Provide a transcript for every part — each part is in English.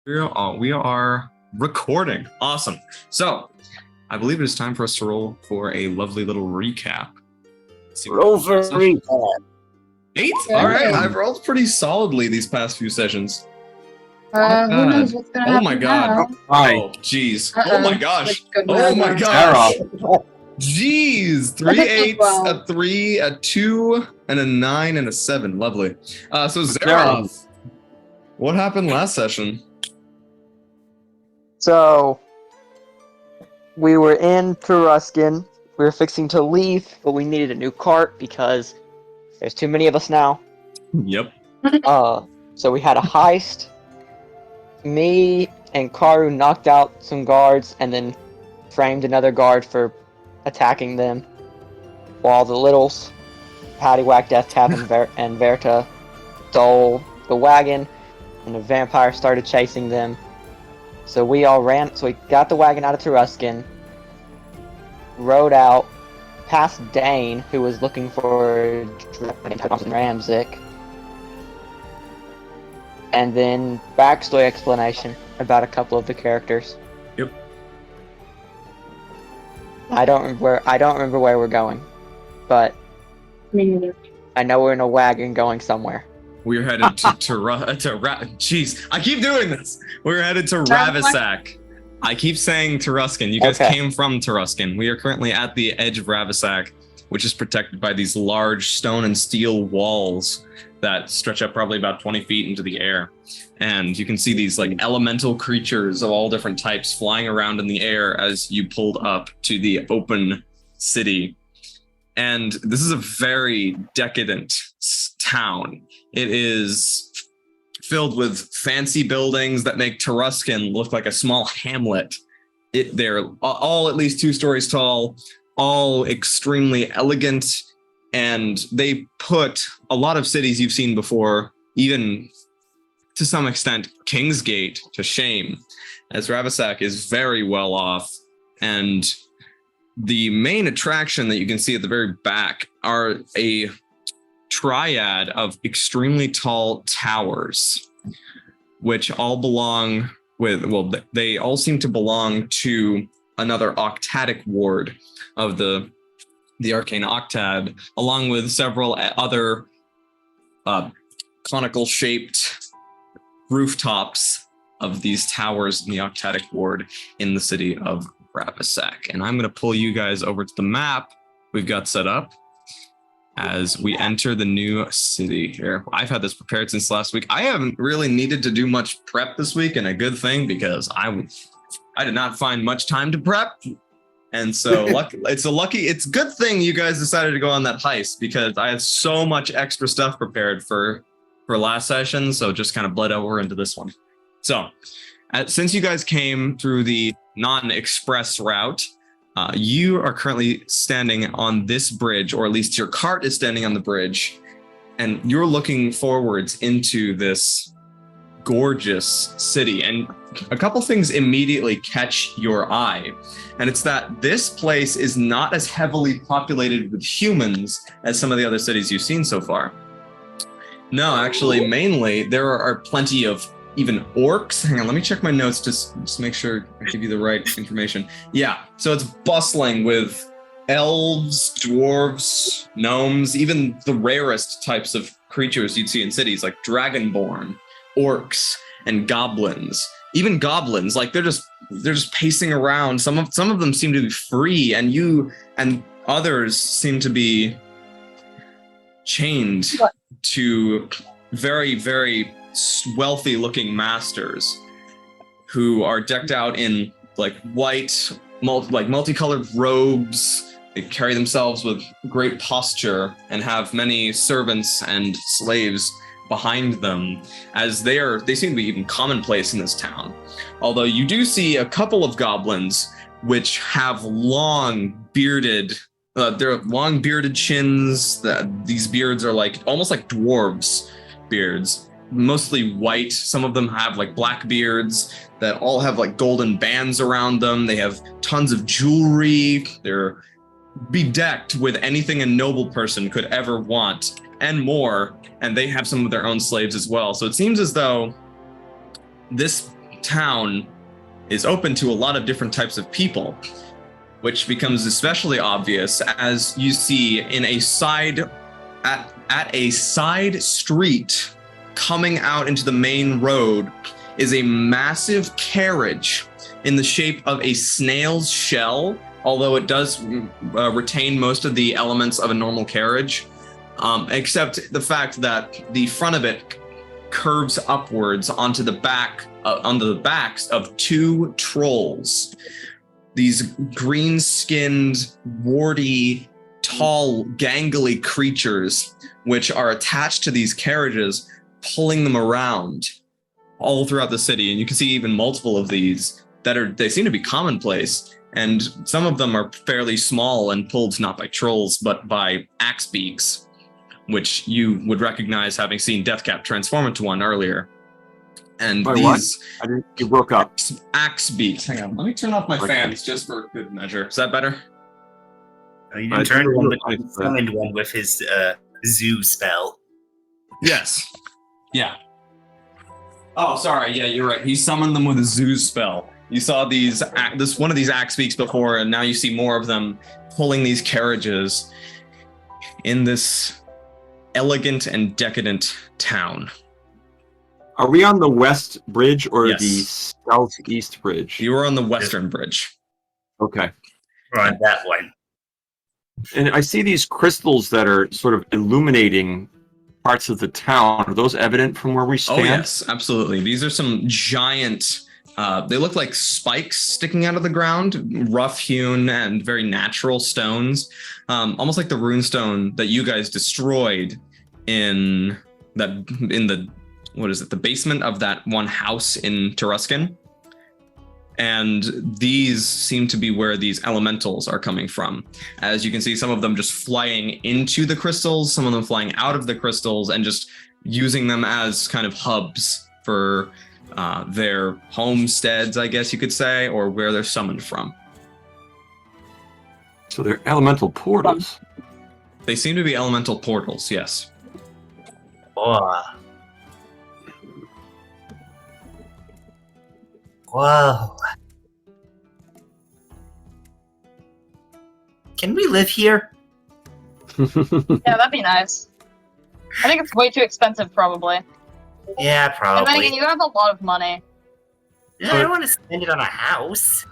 We are recording. Awesome. So, I believe it is time for us to roll for a lovely little recap. Roll for recap. 8? All right. I've rolled pretty solidly these past few sessions. Who knows what's gonna happen my god. now? Oh, jeez. Oh my gosh. Good Oh my weather. gosh. Zaroth. Jeez. 3 8s, Wow. a 3, a 2, and a 9, and a 7. Lovely. So Zaroth, Zaroth. what happened last session? So, we were in Taruskin. We were fixing to leave, but we needed a new cart because there's too many of us now. Yep. So we had a heist. Me and Karhu knocked out some guards and then framed another guard for attacking them. While the littles, Paddywhack, Deathcap, and Verta stole the wagon, and the vampire started chasing them. So we all ran. So we got the wagon out of Taruskin, rode out past Dane, who was looking for Ramzik, and then backstory explanation about a couple of the characters. Yep. I don't remember where we're going, but Me neither. I know we're in a wagon going somewhere. We're headed to Jeez, I keep doing this. We're headed to Ravasac. I keep saying Taruskin. You guys Okay. came from Taruskin. We are currently at the edge of Ravasac, which is protected by these large stone and steel walls that stretch up probably about 20 feet into the air. And you can see these like elemental creatures of all different types flying around in the air as you pulled up to the open city. And this is a very decadent town. It is filled with fancy buildings that make Taruskin look like a small hamlet. They're all at least 2 stories tall, all extremely elegant, and they put a lot of cities you've seen before, even to some extent Kingsgate, to shame, as Ravasak is very well off. And the main attraction that you can see at the very back are a triad of extremely tall towers, which all belong with, well, they all seem to belong to another Octadic Ward of the Arcane Octad, along with several other conical shaped rooftops of these towers in the Octadic Ward in the city of Ravasak. And I'm going to pull you guys over to the map we've got set up as we enter the new city here. I've had this prepared since last week. I haven't really needed to do much prep this week, and a good thing, because I did not find much time to prep. And so it's a good thing you guys decided to go on that heist, because I had so much extra stuff prepared for last session, so just kind of bled over into this one. So since you guys came through the non-express route, you are currently standing on this bridge, or at least your cart is standing on the bridge, and you're looking forwards into this gorgeous city. And a couple things immediately catch your eye, and it's that this place is not as heavily populated with humans as some of the other cities you've seen so far. No, actually, mainly there are plenty of even orcs. Hang on, let me check my notes just make sure I give you the right information. Yeah, so it's bustling with elves, dwarves, gnomes, even the rarest types of creatures you'd see in cities, like dragonborn, orcs, and goblins. Even goblins, like they're just pacing around. Some of them seem to be free, and others seem to be chained to very, very wealthy looking masters who are decked out in like white, multicolored robes. They carry themselves with great posture and have many servants and slaves behind them, as they seem to be even commonplace in this town. Although you do see a couple of goblins which have long bearded chins. These beards are like almost like dwarves' beards, mostly white. Some of them have like black beards that all have like golden bands around them. They have tons of jewelry. They're bedecked with anything a noble person could ever want and more. And they have some of their own slaves as well. So it seems as though this town is open to a lot of different types of people, which becomes especially obvious as you see in a side at a side street coming out into the main road is a massive carriage in the shape of a snail's shell, although it does retain most of the elements of a normal carriage, except the fact that the front of it curves upwards onto the backs of two trolls. These green-skinned, warty, tall, gangly creatures, which are attached to these carriages, pulling them around all throughout the city. And you can see even multiple of these they seem to be commonplace. And some of them are fairly small and pulled not by trolls, but by axe beaks, which you would recognize having seen Deathcap transform into one earlier. And By these what? You broke up. axe beaks. Hang on, let me turn off my fans just for good measure. Is that better? You didn't turn into one with his zoo spell. Yes. Yeah. Oh, sorry. Yeah, you're right. He summoned them with a zoo spell. You saw one of these axe beaks before, and now you see more of them pulling these carriages in this elegant and decadent town. Are we on the west bridge or Yes. the southeast bridge? You were on the western bridge. Okay. We're on that one. And I see these crystals that are sort of illuminating parts of the town. Are those evident from where we stand? Oh, yes, absolutely. These are some giant, they look like spikes sticking out of the ground, rough-hewn and very natural stones, almost like the runestone that you guys destroyed in the basement of that one house in Teruskin. And these seem to be where these elementals are coming from. As you can see, some of them just flying into the crystals, some of them flying out of the crystals and just using them as kind of hubs for their homesteads, I guess you could say, or where they're summoned from. So they're elemental portals. They seem to be elemental portals, yes. Oh. Whoa. Can we live here? Yeah, that'd be nice. I think it's way too expensive, probably. Yeah, And then probably. again, you have a lot of money. Yeah, I don't want to spend it on a house.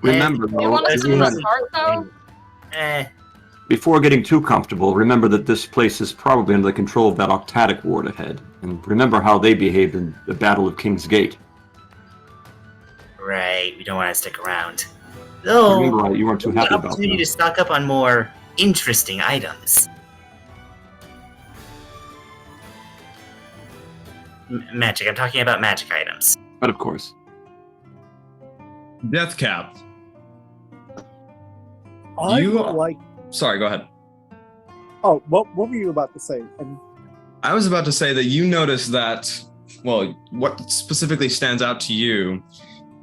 Remember, You want to spend everyone, the heart, though? before getting too comfortable, remember that this place is probably under the control of that Octadic Ward ahead. And remember how they behaved in the Battle of King's Gate. Right, we don't want to stick around. Though, Remember, you weren't too happy about opportunity that. to stock up on more interesting items. Magic. I'm talking about magic items. But of course. Deathcap. I You- would like. Sorry, go ahead. Oh, what were you about to say? And I was about to say that you notice that, well, what specifically stands out to you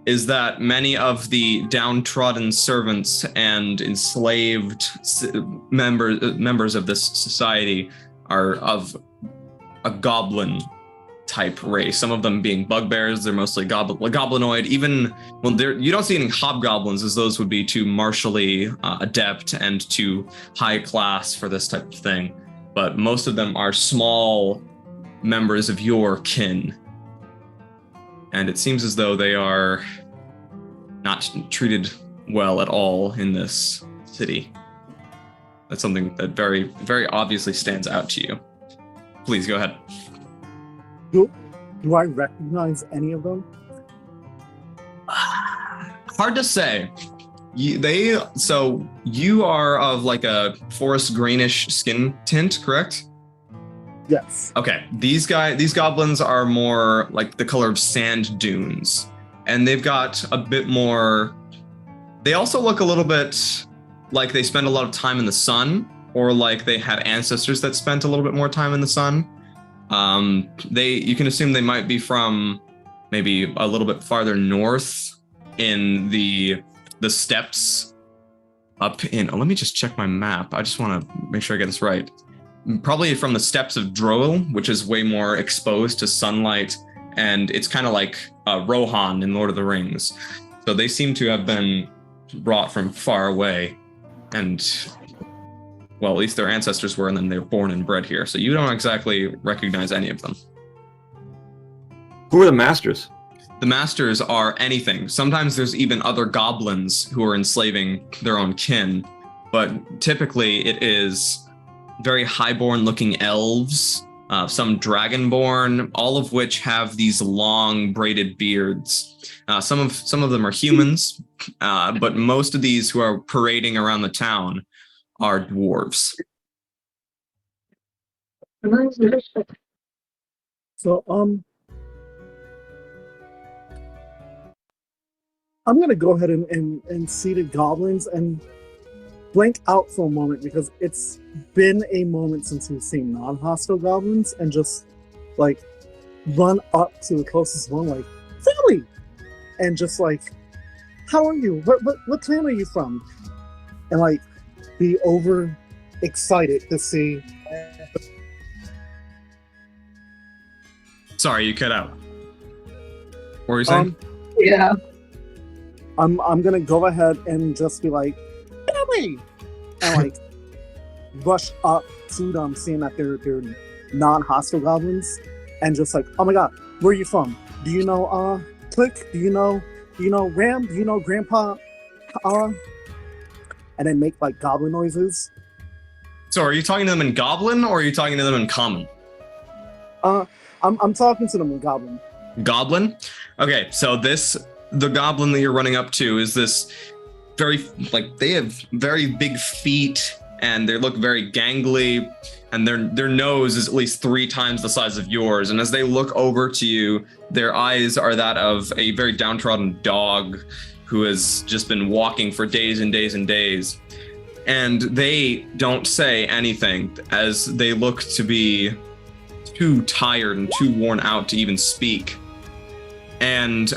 is that many of the downtrodden servants and enslaved members of this society are of a goblin type race. Some of them being bugbears, they're mostly goblinoid. Even, well, you don't see any hobgoblins, as those would be too martially adept and too high class for this type of thing. But most of them are small members of your kin. And it seems as though they are not treated well at all in this city. That's something that very, very obviously stands out to you. Please go ahead. do I recognize any of them? Hard to say. So you are of like a forest greenish skin tint, correct? Yes. Okay, these goblins are more like the color of sand dunes, and they've got a bit more. They also look a little bit like they spend a lot of time in the sun, or like they have ancestors that spent a little bit more time in the sun. You can assume they might be from maybe a little bit farther north in the steppes up in. Oh, let me just check my map. I just want to make sure I get this right. Probably from the steppes of Droil, which is way more exposed to sunlight, and it's kind of like Rohan in Lord of the Rings. So they seem to have been brought from far away, and well, at least their ancestors were, and then they were born and bred here. So you don't exactly recognize any of them. Who are the masters? The masters are anything. Sometimes there's even other goblins who are enslaving their own kin, but typically it is very highborn looking elves, some dragonborn, all of which have these long braided beards. Some of them are humans, but most of these who are parading around the town are dwarves. So, I'm gonna go ahead and see the goblins and blank out for a moment because it's been a moment since we've seen non-hostile goblins, and just like run up to the closest one, like family, and just like, how are you? What clan are you from? And like be over excited to see. Sorry, you cut out. What were you saying? Yeah. I'm gonna go ahead and just be like, family, and like rush up to them, seeing that they're non-hostile goblins, and just like, oh my god, where are you from? Do you know Click? Do you know Ram? Do you know Grandpa? And then make like goblin noises. So are you talking to them in Goblin or are you talking to them in Common? I'm talking to them in Goblin. Goblin? Okay, so the goblin that you're running up to is this they have very big feet and they look very gangly, and their nose is at least 3 times the size of yours. And as they look over to you, their eyes are that of a very downtrodden dog who has just been walking for days and days and days. And they don't say anything as they look to be too tired and too worn out to even speak. And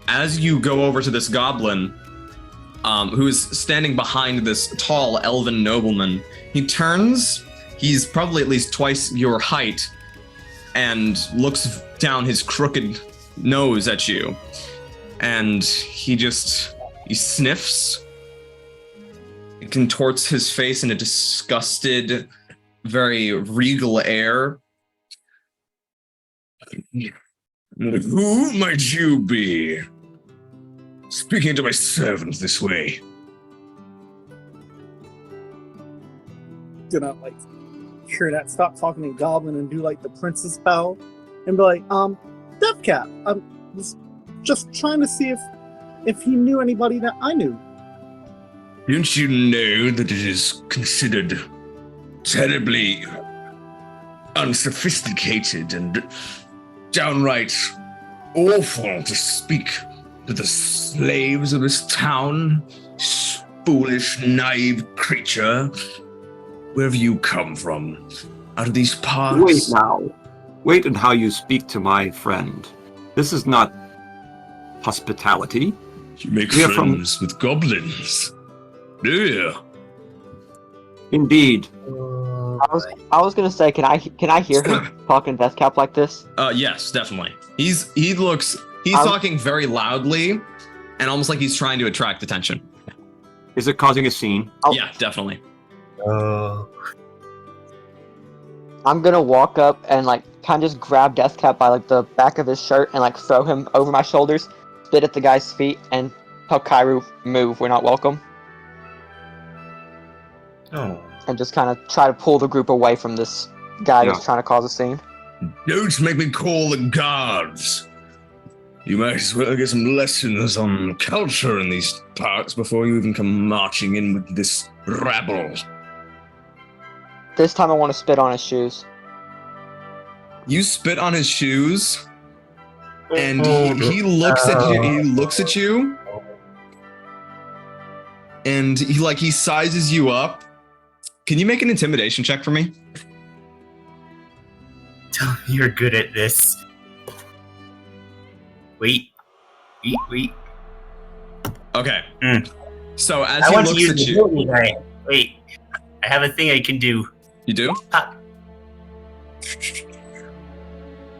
as you go over to this goblin, who is standing behind this tall elven nobleman, he turns, he's probably at least twice your height, and looks down his crooked nose at you. And he sniffs, he contorts his face in a disgusted, very regal air. Who might you be? Speaking to my servant this way. Gonna like hear that, stop talking in Goblin and do like the princess bow and be like, Deathcap, I was just trying to see if he knew anybody that I knew. Don't you know that it is considered terribly unsophisticated and downright awful to speak to the slaves of this town? Foolish, naive creature. Where have you come from? Out of these parts? Wait now. Wait and how you speak to my friend. This is not hospitality. You make We are friends with goblins, do you? Indeed. I was gonna say, can I hear him talking Deathcap like this? Yes, definitely. He's Um, talking very loudly and almost like he's trying to attract attention. Is it causing a scene? Yeah, definitely. I'm gonna walk up and like kind of just grab Deathcap by like the back of his shirt and like throw him over my shoulders, spit at the guy's feet, and tell Karhu, move, we're not welcome. Oh. And just kind of try to pull the group away from this guy that's trying to cause a scene. Don't make me call the guards. You might as well get some lessons on culture in these parts before you even come marching in with this rabble. This time I want to spit on his shoes. You spit on his shoes, and he looks at you. He looks at you, and he sizes you up. Can you make an intimidation check for me? Tell me you're good at this. Wait. Okay. So as I he want to looks use at the you, ability die. Wait. I have a thing I can do. you do. Ha.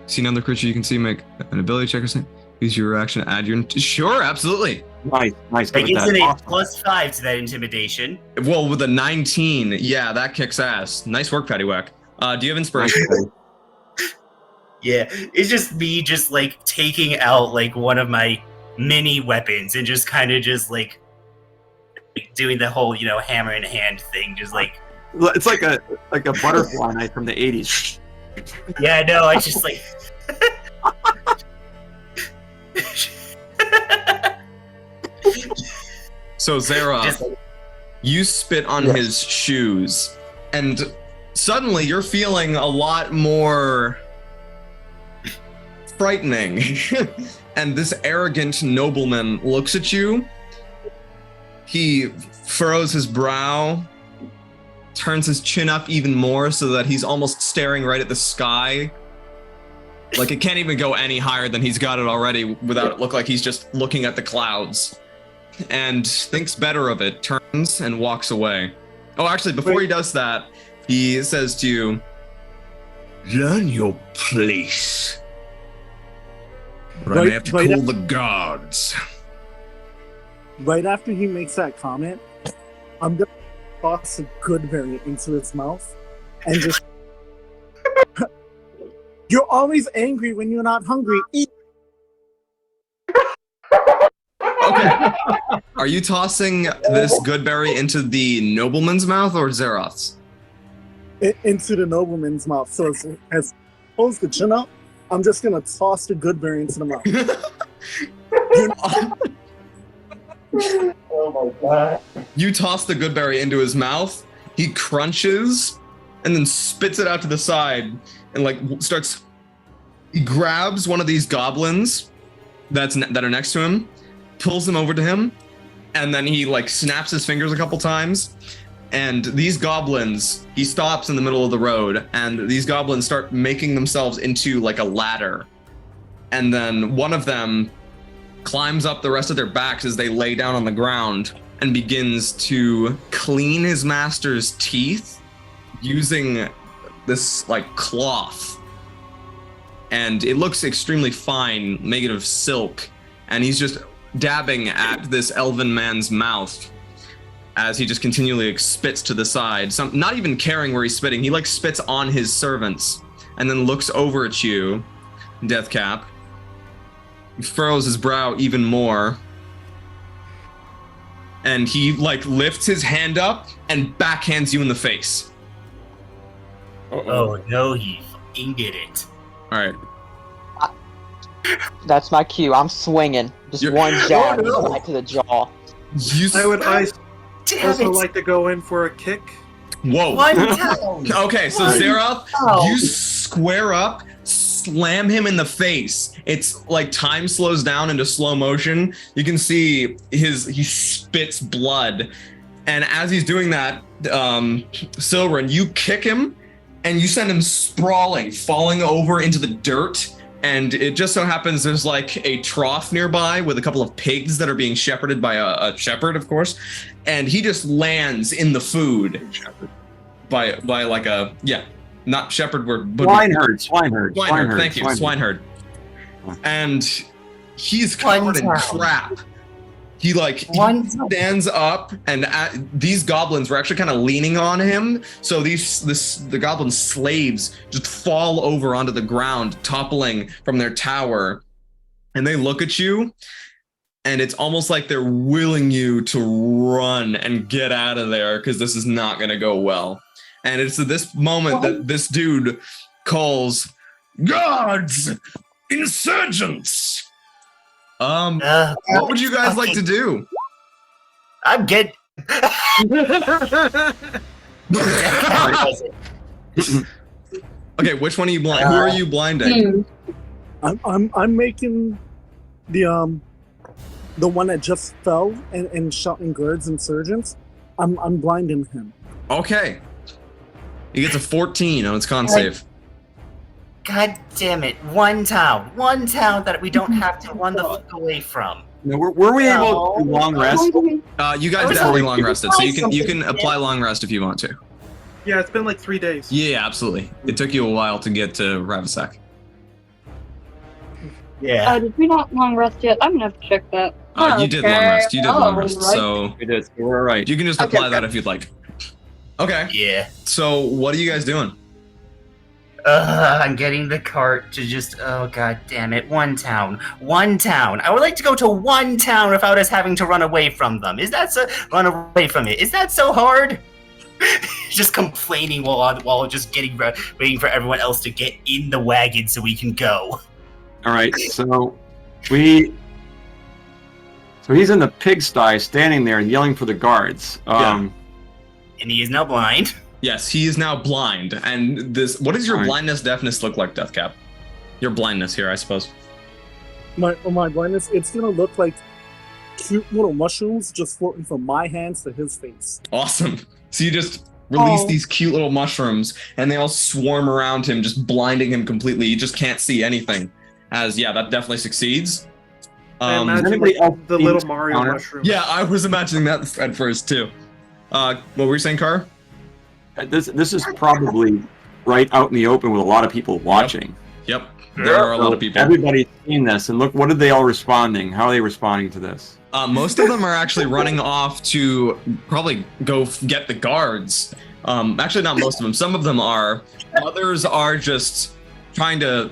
See another creature you can see make an ability check or something. Use your reaction. Add your. Sure, absolutely. Nice. Like Good it's with a that. +5 to that intimidation. Well, with a 19, yeah, that kicks ass. Nice work, Paddywhack. Do you have inspiration? Nice. Yeah, it's just me just like taking out like one of my mini weapons and just kind of just like doing the whole, hammer in hand thing, just like It's like a butterfly knife from the 80s. yeah, no, I just like So, Zaroth, just like, you spit on Yes. his shoes, and suddenly you're feeling a lot more frightening. And this arrogant nobleman looks at you. He furrows his brow, turns his chin up even more so that he's almost staring right at the sky. Like it can't even go any higher than he's got it already without it look like he's just looking at the clouds. And thinks better of it, turns and walks away. Oh, actually, before he does that, he says to you, "Learn your place. But I may have to call the guards." Right after he makes that comment, I'm gonna toss a Goodberry into his mouth and just. You're always angry when you're not hungry. Eat. Okay. Are you tossing this Goodberry into the nobleman's mouth or Zaroth's? Into the nobleman's mouth. So as pulls the chin up, I'm just gonna toss the Goodberry into the mouth. Oh my god. You toss the Goodberry into his mouth. He crunches and then spits it out to the side and like starts. He grabs one of these goblins that are next to him, pulls them over to him, and then he like snaps his fingers a couple times. And these goblins, he stops in the middle of the road, and these goblins start making themselves into like a ladder. And then one of them climbs up the rest of their backs as they lay down on the ground and begins to clean his master's teeth using this like cloth. And it looks extremely fine, made of silk. And he's just dabbing at this elven man's mouth as he just continually like, spits to the side. Not even caring where he's spitting. He like spits on his servants and then looks over at you, Deathcap. He furrows his brow even more. And he like lifts his hand up and backhands you in the face. oh no, he fucking did it. All right. That's my cue. I'm swinging. Just You're- one jab Oh, no. right to the jaw. You I would Damn also it! like to go in for a kick. Whoa. One down. Okay, so One Zaroth, down. you square up, slam him in the face. It's like time slows down into slow motion. You can see he spits blood. And as he's doing that, Silverin, you kick him and you send him sprawling, falling over into the dirt. And it just so happens there's like a trough nearby with a couple of pigs that are being shepherded by a shepherd, of course. And he just lands in the food by like a, yeah, not shepherd, but Swineherd. Thank you, swineherd. And he's covered in crap. He like he stands up, and these goblins were actually kind of leaning on him. So the goblin slaves just fall over onto the ground, toppling from their tower, and they look at you, and it's almost like they're willing you to run and get out of there because this is not going to go well. And it's at this moment that this dude calls, "Guards, insurgents!" What would you guys like to do? I'm getting. Okay, which one are you blind? Who are you blinding? I'm making the one that just fell and shouting guards insurgents. I'm blinding him. Okay. He gets a 14 on its con save. God damn it! One town that we don't have to run the fuck away from. Now, were we able to long rest? You guys definitely long rested, so you can apply long rest if you want to. Yeah, it's been like 3 days. Yeah, absolutely. It took you a while to get to Ravasak. Yeah. Did we not long rest yet? I'm gonna have to check that. You did long rest. You did long rest. Right. So We did. So we're all right. you can just Okay, apply that if you'd like. Okay. Yeah. So what are you guys doing? I'm getting the cart to just, oh god damn it, one town. I would like to go to one town without us having to run away from them. Run away from it? Is that so hard? Just complaining while just waiting for everyone else to get in the wagon so we can go. All right. So he's in the pigsty, standing there and yelling for the guards. And he is now blind. Yes, he is now blind. And what does your Alright. blindness deafness look like, Deathcap? Your blindness here, I suppose. My blindness, it's gonna look like cute little mushrooms just floating from my hands to his face. Awesome. So you just release Oh. these cute little mushrooms, and they all swarm around him, just blinding him completely. You just can't see anything. That definitely succeeds. I Um, imagine anybody like, else the seen little this Mario counter? mushroom. yeah, I was imagining that at first too. What were you saying, Kar? This is probably right out in the open with a lot of people watching. Yep, there are a lot of people. Everybody's seen this, and look, what are they all responding? How are they responding to this? Most of them are actually running off to probably go get the guards. Actually, not most of them. Some of them are. Others are just trying to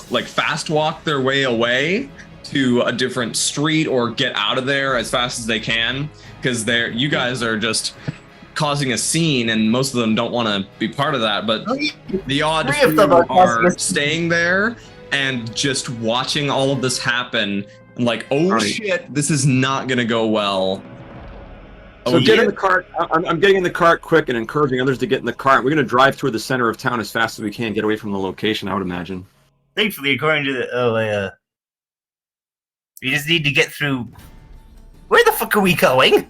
like fast walk their way away to a different street or get out of there as fast as they can, because you guys are just causing a scene, and most of them don't want to be part of that. But the odd Three of few them are are causing a- staying there and just watching all of this happen. And like, oh Right. shit, this is not gonna go well. So Oh, get yeah. in the cart. I'm getting in the cart quick and encouraging others to get in the cart. We're going to drive toward the center of town as fast as we can, get away from the location, I would imagine. Thankfully, according to we just need to get through. Where the fuck are we going?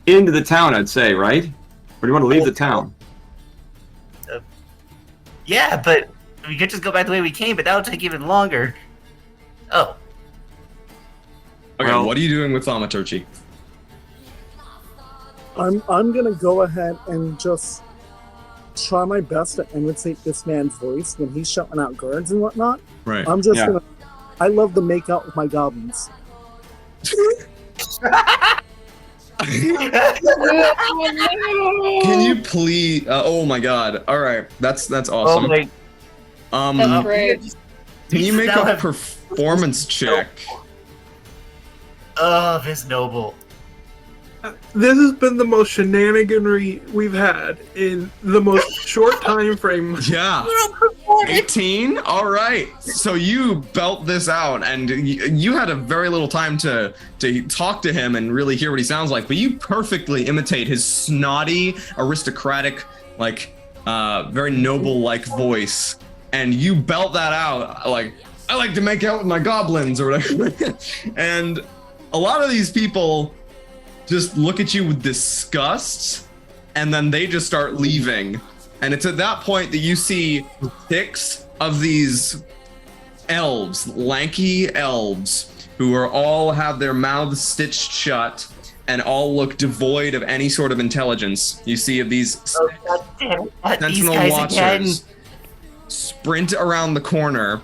Into the town, I'd say, right? Or do you want to leave the town? Yeah, but we could just go back the way we came, but that'll take even longer. Oh. Okay, Well- what are you doing with Thaumaturgy? I'm gonna go ahead and just try my best to imitate this man's voice when he's shouting out guards and whatnot. Right. I'm just Yeah. gonna. I love to make out with my goblins. Can you please? Oh my god! All right, that's Oh awesome. my. That's great. Can you make Now a have- performance check? Oh, this noble. This has been the most shenaniganry we've had in the most short time frame. Yeah. 18. All right. So you belt this out, and you had a very little time to talk to him and really hear what he sounds like. But you perfectly imitate his snotty, aristocratic, like very noble-like voice, and you belt that out like, I like to make out with my goblins or whatever. And a lot of these people just look at you with disgust, and then they just start leaving. And it's at that point that you see 6 of these elves, lanky elves, who are all have their mouths stitched shut and all look devoid of any sort of intelligence. You see of these Oh, God damn it. Not these sentinel guys watchers again. sprint around the corner,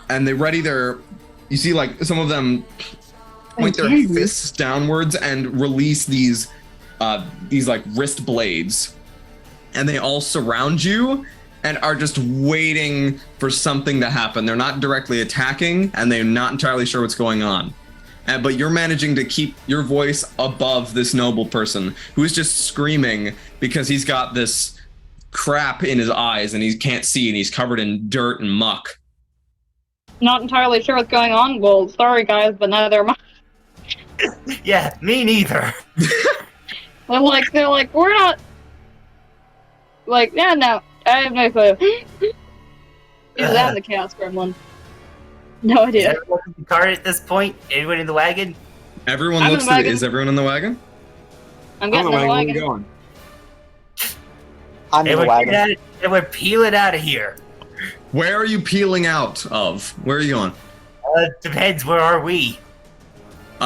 and they ready their. You see, like some of them point their fists downwards and release these like wrist blades, and they all surround you and are just waiting for something to happen. They're not directly attacking, and they're not entirely sure what's going on. But you're managing to keep your voice above this noble person who is just screaming because he's got this crap in his eyes and he can't see, and he's covered in dirt and muck. Not entirely sure what's going on. Well, sorry guys, but neither am I. Yeah, me neither. They're like, we're not. Like, yeah, no, I have no clue. Is that the Chaos Gremlin? No Is idea. everyone in the car at this point? Anyone in the wagon? Everyone I'm in looks the to wagon. Is everyone in the wagon? I'm getting in the Where are you wagon. going? I'm in the wagon. And we're peeling out of here. Where are you peeling out of? Where are you going? Depends, where are we?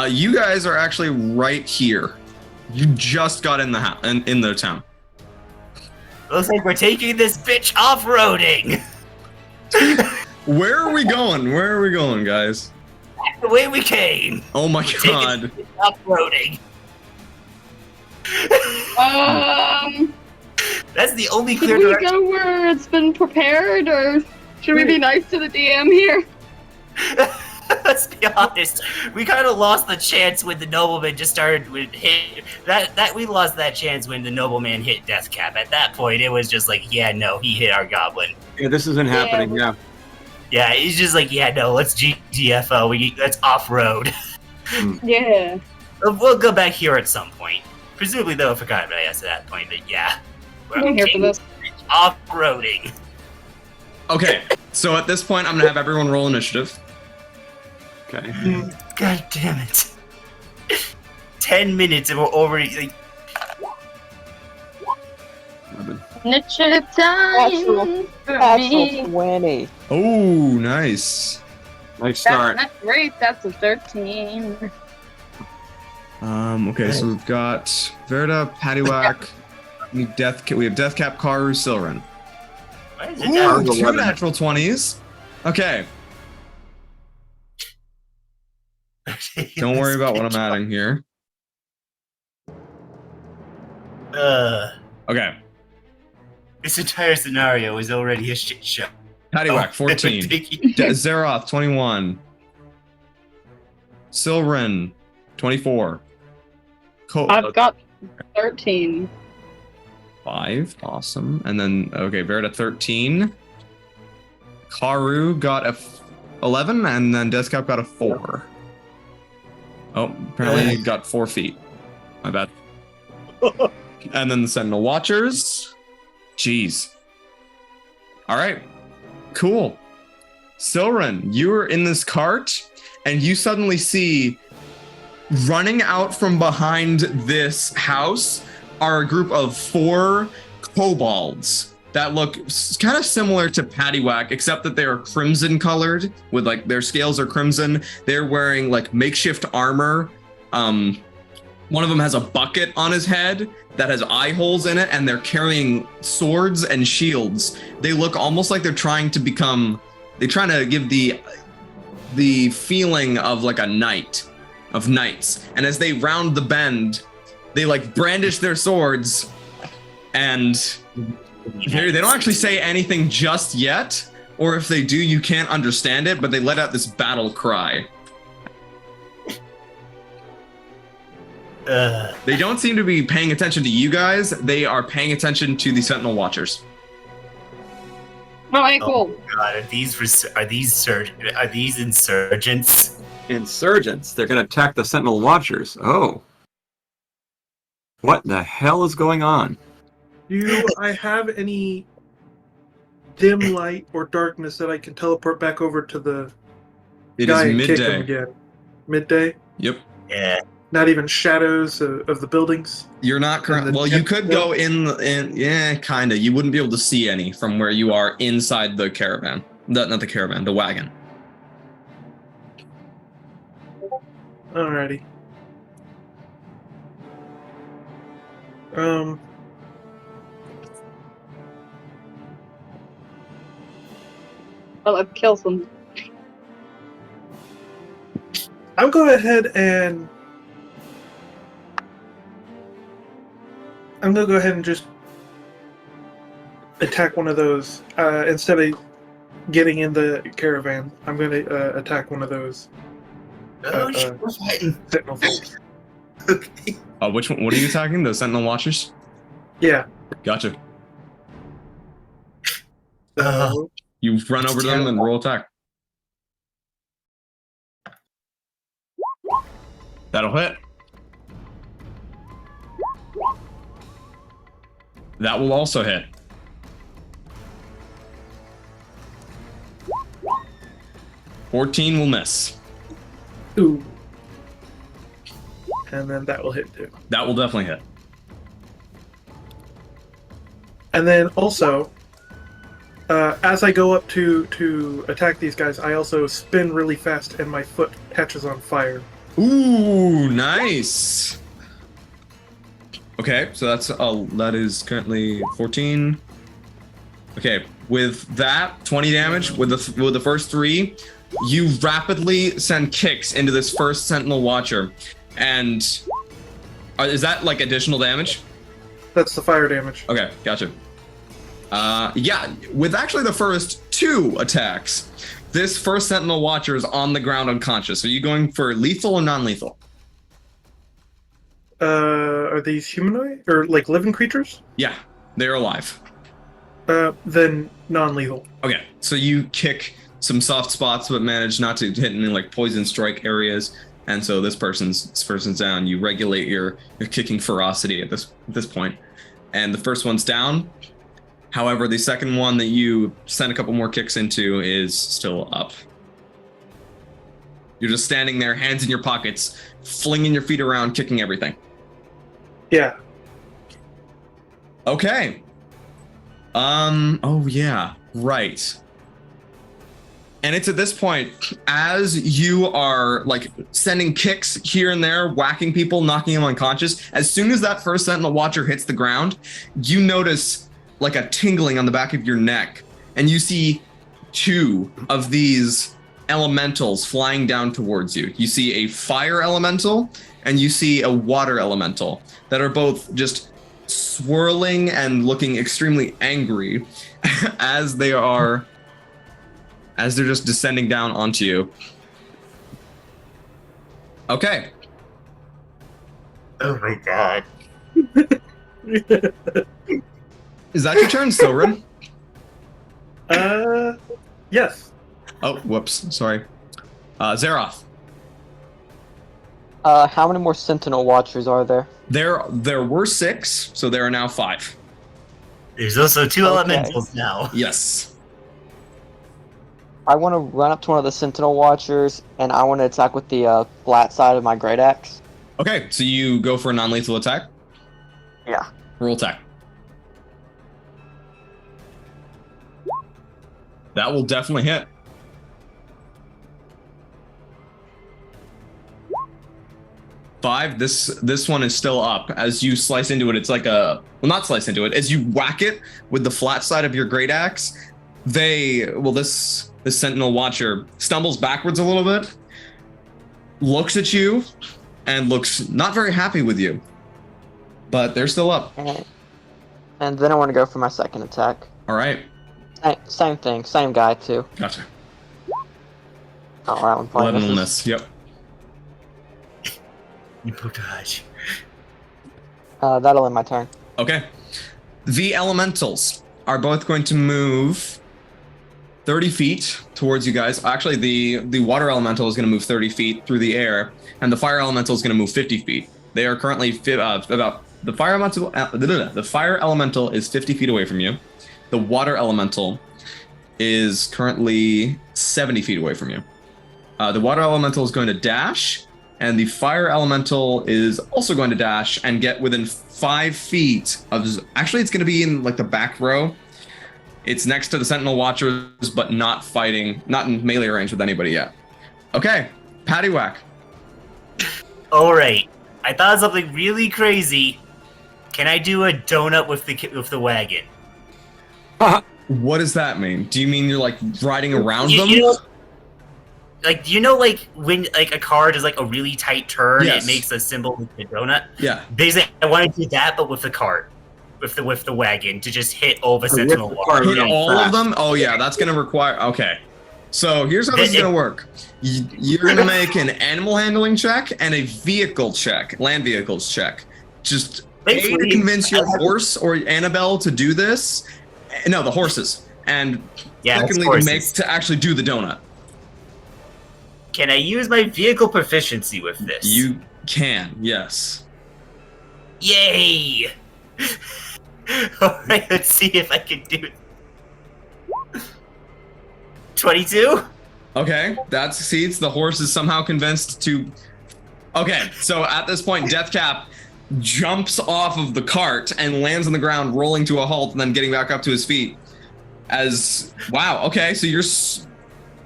You guys are actually right here. You just got in the in the town. Looks like we're taking this bitch off-roading. Where are we going? Where are we going, guys? The way we came. Oh my Taking god. off-roading. That's the only Should clear we direction. go where it's been prepared, or should we be nice to the DM here? Let's be honest. We kind of lost the chance when the nobleman just started with hit. That we lost that chance when the nobleman hit Deathcap. At that point, it was just like, yeah, no, he hit our goblin. Yeah, this isn't happening. Yeah. Yeah, he's just like, yeah, no, let's GTFO. Let's off road. Yeah. We'll go back here at some point. Presumably, they'll forgot about us at that point. But yeah, I'm here for this. Off roading. Okay, so at this point, I'm gonna have everyone roll initiative. Okay. God damn it. 10 minutes and we're already like. Initiative time for me. 20. Oh, nice. Nice start. That's not great. That's a 13. Okay, so we've got Verda, Paddywhack, we have Deathcap, Karhu, Silren. Why is it Ooh, down? 2 natural 20s. Okay, don't worry about what I'm adding here. Okay, This entire scenario is already a shit show. Paddywhack, 14. Zaroth, 21. Silren, 24. I've got 13. 5, awesome. And then, okay, Verda, 13. Karhu got a 11, and then Deathcap got a 4. Oh, apparently he got 4 feet. My bad. And then the Sentinel Watchers. Jeez. All right. Cool. Silren, you're in this cart, and you suddenly see running out from behind this house are a group of 4 kobolds that look kind of similar to Paddywhack, except that they are crimson colored with like their scales are crimson. They're wearing like makeshift armor. One of them has a bucket on his head that has eye holes in it, and they're carrying swords and shields. They look almost like they're trying to give the feeling of like a knight, of knights. And as they round the bend, they like brandish their swords, and they don't actually say anything just yet, or if they do, you can't understand it, but they let out this battle cry. They don't seem to be paying attention to you guys. They are paying attention to the Sentinel Watchers. Alright, cool. Oh God, are these insurgents? Insurgents. They're going to attack the Sentinel Watchers. Oh. What the hell is going on? Do I have any dim light or darkness that I can teleport back over to the It guy is and kick him midday. again? Midday? Yep. Yeah. Not even shadows of the buildings? You're not currently. And the Well, you jet- could go in. Yeah, kind of. You wouldn't be able to see any from where you are inside the caravan. Not the caravan, the wagon. Alrighty. Well, I've killed some. I'll go ahead and just attack one of those instead of getting in the caravan. I'm going to attack one of those Oh shit, we're fighting. sentinel things. Okay. Which one? What are you attacking? The Sentinel Watchers? Yeah. Gotcha. So, You run over to them and roll attack. That'll hit. That will also hit. $14 will miss. ooh. And then that will hit too. That will definitely hit. And then also, as I go up to attack these guys, I also spin really fast and my foot catches on fire. Ooh, nice. Okay, so that is currently 14. Okay, with that 20 damage with the first 3, you rapidly send kicks into this first Sentinel Watcher, and is that like additional damage? That's the fire damage. Okay, gotcha. Yeah, with actually the first 2 attacks, this first Sentinel Watcher is on the ground unconscious. Are you going for lethal or non-lethal? Are these humanoid or like living creatures? Yeah, they're alive. Then non-lethal. Okay, so you kick some soft spots, but manage not to hit any like poison strike areas, and so this person's down. You regulate your kicking ferocity at this point, and the first one's down. However, the second one that you send a couple more kicks into is still up. You're just standing there, hands in your pockets, flinging your feet around, kicking everything. Yeah. Okay. Oh yeah, right. And it's at this point, as you are like sending kicks here and there, whacking people, knocking them unconscious, as soon as that first Sentinel Watcher hits the ground, you notice like a tingling on the back of your neck, and you see 2 of these elementals flying down towards you. You see a fire elemental and you see a water elemental that are both just swirling and looking extremely angry as they're just descending down onto you. Okay. Oh my god. Is that your turn, Silrin? Yes. Oh, whoops. Sorry. Zaroth. How many more Sentinel Watchers are there? There were 6, so there are now 5. There's also 2 Okay. elementals now. Yes. I want to run up to one of the Sentinel Watchers, and I want to attack with the flat side of my Great Axe. Okay, so you go for a non-lethal attack? Yeah. Roll attack. That will definitely hit. Five. This one is still up. As you slice into it, it's like not slice into it. As you whack it with the flat side of your great axe, this Sentinel Watcher stumbles backwards a little bit, looks at you, and looks not very happy with you. But they're still up. And then I want to go for my second attack. All right. Same thing, same guy too. Gotcha. Oh, that one probably 11 will misses. miss. Yep. Oh gosh. That'll end my turn. Okay. The elementals are both going to move 30 feet towards you guys. Actually, the water elemental is going to move 30 feet through the air, and the fire elemental is going to move 50 feet. They are currently about the fire elemental. The fire elemental is 50 feet away from you. The water elemental is currently 70 feet away from you. The water elemental is going to dash, and the fire elemental is also going to dash and get within 5 feet of. Actually, it's going to be in like the back row. It's next to the Sentinel Watchers, but not in melee range with anybody yet. Okay, Paddywhack. All right. I thought of something really crazy. Can I do a donut with the wagon? What does that mean? Do you mean you're like riding around them? Like when like a car does like a really tight turn, Yes. it makes a symbol with the donut. Yeah. Basically, I want to do that, but with the cart, with the wagon, to just hit all the Sentinel the Watch. cart. Hit Yeah, all fast. of them? Oh yeah, that's gonna require. Okay, so here's how this is gonna work. You're gonna make an animal handling check and a vehicle check, land vehicles check. Just A, to convince your horse or Annabelle to do this. No, the horses. And Yeah, it's secondly, horses. to actually do the donut. Can I use my vehicle proficiency with this? You can, yes. Yay! Alright, let's see if I can do it. 22? Okay, that succeeds. The horse is somehow convinced to. Okay, so at this point, Deathcap jumps off of the cart and lands on the ground, rolling to a halt, and then getting back up to his feet. Wow. Okay, so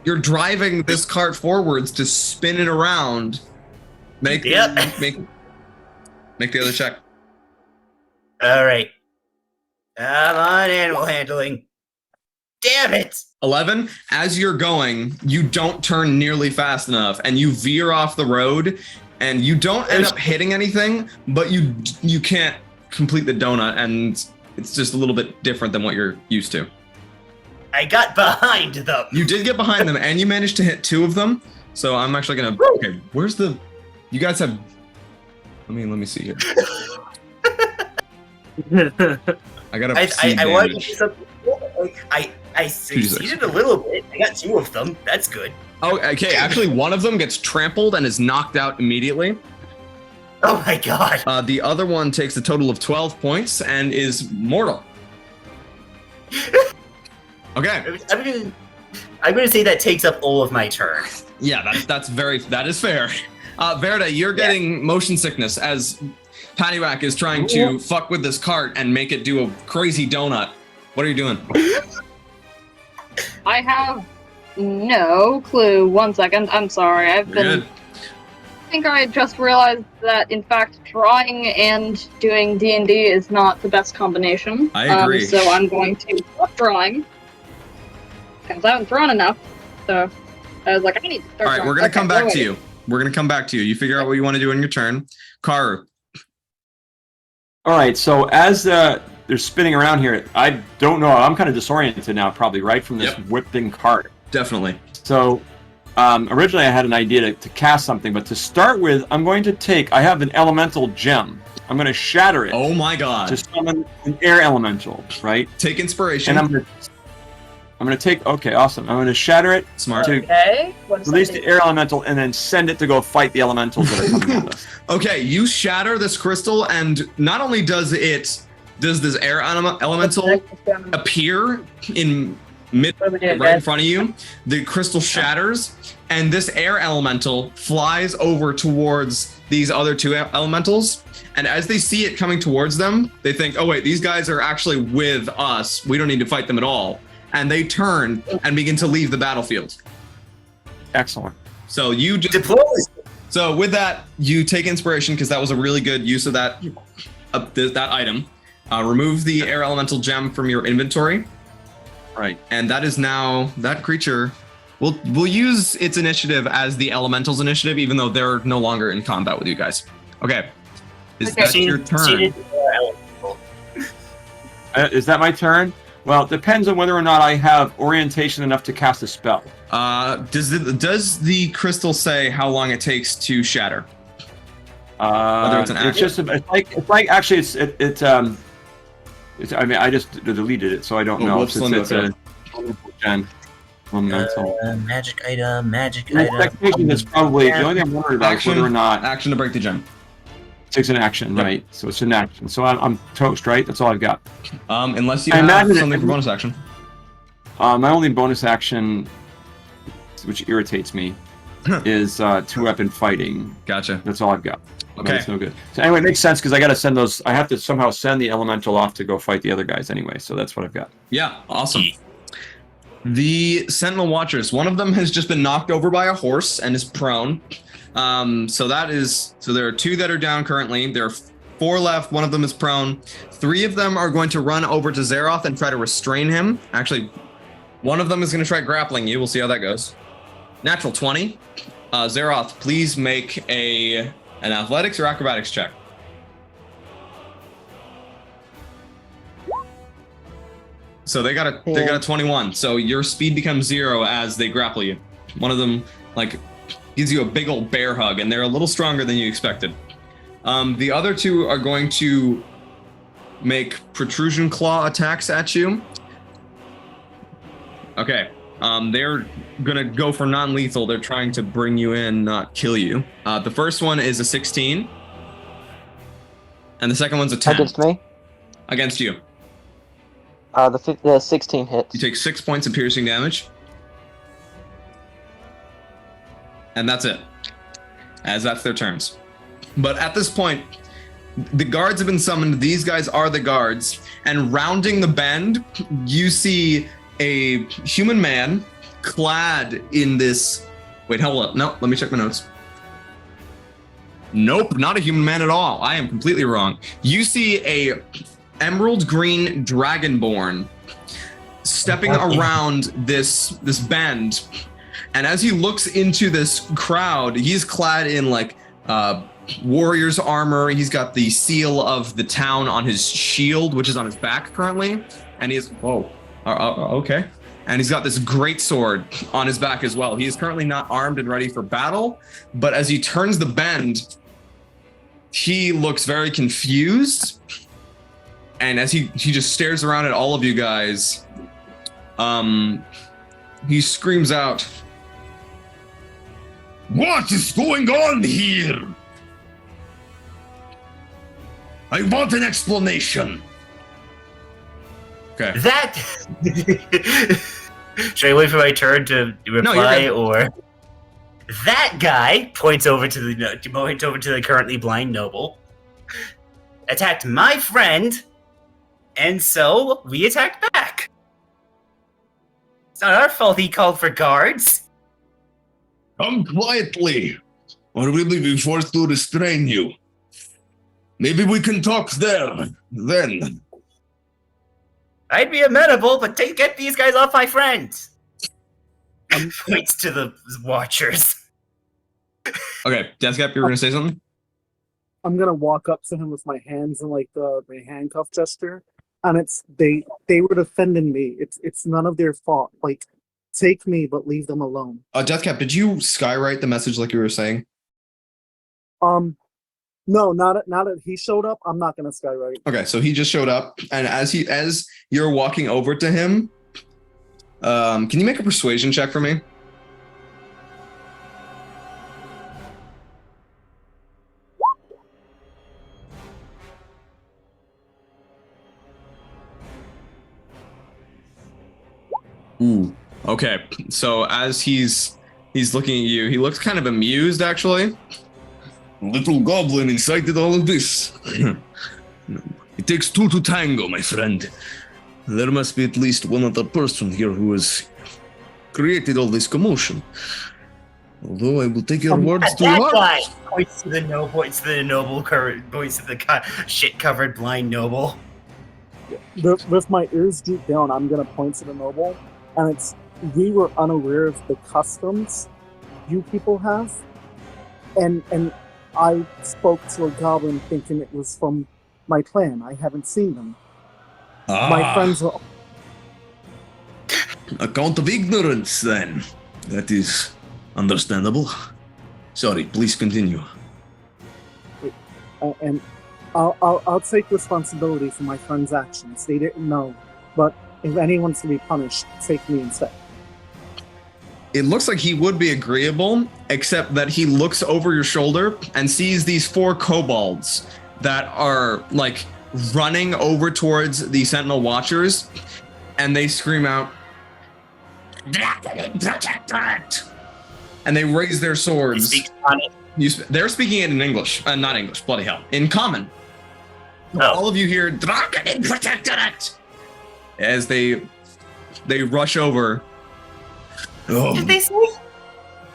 you're driving this cart forwards to spin it around. Make the other check. Alright. Come on, animal handling. Damn it! 11, as you're going, you don't turn nearly fast enough, and you veer off the road, and you don't end up hitting anything, but you can't complete the donut, and it's just a little bit different than what you're used to. I got behind them. You did get behind them, and you managed to hit 2 of them, so I'm actually gonna... Okay, where's the... You guys have... Let me see here. I gotta see I wanted to damage. do something. I succeeded a little bit. I got 2 of them. That's good. Oh, okay. Actually, one of them gets trampled and is knocked out immediately. Oh my god. The other one takes a total of 12 points and is mortal. Okay. I'm gonna say that takes up all of my turn. Yeah, that is fair. Verda, you're getting motion sickness as Paddywhack is trying to fuck with this cart and make it do a crazy donut. What are you doing? I have no clue. 1 second. I'm sorry. You're good. I think I just realized that, in fact, drawing and doing D&D is not the best combination. I agree. So I'm going to stop drawing. Because I haven't drawn enough. So I was like, I need to start All right, drawing. we're going to Okay, come back go to ahead. you. We're going to come back to you. You figure out what you want to do in your turn. Karhu. All right, so as they're spinning around here, I don't know. I'm kind of disoriented now, probably, right, from this whipping cart. Definitely. So originally I had an idea to cast something, but to start with, I'm going to take... I have an elemental gem. I'm going to shatter it. Oh my god. To summon an air elemental, right? Take inspiration. And I'm going to take... Okay, awesome. I'm going to shatter it. Smart. To Okay. What does release that the do? air elemental and then send it to go fight the elementals that are coming at us. Okay, you shatter this crystal, and not only does this air elemental appear in right in front of you, the crystal shatters, and this air elemental flies over towards these other 2 elementals. And as they see it coming towards them, they think, "Oh wait, these guys are actually with us. We don't need to fight them at all." And they turn and begin to leave the battlefield. Excellent. So you just Deploy. So with that, you take inspiration because that was a really good use of that that item. Remove the air elemental gem from your inventory. Right. And that is now that creature. We'll use its initiative as the elemental's initiative, even though they're no longer in combat with you guys. Okay. Is that your turn? Is that my turn? Well, it depends on whether or not I have orientation enough to cast a spell. Does the crystal say how long it takes to shatter? Whether it's an action? It's like actually I mean, I just deleted it, so I don't know. Whoops, It's a gen. Magic item. Expectation is probably the only thing I'm worried about is whether or not action to break the gem. it takes an action, right? So it's an action. So I'm toast, right? That's all I've got. Unless you I have imagine something for bonus action. My only bonus action, which irritates me, is 2-weapon fighting. Gotcha. That's all I've got. Okay. That's no good. So anyway, it makes sense because I got to send those. I have to somehow send the elemental off to go fight the other guys anyway. So that's what I've got. Yeah, awesome. The Sentinel Watchers, one of them has just been knocked over by a horse and is prone. So there are 2 that are down currently. There are 4 left. One of them is prone. 3 of them are going to run over to Zaroth and try to restrain him. Actually, one of them is going to try grappling you. We'll see how that goes. Natural 20. Zaroth, please make an athletics or acrobatics check. So they got a 21. So your speed becomes 0 as they grapple you. One of them gives you a big old bear hug, and they're a little stronger than you expected. The other 2 are going to make protrusion claw attacks at you. Okay. They're gonna go for non-lethal. They're trying to bring you in, not kill you. The first one is a 16, and the second one's a 10. Against me? Against you. The 16 hits. You take 6 points of piercing damage. And that's it. As that's their turns. But at this point, the guards have been summoned. These guys are the guards. And rounding the bend, you see a human man clad in this... Wait, hold up. No, let me check my notes. Nope, not a human man at all. I am completely wrong. You see a emerald green dragonborn stepping around this bend, and as he looks into this crowd, he's clad in like warrior's armor. He's got the seal of the town on his shield, which is on his back currently, and he's okay. And he's got this great sword on his back as well. He is currently not armed and ready for battle, but as he turns the bend, he looks very confused. And as he just stares around at all of you guys, he screams out, "What is going on here? I want an explanation." Okay. That. Should I wait for my turn to reply, or that guy points over to the currently blind noble, attacked my friend, and so we attacked back. It's not our fault he called for guards. Come quietly, or we will be forced to restrain you. Maybe we can talk there, then. I'd be amenable, but get these guys off my friend. Points to the watchers. Okay, Deathcap, you were gonna say something? I'm gonna walk up to him with my hands in like the handcuff gesture, and it's they were defending me. It's none of their fault. Like, take me, but leave them alone. Deathcap, did you skywrite the message like you were saying? No, now that he showed up, I'm not gonna skywrite. Okay, so he just showed up, and as you're walking over to him, can you make a persuasion check for me? Ooh. Okay, so as he's looking at you, he looks kind of amused, actually. Little Goblin incited all of this. It takes two to tango, my friend. There must be at least one other person here who has created all this commotion. Although I will take your words to that heart. guy points to the shit-covered blind noble. With my ears deep down, I'm gonna point to the noble, and we were unaware of the customs you people have, and I spoke to a goblin thinking it was from my clan. I haven't seen them. My friends are... Account of ignorance, then. That is understandable. Sorry, please continue. And I'll take responsibility for my friends' actions. They didn't know, but if anyone's to be punished, take me instead. It looks like he would be agreeable, except that he looks over your shoulder and sees these 4 kobolds that are like running over towards the Sentinel Watchers, and they scream out, and they raise their swords. They're speaking it in English, not English, bloody hell, in common. Oh. All of you hear as they rush over. Oh, Did they say?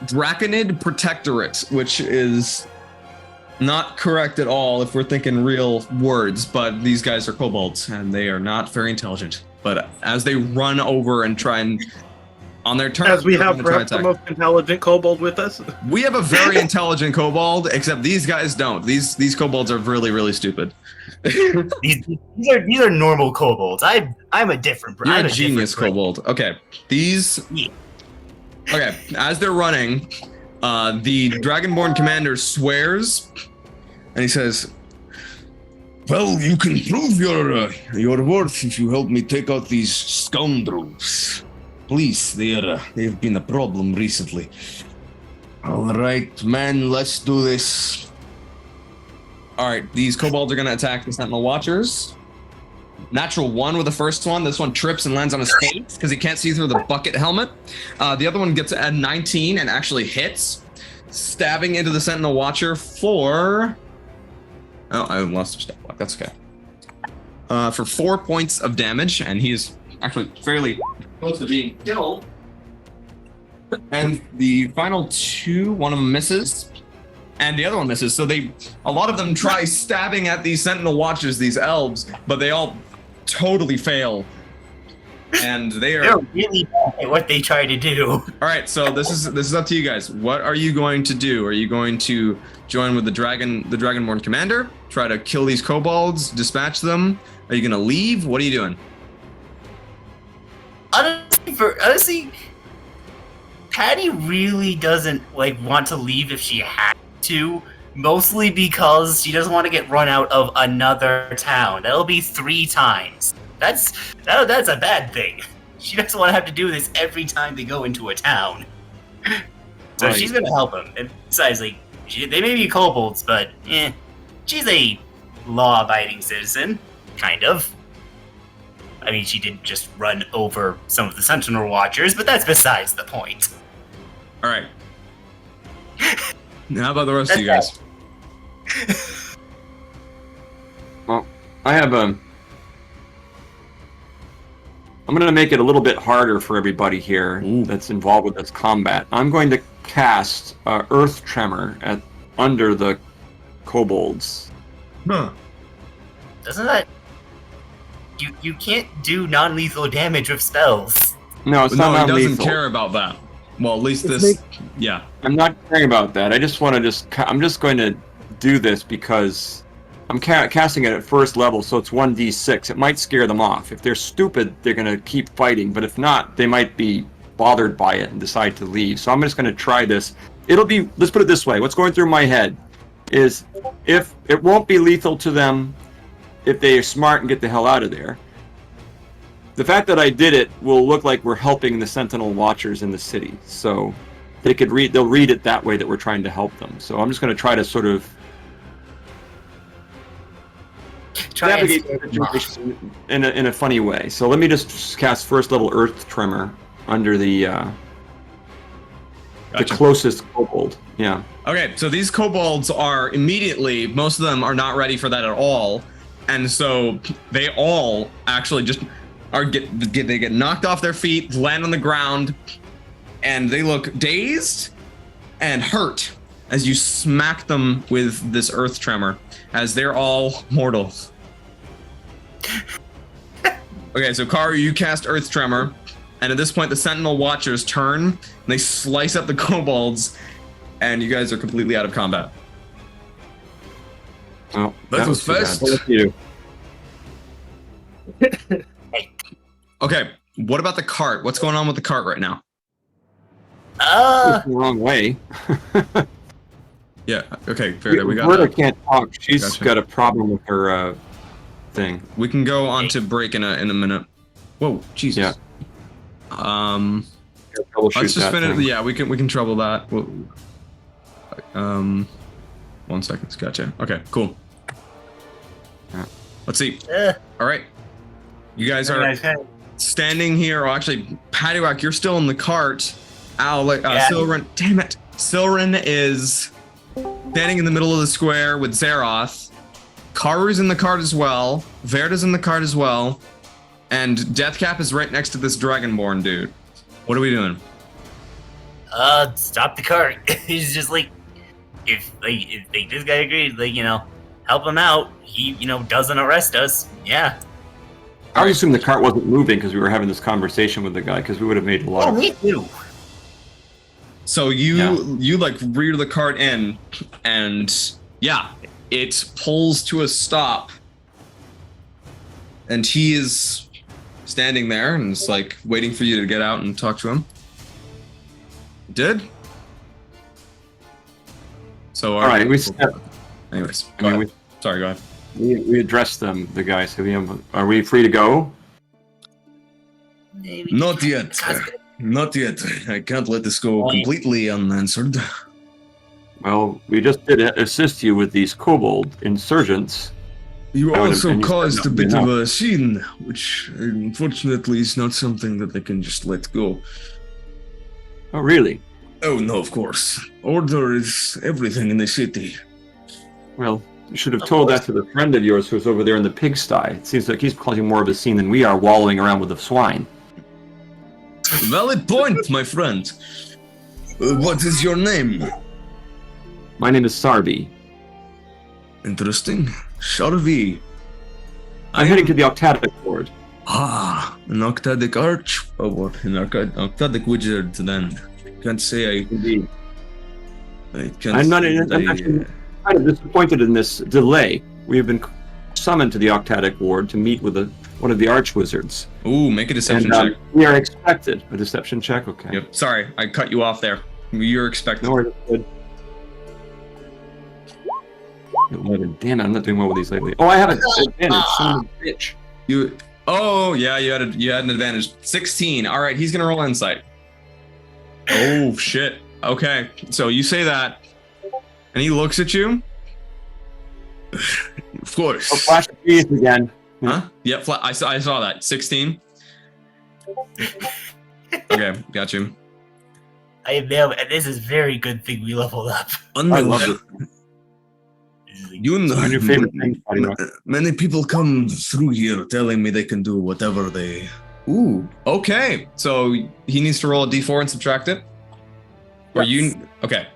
Draconid Protectorate, which is not correct at all if we're thinking real words, but these guys are kobolds and they are not very intelligent. But as they run over and try and on their turn, As we have perhaps the most intelligent kobold with us. we have a very intelligent kobold, except these guys don't. These kobolds are really, really stupid. These are normal kobolds. I'm a different. You're I'm a genius kobold. Okay, Yeah. Okay, as they're running, the Dragonborn commander swears, and he says, well, you can prove your worth if you help me take out these scoundrels. Please, they've been a problem recently. All right, man, let's do this. all right, these kobolds are going to attack the Sentinel Watchers. Natural 1 with the first one. This one trips and lands on his face because he can't see through the bucket helmet. The other one gets a 19 and actually hits, stabbing into the Sentinel Watcher for... Oh, I lost a stat block. That's okay. For 4 points of damage, and he is actually fairly close to being killed. And the final 2, one of them misses, and the other one misses. So a lot of them try stabbing at these Sentinel Watchers, these elves, but they all totally fail. and they are They're really bad at what they try to do. all right. So this is up to you guys. What are you going to do? Are you going to join with the Dragonborn commander? Try to kill these kobolds, dispatch them? Are you going to leave? What are you doing? Honestly, Patty really doesn't want to leave if she had to. Mostly because she doesn't want to get run out of another town. That'll be 3 times. That's a bad thing. She doesn't want to have to do this every time they go into a town. So Right. she's gonna help him. And besides, they may be kobolds, but she's a law-abiding citizen, kind of. I mean, she did just run over some of the Sentinel Watchers, but that's besides the point. All right. How about the rest of you guys? Well, I have I'm going to make it a little bit harder for everybody here that's involved with this combat. I'm going to cast Earth Tremor under the kobolds. Huh. Doesn't that... You can't do non-lethal damage with spells. No, it's No, not he doesn't non-lethal. care about that. Well, at least It's this. Yeah. I'm not caring about that. I just want to I'm just going to do this because I'm casting it at first level, so it's 1d6. It might scare them off. If they're stupid, they're going to keep fighting, but if not, they might be bothered by it and decide to leave. So I'm just going to try this. Let's put it this way. What's going through my head is if it won't be lethal to them if they are smart and get the hell out of there. The fact that I did it will look like we're helping the Sentinel Watchers in the city. So they'll read it that way that we're trying to help them. So I'm just going to try to sort of navigate the situation in a funny way. So let me just cast first level Earth Tremor under the closest kobold. Yeah. Okay, so these kobolds are immediately, most of them are not ready for that at all. And so they all actually just they get knocked off their feet, land on the ground, and they look dazed and hurt as you smack them with this Earth Tremor, as they're all mortal. Okay, so Karhu, you cast Earth Tremor, and at this point the Sentinel Watchers turn, and they slice up the kobolds, and you guys are completely out of combat. Oh, That was too bad. fast. What do you do? Okay, what about the cart? What's going on with the cart right now? It's the wrong way. Yeah, okay, fair. We got Murder that. can't talk. She's Gotcha. got a problem with her thing. We can go on to break in a minute. Whoa, Jesus. Yeah. Let's Troubleshoot just that finish. thing. Yeah, we can trouble that. 1 second. Gotcha. Okay, cool. Yeah. Let's see. All right, you guys are standing here. Or actually, Paddywhack, you're still in the cart. Silren. Damn it. Silren is standing in the middle of the square with Zaroth. Karhu's in the cart as well. Verda's in the cart as well. And Deathcap is right next to this Dragonborn dude. What are we doing? Stop the cart. He's just if this guy agreed, help him out. He, doesn't arrest us. Yeah. I would assume the cart wasn't moving because we were having this conversation with the guy, because we would have made a lot of... me too. So you rear the cart in, and yeah, it pulls to a stop, and he is standing there and it's waiting for you to get out and talk to him. Did? So All right, anyways, I mean, sorry, go ahead. we addressed them, the guys. So are we free to go? Maybe. Not yet. Not yet. I can't let this go completely unanswered. Well, we just did assist you with these kobold insurgents. You I would also have- and you said caused a no, bit no. of a scene, which unfortunately is not something that I can just let go. Oh, really? Oh no, of course. Order is everything in the city. Well, you should have told that to the friend of yours who's over there in the pigsty. It seems like he's causing more of a scene than we are, wallowing around with the swine. Valid point, my friend. What is your name? My name is Sarbi. Interesting. Sharvi. I'm heading to the Octadic Ward. Ah, an Octadic Arch. Oh, what? An Octadic Wizard, then. Can't say Indeed. I can't I'm say actually kind of disappointed in this delay. We have been summoned to the Octadic Ward to meet with one of the Archwizards. Ooh, make a deception And check. we are expected. A deception check? Okay. Yep. Sorry, I cut you off there. You're expected. No worries. Good. 11. Damn it, I'm not doing well with these lately. Oh, I have an advantage. Son of a bitch. You. Oh yeah, you had an advantage. 16. All right, he's gonna roll insight. Oh shit. Okay, so you say that, and he looks at you. Of course. Oh, flash of keys again. Huh? Yep. I saw that. 16. Okay, got you. I know, and this is very good thing we leveled up. I love it. You know, One of your favorite things, Buddy Rock. many people come through here telling me they can do whatever they. Ooh. Okay, so he needs to roll a d4 and subtract it. Or Yes. you? Okay.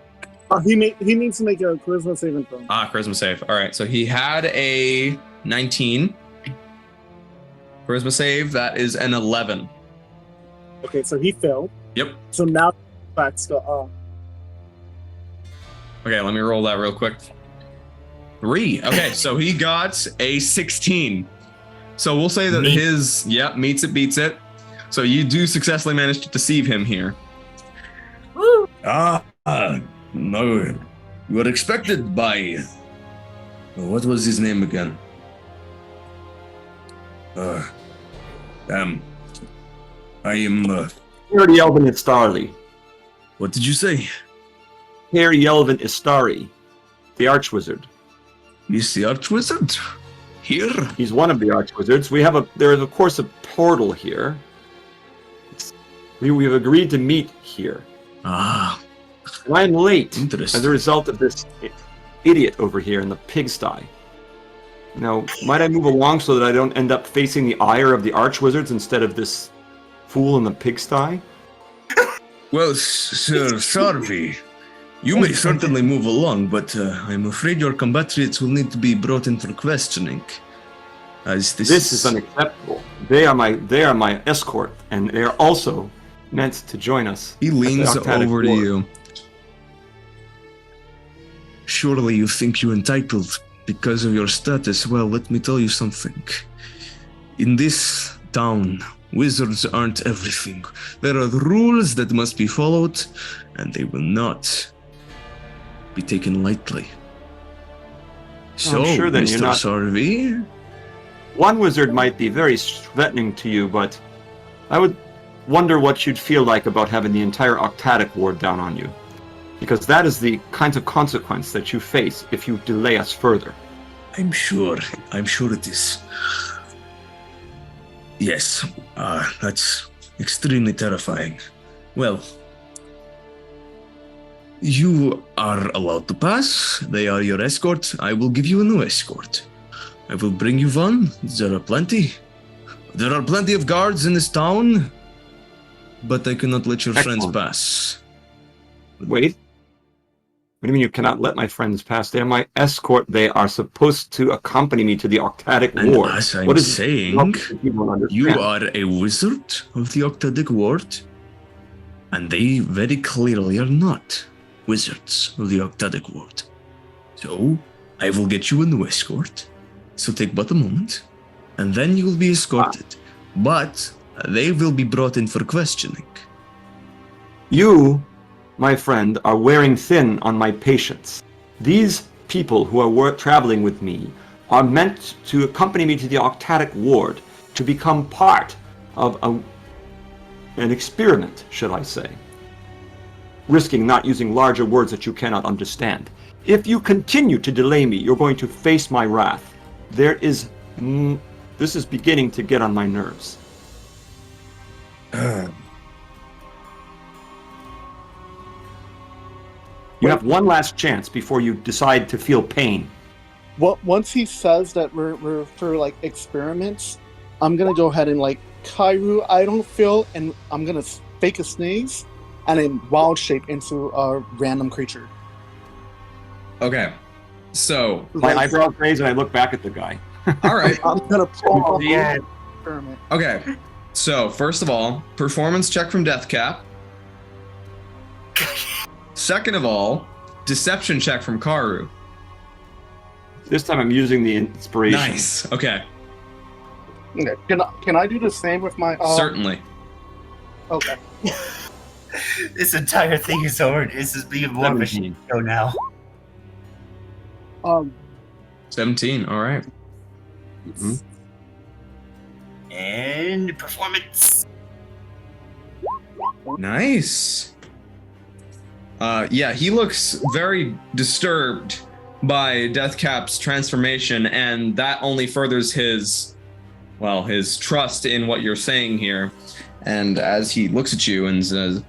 He needs to make a charisma saving throw. Charisma save. All right, so he had a 19. Charisma save. That is an 11. Okay, so he failed. Yep. So now back to Okay, let me roll that real quick. 3. Okay, so he got a 16. So we'll say that his, meets it, beats it. So you do successfully manage to deceive him here. No. You were expected by. What was his name again? Damn. I am. Harry Yelvin Istari. What did you say? Harry Yelvin Istari, the Archwizard. He's the Archwizard? Here? He's one of the Archwizards. There is of course a portal here. We've agreed to meet here. Ah, And I am late interesting. as a result of this idiot over here in the pigsty. Now, might I move along so that I don't end up facing the ire of the Archwizards instead of this fool in the pigsty? Well, Sir Sarvi, you may certainly move along, but I'm afraid your compatriots will need to be brought in for questioning. As This is unacceptable. They are my escort, and they are also meant to join us. He at the leans Octadic over to Ward. you. Surely you think you're entitled because of your status. Well, let me tell you something. In this town, wizards aren't everything. There are rules that must be followed, and they will not be taken lightly. So, sure that you're Mr. not- Sarvi, One wizard might be very threatening to you, but I would wonder what you'd feel like about having the entire Octadic Ward down on you. Because that is the kinds of consequence that you face if you delay us further. I'm sure it is. Yes, that's extremely terrifying. Well, you are allowed to pass. They are your escort. I will give you a new escort. I will bring you one. There are plenty. There are plenty of guards in this town, but I cannot let your friends Excellent. pass. Wait. What do you mean you cannot let my friends pass? They are my escort. They are supposed to accompany me to the Octadic And Ward. as I'm What is- saying, People don't understand. you are a wizard of the Octadic Ward, and they very clearly are not wizards of the Octadic Ward. So, I will get you a new escort. So take but a moment, and then you will be escorted. But they will be brought in for questioning. You, my friend, are wearing thin on my patience. These people who are traveling with me are meant to accompany me to the Octadic Ward to become part of an experiment, should I say. Risking not using larger words that you cannot understand. If you continue to delay me, you're going to face my wrath. This is beginning to get on my nerves. You have one last chance before you decide to feel pain. Well, once he says that we're for like experiments, I'm gonna go ahead and like Karhu, I don't feel, and I'm gonna fake a sneeze and then wild shape into a random creature. Okay, so My Like, eyebrows raise and I look back at the guy. all right. I'm gonna pull. Yeah. experiment. Okay. So, first of all, performance check from Deathcap. Second of all, deception check from Karhu. This time I'm using the inspiration. Nice. Okay. Okay. Can I do the same with my? Certainly. Okay. This entire thing is over. This is being more of a shit show now. 17. All right. Mm-hmm. And performance. Nice. Yeah, he looks very disturbed by Deathcap's transformation, and that only furthers his trust in what you're saying here. And as he looks at you and says,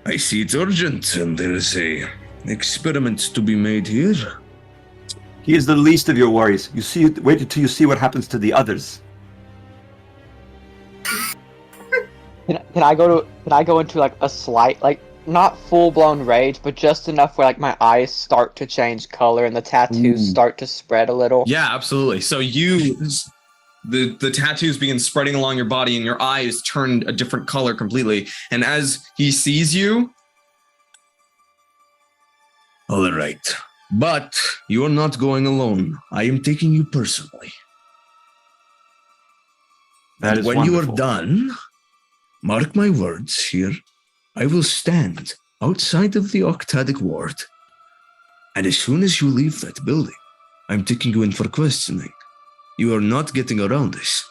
I see it's urgent, and there is a experiment to be made here. He is the least of your worries. Wait until you see what happens to the others. Can I go into like a slight, like not full blown rage, but just enough where like my eyes start to change color and the tattoos start to spread a little? yeah, absolutely. So the tattoos begin spreading along your body, and your eyes turn a different color completely. And as he sees you, All right. But you are not going alone. I am taking you personally. That is when wonderful. you are done, mark my words here, I will stand outside of the Octadic Ward. And as soon as you leave that building, I'm taking you in for questioning. You are not getting around this.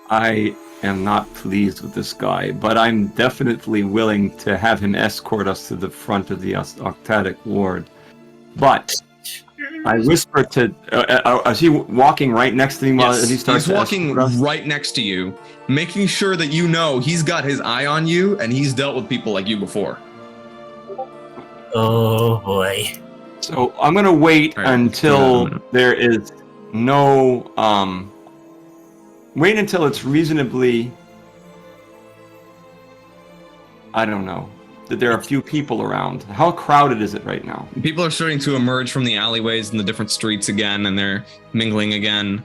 I am not pleased with this guy, but I'm definitely willing to have him escort us to the front of the Octadic Ward. But I whisper to... is he walking right next to me while yes, he starts he's to walking escort us? right next to you, making sure that you know he's got his eye on you, and he's dealt with people like you before. Oh boy. So I'm going to wait Right, until yeah. there is no... wait until it's reasonably... I don't know. That there are a few people around. How crowded is it right now? People are starting to emerge from the alleyways and the different streets again, and they're mingling again.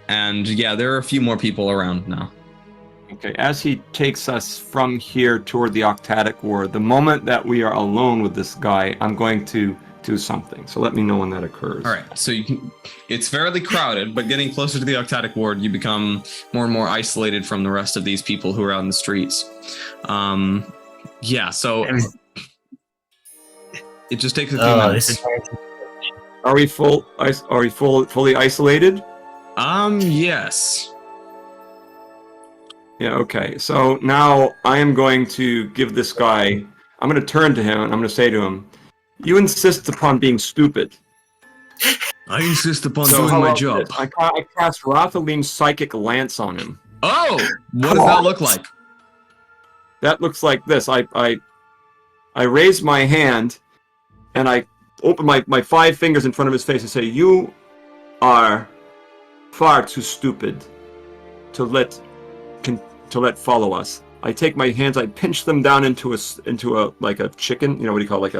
And yeah, there are a few more people around now. Okay, as he takes us from here toward the Octadic Ward, the moment that we are alone with this guy, I'm going to do something. So let me know when that occurs. All right, so it's fairly crowded, but getting closer to the Octadic Ward, you become more and more isolated from the rest of these people who are out in the streets. Yeah, so it just takes a few minutes. Are we fully isolated? Yes. Yeah, okay. So now I am going to give this guy, I'm going to turn to him and I'm going to say to him, you insist upon being stupid. I insist upon So doing how my about job. this? I cast Rathalim's Psychic Lance on him. Oh, what does that look like? That looks like this. I raise my hand and I open my 5 fingers in front of his face and say, you are far too stupid to let follow us. I take my hands, I pinch them down into a like a chicken, you know what do you call it?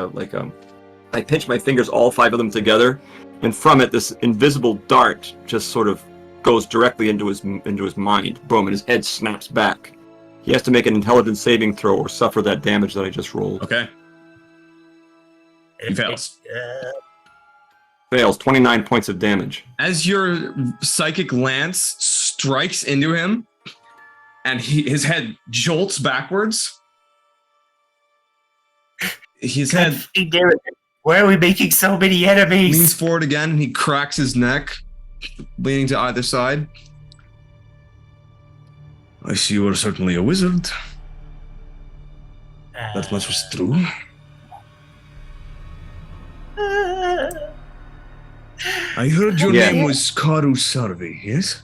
I pinch my fingers, all 5 of them together, and from it this invisible dart just sort of goes directly into his mind. Boom, and his head snaps back. He has to make an intelligence saving throw or suffer that damage that I just rolled. Okay. He fails. Fails, 29 points of damage. As your psychic lance strikes into him, and his head jolts backwards. His head Why are we making so many enemies? leans forward again, and he cracks his neck, leaning to either side. I see you are certainly a wizard. That much was true. I heard your Yeah. name was Karhu Sarvi, yes?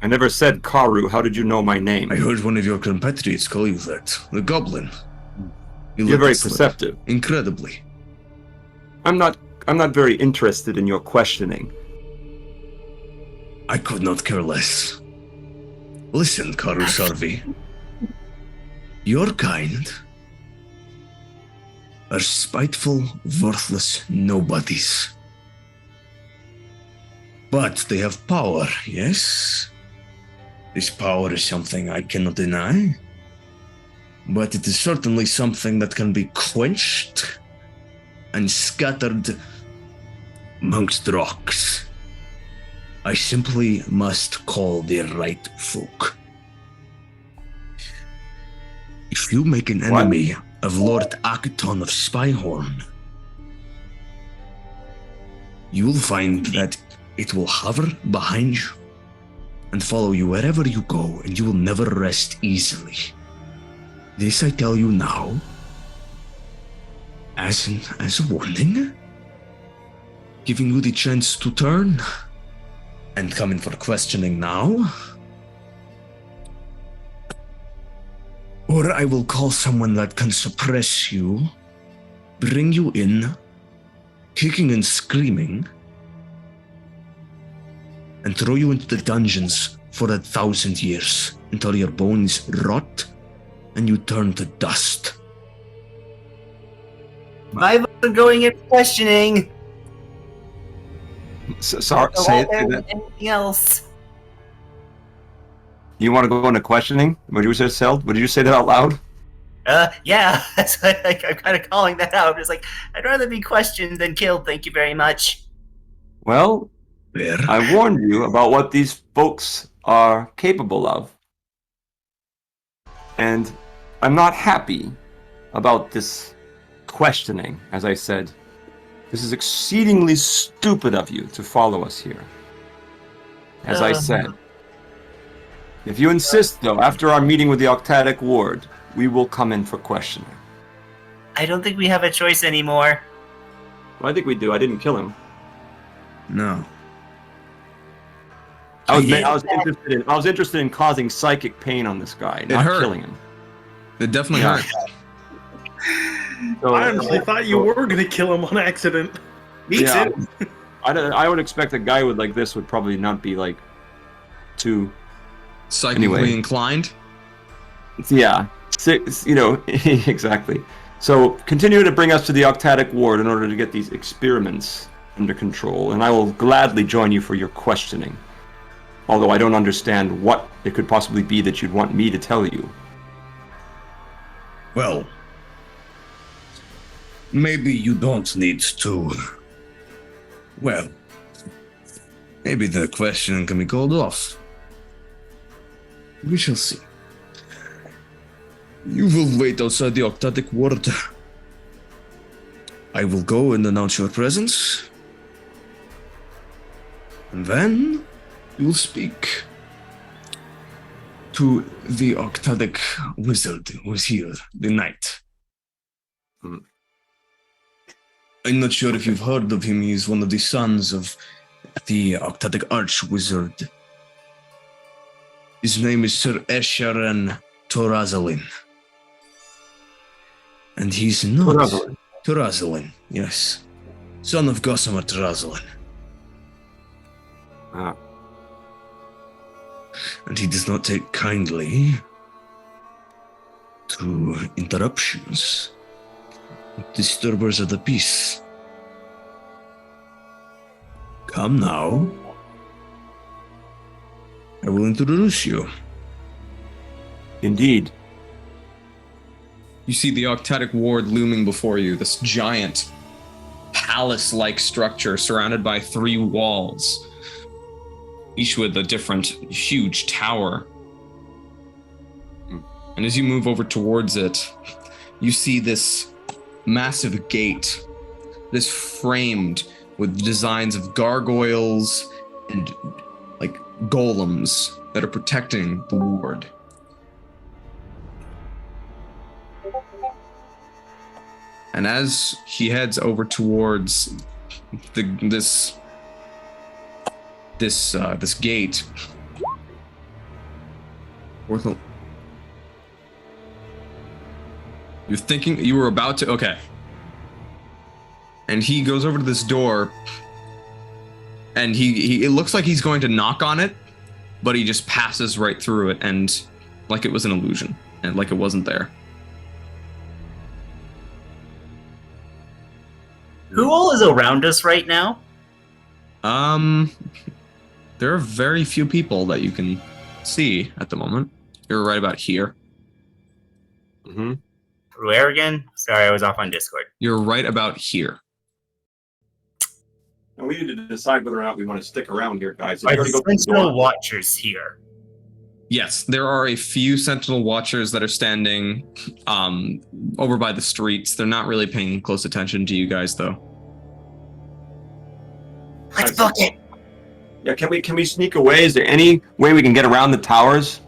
I never said Karhu. How did you know my name? I heard one of your compatriots call you that. The Goblin. You You're look very as though- perceptive. Incredibly. I'm not very interested in your questioning. I could not care less. Listen, Karhu Sarvi. Your kind are spiteful, worthless nobodies. But they have power, yes? This power is something I cannot deny. But it is certainly something that can be quenched and scattered amongst rocks. I simply must call the right folk. If you make an enemy of Lord Akaton of Spyhorn, you will find that it will hover behind you and follow you wherever you go, and you will never rest easily. This I tell you now, as a warning, giving you the chance to turn and come in for questioning now. Or I will call someone that can suppress you, bring you in, kicking and screaming, and throw you into the dungeons for 1,000 years until your bones rot and you turn to dust. I wasn't going in questioning. Sorry, So say I don't that. anything else. You want to go into questioning? What did you say, Seld? What did you say that out loud? Yeah. That's like, I'm kind of calling that out. It's like, I'd rather be questioned than killed. Thank you very much. Well, Where? I warned you about what these folks are capable of. And I'm not happy about this questioning, as I said. This is exceedingly stupid of you to follow us here. As I said. If you insist, though, after our meeting with the Octadic Ward, we will come in for questioning. I don't think we have a choice anymore. Well, I think we do. I didn't kill him. No. I was interested in causing psychic pain on this guy, not hurt. killing him. It definitely Yeah. hurt. So, I honestly thought you were gonna kill him on accident. Me Yeah. too. I would expect a guy with like this would probably not be like too. Psychically Anyway. inclined. Yeah, exactly. So continue to bring us to the Octadic Ward in order to get these experiments under control, and I will gladly join you for your questioning. Although I don't understand what it could possibly be that you'd want me to tell you. Well, maybe you don't need to. Well, maybe the questioning can be called off. We shall see. You will wait outside the Octadic Ward. I will go and announce your presence. And then you will speak to the Octadic Wizard who is here, the Knight. I'm not sure if you've heard of him. He's one of the sons of the Octadic Archwizard. His name is Sir Esharen Torazolin. And he's not... Torazolin. Torazolin, yes. Son of Gossamer Torazolin. Ah. And he does not take kindly to interruptions, disturbers of the peace. Come now. I will introduce you. Indeed. You see the Octadic Ward looming before you, this giant palace-like structure surrounded by 3 walls, each with a different huge tower. And as you move over towards it, you see this massive gate, this framed with designs of gargoyles and like golems that are protecting the ward. And as he heads over towards this gate, Orthel, you're thinking you were about to, okay. And he goes over to this door, and he it looks like he's going to knock on it, but he just passes right through it, and like it was an illusion, and like it wasn't there. Who all is around us right now? There are very few people that you can see at the moment. You're right about here. Mm-hmm. Where again? Sorry, I was off on Discord. You're right about here. And we need to decide whether or not we want to stick around here, guys. Are the Sentinel Watchers here? Yes, there are a few Sentinel Watchers that are standing over by the streets. They're not really paying close attention to you guys, though. Let's book it. Yeah, can we sneak away? Is there any way we can get around the towers?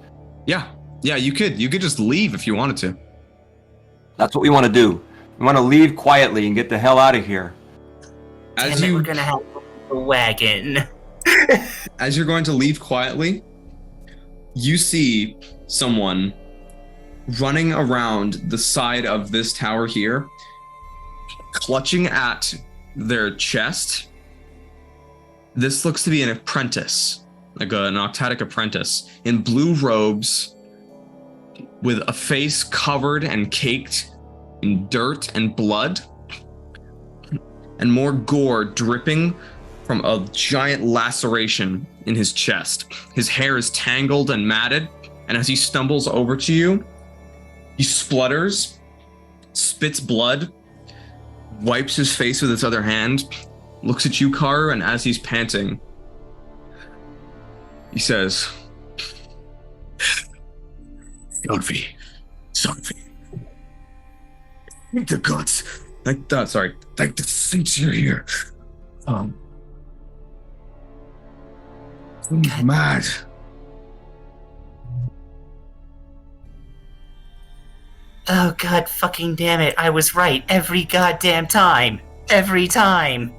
Yeah, you could just leave if you wanted to. That's what we want to do. We want to leave quietly and get the hell out of here. We're gonna have a wagon. As you're going to leave quietly, you see someone running around the side of this tower here, clutching at their chest. This looks to be an apprentice, like an Octadic apprentice, in blue robes, with a face covered and caked in dirt and blood, and more gore dripping from a giant laceration in his chest. His hair is tangled and matted, and as he stumbles over to you, he splutters, spits blood, wipes his face with his other hand, looks at you, Karhu, and as he's panting, he says, Sorry. Thank the gods. Thank the saints you're here. I'm mad. Oh god fucking damn it, I was right every goddamn time. Every time.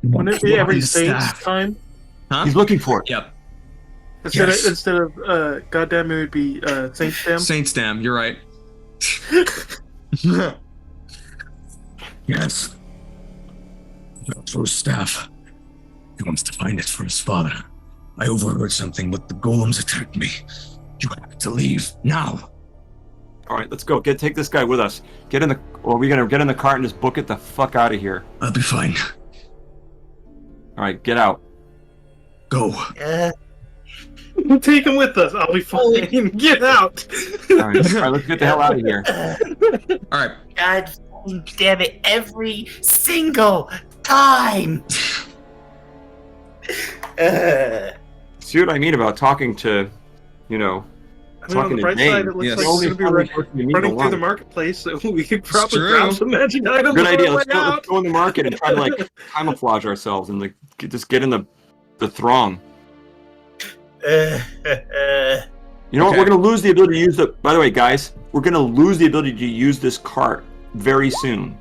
Wouldn't it be every saint's time? Huh? He's looking for it. Yep. Instead of goddamn, it would be Saint's Dam. Saint's Dam, you're right. Yes. For his staff. He wants to find it for his father. I overheard something, but the golems attacked me. You have to leave now. All right, let's go. Take this guy with us. Or are we gonna get in the cart and just book it the fuck out of here? I'll be fine. All right, get out. Go. We'll take him with us. I'll be fine. Get out. All right, let's get the hell out of here. All right. God damn it, every single time. See what I mean about talking to, I mean, on the bright side, it looks Yes. like we're going to be running through the marketplace, so we could probably grab some magic items. Good idea. on the Let's way go out. in the market and try to camouflage ourselves and just get in the throng. Okay. You know what? We're going to lose the ability to use by the way, guys, we're going to lose the ability to use this cart very soon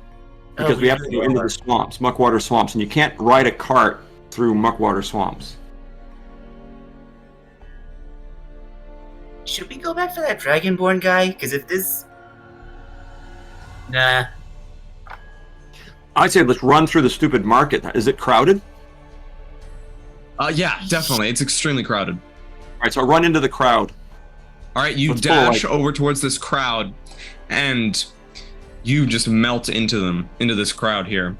because we have to go into the swamps, muckwater swamps, and you can't ride a cart through muckwater swamps. Should we go back for that Dragonborn guy? Because if this... Nah. I'd say let's run through the stupid market. Is it crowded? Yeah, definitely. It's extremely crowded. All right, so I run into the crowd. All right, you Let's dash go, over towards this crowd, and you just melt into this crowd here.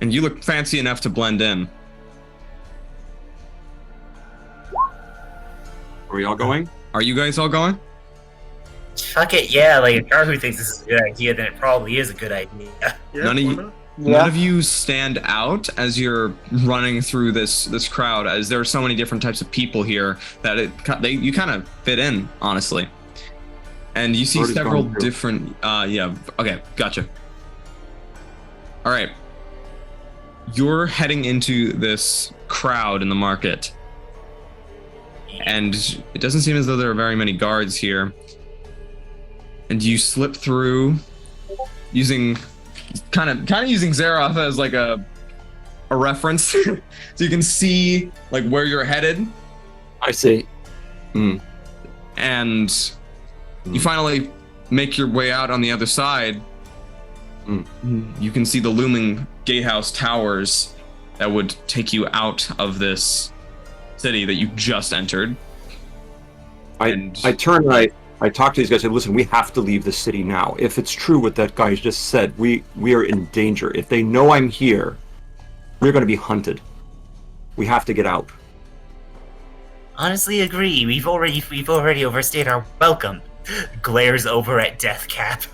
And you look fancy enough to blend in. Are we all going? Are you guys all going? Fuck it, yeah, if Karhu thinks this is a good idea, then it probably is a good idea. Yeah, None of why you- not? None of you stand out as you're running through this crowd, as there are so many different types of people here that you kind of fit in, honestly. And you see Mordi's several going through. different. Okay, gotcha. All right, you're heading into this crowd in the market, and it doesn't seem as though there are very many guards here. And you slip through using. Kind of using Zaroth as a reference, so you can see where you're headed. I see. And you finally make your way out on the other side. You can see the looming gatehouse towers that would take you out of this city that you just entered. I turn right. I talked to these guys. I said, listen, we have to leave the city now. If it's true what that guy just said, we are in danger. If they know I'm here, we're going to be hunted. We have to get out. Honestly, agree. We've already overstayed our welcome. Glares over at Deathcap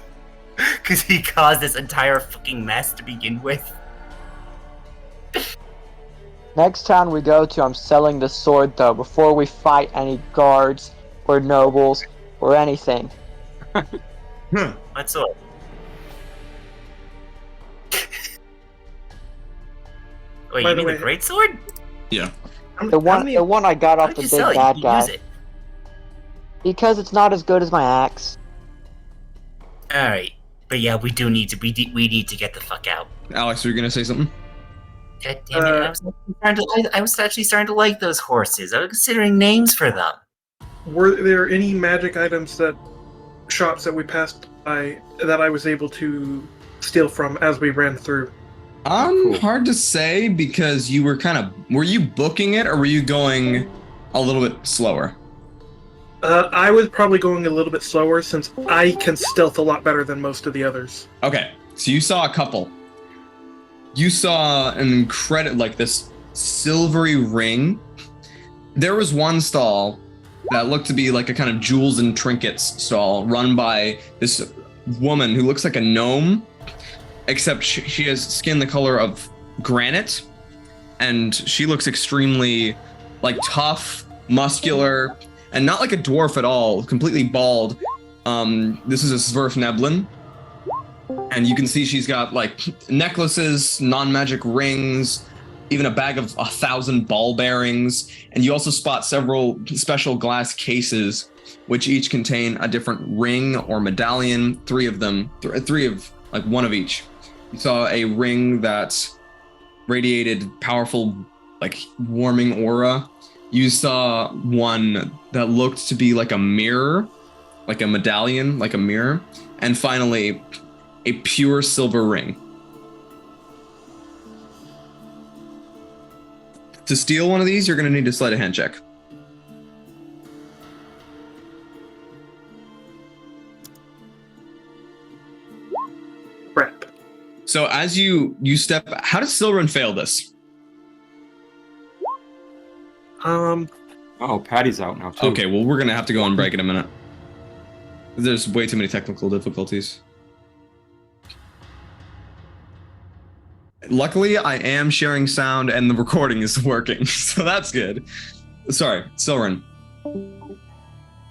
because he caused this entire fucking mess to begin with. Next town we go to, I'm selling the sword though, before we fight any guards or nobles or anything. What sword? Wait, By you the mean way- the great sword? Yeah. The one I got off How'd the you big sell it? bad You guy. use it. Because it's not as good as my axe. All right, but yeah, we do need to. We need to get the fuck out. Alex, are you gonna say something? God damn it! I was actually starting to like those horses. I was considering names for them. Were there any magic items shops that we passed by that I was able to steal from as we ran through? Cool. Hard to say because you were were you booking it or were you going a little bit slower? I was probably going a little bit slower since I can stealth a lot better than most of the others. Okay, so you saw a couple. You saw an incredible, like this silvery ring. There was one stall that looked to be like a kind of jewels and trinkets stall run by this woman who looks like a gnome, except she has skin the color of granite, and she looks extremely like tough, muscular, and not like a dwarf at all, completely bald. This is a Sverfneblin. And you can see she's got like necklaces, non-magic rings, even a bag of 1,000 ball bearings. And you also spot several special glass cases, which each contain a different ring or medallion, three of like one of each. You saw a ring that radiated powerful, like warming aura. You saw one that looked to be like a mirror, like a medallion, like a mirror. And finally, a pure silver ring. To steal one of these, you're going to need to sleight of hand check. Crap. So as you step, how does Silren fail this? Oh, Patty's out now, too. Okay, well, we're going to have to go on break in a minute. There's way too many technical difficulties. Luckily, I am sharing sound and the recording is working, so that's good. Sorry, Silren.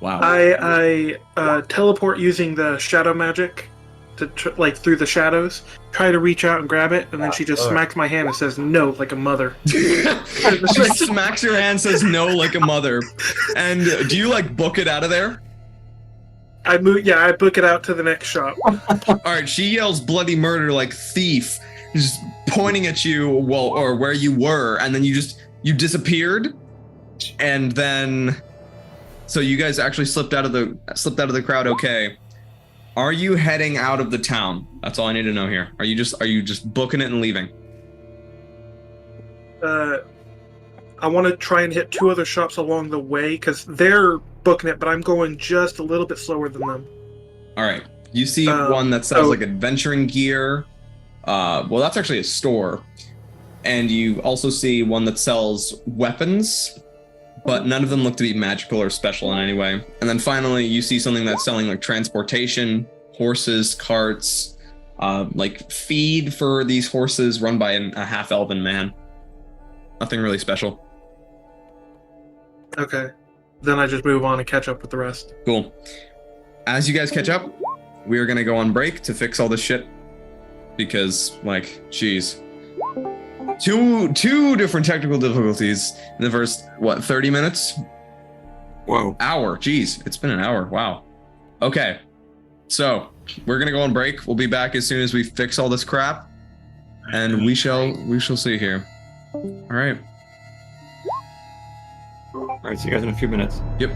Wow. I teleport using the shadow magic to through the shadows, try to reach out and grab it, and then she just smacks my hand and says no like a mother. She smacks your hand, says no like a mother. And do you like book it out of there? I book it out to the next shop. All right, she yells bloody murder like thief, just pointing at you, or where you were, and then you disappeared, and then so you guys actually slipped out of the crowd. Okay, are you heading out of the town? That's all I need to know here. Are you just booking it and leaving? I want to try and hit two other shops along the way because they're booking it, but I'm going just a little bit slower than them. All right, you see one that sells like adventuring gear. Well, that's actually a store. And you also see one that sells weapons, but none of them look to be magical or special in any way. And then finally, you see something that's selling like transportation, horses, carts, like feed for these horses run by a half-elven man. Nothing really special. Okay. Then I just move on and catch up with the rest. Cool. As you guys catch up, we are going to go on break to fix all this shit. Because, like, geez. Two different technical difficulties in the first, 30 minutes? Whoa. Hour. Geez, it's been an hour. Wow. Okay. So, we're going to go on break. We'll be back as soon as we fix all this crap. And we shall see here. All right. All right, see you guys in a few minutes. Yep.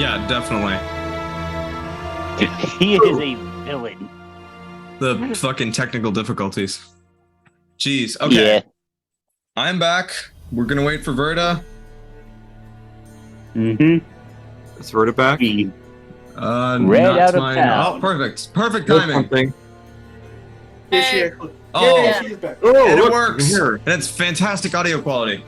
Yeah, definitely. He is a villain. The fucking technical difficulties. Jeez. Okay. Yeah. I'm back. We're gonna wait for Verda. Mm-hmm. Let's run it back. Red not out of mine. town. Oh, perfect. Perfect There's timing. something. Is she Hey. actually? Oh, Yeah, she's back. Oh, and it look, works. here. And it's fantastic audio quality.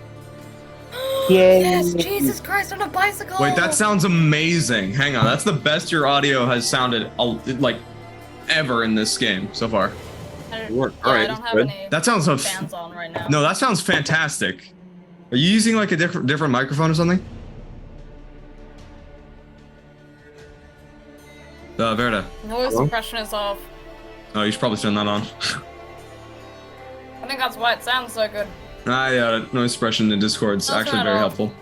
Yay. Yes, Jesus Christ on a bicycle. Wait, that sounds amazing. Hang on, that's the best your audio has sounded like ever in this game so far. Work. Yeah, All right, I don't have good. any That sounds so. fans on right now. No, that sounds fantastic. Are you using like a different microphone or something? Verda. Noise Hello? suppression is off. Oh, you should probably turn that on. I think that's why it sounds so good. Noise suppression in Discord's I'll actually turn it very off. helpful.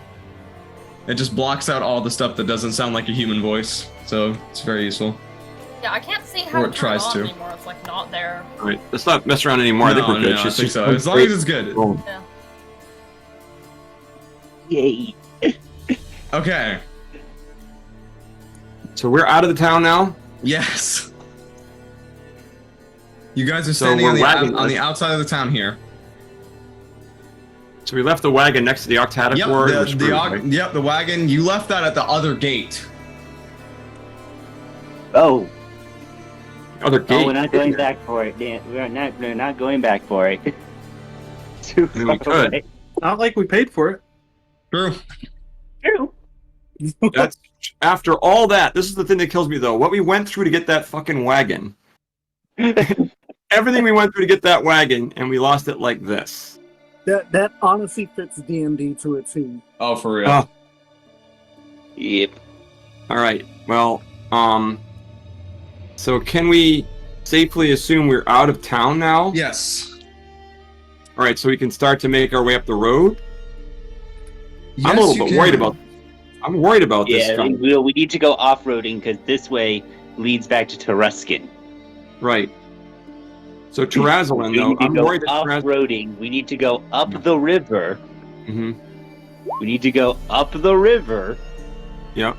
It just blocks out all the stuff that doesn't sound like a human voice, so it's very useful. Yeah, I can't see how Or to it turn it tries on to. anymore. It's like not there. All right, let's not mess around anymore. I think we're good. No, I Just- think just so. go As long straight as it's good. home. Yay. Okay. So we're out of the town now. Yes. You guys are So standing we're on wagging the us. outside of the town here. So we left the wagon next to the Octadic Yep, Ward. We're the screwed, right? yep, the wagon. You left that at the other gate. Oh. Other gate. Oh, we're not going back for it. Dan. We're not going back for it. Too I mean, we far could. away. Not like we paid for it. True. True. That's after all that. This is the thing that kills me, though. What we went through to get that fucking wagon. Everything we went through to get that wagon, and we lost it like this. That honestly fits D&D to a T. Oh, for real. Oh. Yep. All right. Well, so can we safely assume we're out of town now? Yes. All right. So we can start to make our way up the road. I'm a Yes, little you bit can. worried about. I'm worried about this Yeah, guy. we need to go off-roading because this way leads back to Teruskin. Right. So Torazolin, We though, need to I'm go worried that off-roading. We need to go up the river. Mm-hmm. We need to go up the river Yep.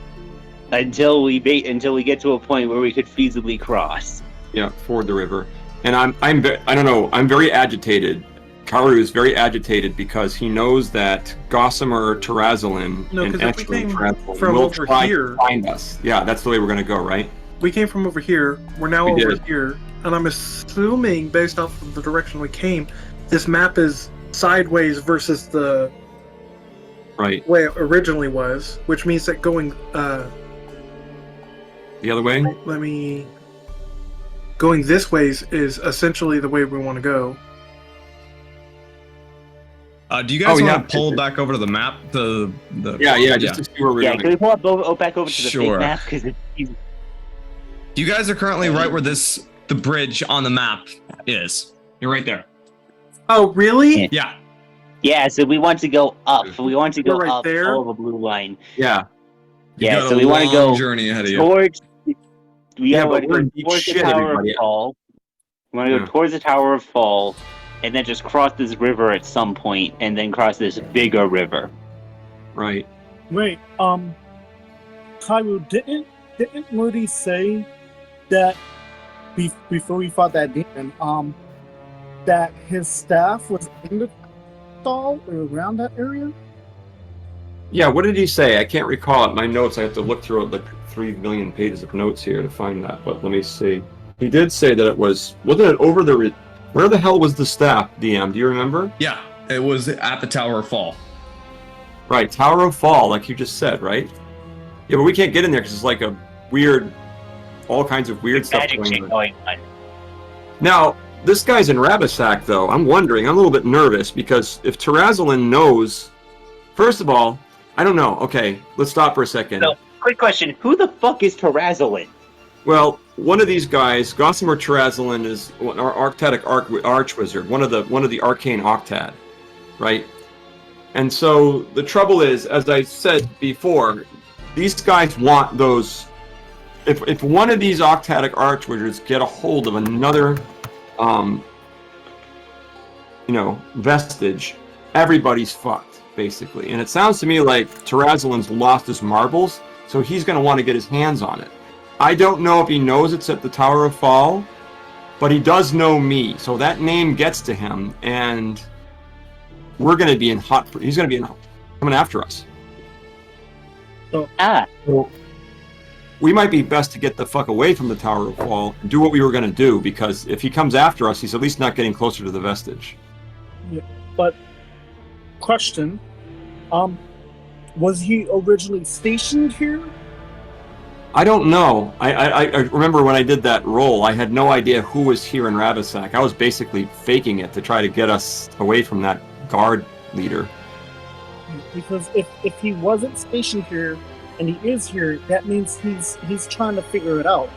until we get to a point where we could feasibly cross. Yeah, ford the river. And I don't know. I'm very agitated. Karhu is very agitated because he knows that Gossamer, Torazolin, No, and 'cause if we Esharen came Torazolin from will over try here- to find us. Yeah, that's the way we're going to go, right? We came from over here. We're now We over did. here, and I'm assuming, based off of the direction we came, this map is sideways versus the Right. way it originally was, which means that going The other way? going this way is essentially the way we want to go. Do you guys Oh, want yeah. to pull back over to the map? The Yeah, just to see where we're Yeah, going. can we pull up back over to the Sure. fake map? Because You guys are currently right where the bridge on the map is. You're right there. Oh, really? Yeah. yeah, so we want to go up. We want to go We're right up. there? Follow the blue line. Yeah. You Yeah, got so a we want to long go journey ahead of you. towards. Yeah, want but to we're go in deep towards the shit, Tower everybody. of Fall. We want to go Yeah. towards the Tower of Fall, and then just cross this river at some point, and then cross this bigger river. Right. Wait, Karhu, didn't Mordi say that before we fought that demon, that his staff was in the stall or around that area? Yeah, what did he say? I can't recall it. My notes, I have to look through like 3 million pages of notes here to find that, but let me see. He did say that wasn't it over the... Where the hell was the staff, DM? Do you remember? Yeah, it was at the Tower of Fall. Right, Tower of Fall, like you just said, right? Yeah, but we can't get in there because it's like a weird... All kinds of weird stuff Magic going shit on. going on. Now, this guy's in Ravasak, though. I'm wondering. I'm a little bit nervous because if Torazolin knows... First of all, I don't know. Okay, let's stop for a second. So, quick question: who the fuck is Torazolin? Well, one of these guys, Gossamer Torazolin, is our Octadic Archwizard, one of the Arcane Octad, right? And so the trouble is, as I said before, these guys want those. If one of these Octadic Archwizards get a hold of another, vestige, everybody's fucked basically. And it sounds to me like Torazolin's lost his marbles, so he's going to want to get his hands on it. I don't know if he knows it's at the Tower of Fall, but he does know me, so that name gets to him, and we're going to be in hot. He's going to be coming after us. So, So we might be best to get the fuck away from the Tower of Fall and do what we were going to do, because if he comes after us, he's at least not getting closer to the vestige. but question, was he originally stationed here? I don't know. I remember when I did that roll, I had no idea who was here in Ravasak. I was basically faking it to try to get us away from that guard leader. Because if he wasn't stationed here and he is here, that means he's trying to figure it out.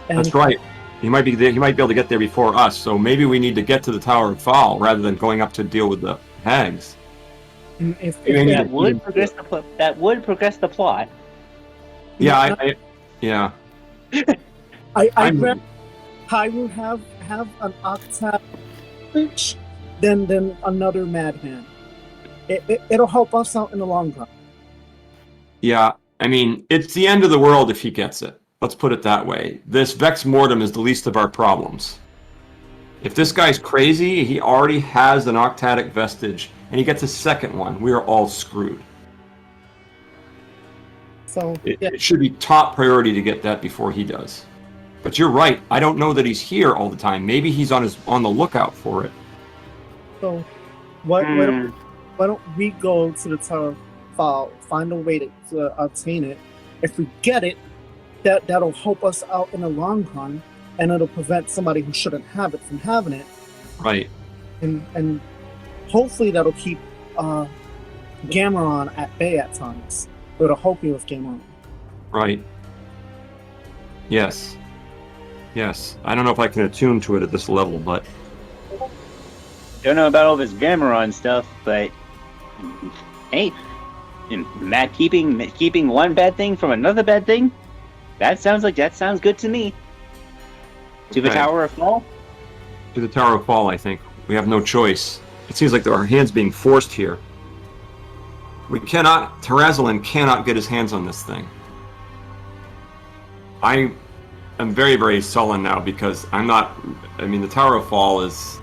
And That's right. He might be there, he might be able to get there before us. So maybe we need to get to the Tower of Fall rather than going up to deal with the hags. That would progress the plot. Yeah, yeah. I'd rather Karhu have an Octadic than another madman. It'll help us out in the long run. Yeah, I mean, it's the end of the world if he gets it. Let's put it that way. This Vex Mortem is the least of our problems. If this guy's crazy, he already has an Octadic vestige, and he gets a second one. We are all screwed. So It should be top priority to get that before he does. But you're right. I don't know that he's here all the time. Maybe he's on the lookout for it. So why don't we go to the Tower of Fall, find a way to obtain it? If we get it, that'll help us out in the long run, and it'll prevent somebody who shouldn't have it from having it. Right. And hopefully that'll keep Gameron at bay at times. It'll help you with Gameron. Right. Yes. Yes. I don't know if I can attune to it at this level, but Don't know about all this Gameron stuff, but hey, Matt keeping one bad thing from another bad thing. That sounds good to me. To the Okay. Tower of Fall. to the Tower of Fall, I think. We have no choice. It seems like our hands being forced here. Torazolin cannot get his hands on this thing. I am very, very sullen now because the Tower of Fall is,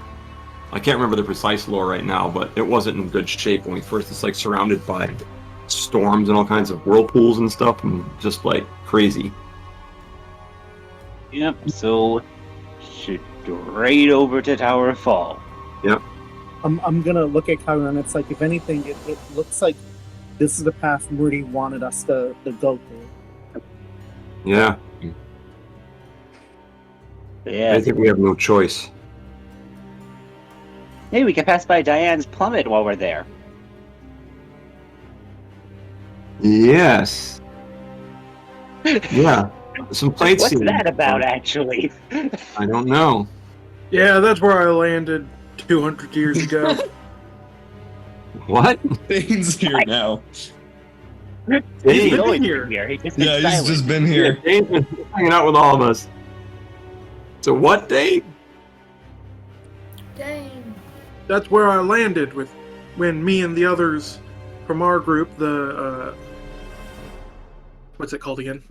I can't remember the precise lore right now, but it wasn't in good shape when we first, it's like surrounded by storms and all kinds of whirlpools and stuff, and just like crazy. Yep. So straight over to Tower of Fall. Yep. I'm gonna look at Karhu, and it's like, if anything, it looks like this is the path Mordi wanted us to go through. Yeah. Yeah. I think we have no choice. Hey, we can pass by Diane's plummet while we're there. Yes. Yeah. Some plate What's sealing. that about, actually? I don't know. Yeah, that's where I landed 200 years ago. What? Dane's here now. He's been always here. He's just been Yeah, he's silent. just been here. Dane's been hanging out with all of us. So what, Dane? Dang. That's where I landed when me and the others from our group, the what's it called again?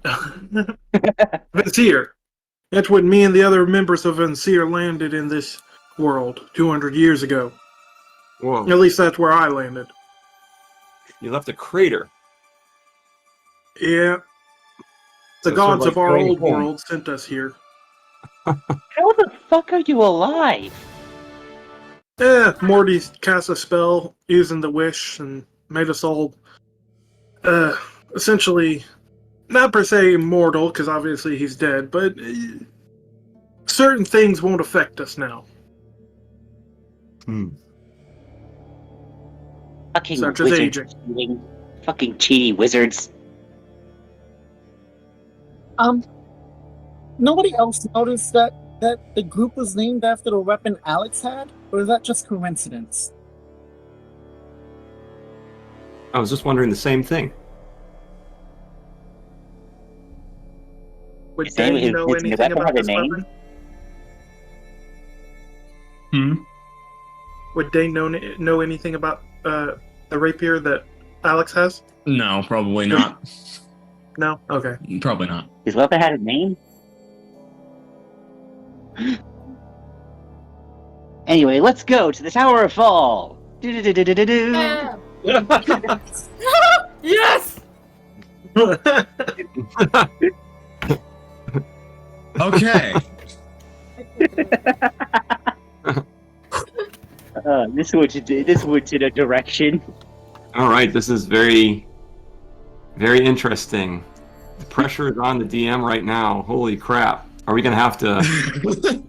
Venseer. That's when me and the other members of Venseer landed in this world 200 years ago. Whoa. At least that's where I landed. You left a crater. Yeah. The So gods sort of our going old home. world sent us here. How the fuck are you alive? Morty cast a spell using the wish and made us all essentially, not per se immortal, because obviously he's dead, but certain things won't affect us now. Fucking Such as wizards. aging. Fucking cheaty wizards. Nobody else noticed that the group was named after the weapon Alex had, or is that just coincidence? I was just wondering the same thing. Would Is anyone Dane who know fits in the anything weapon about have a this name? weapon? Would Dane know anything about the rapier that Alex has? No, probably not. No? Okay. Probably not. His weapon had a name? Anyway, let's go to the Tower of Fall. Do-do-do-do-do-do. Yeah. Yes. Okay. This went in a direction. All right, this is very, very interesting. The pressure is on the DM right now. Holy crap! Are we gonna have to?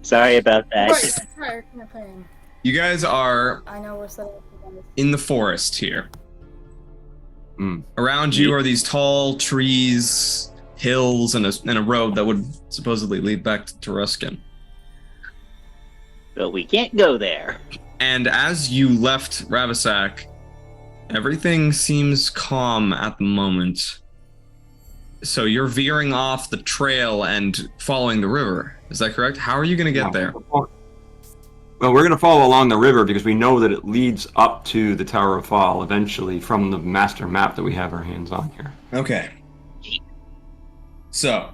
Sorry about that. Right. Campaign. You guys are I know we're setting up for this. in the forest here. Hmm. Around you are these tall trees, hills, and a road that would supposedly lead back to Teruskin. But we can't go there. And as you left Ravasak, everything seems calm at the moment. So you're veering off the trail and following the river. Is that correct? How are you going to get there? Well, we're going to follow along the river because we know that it leads up to the Tower of Fall eventually from the master map that we have our hands on here. Okay. So,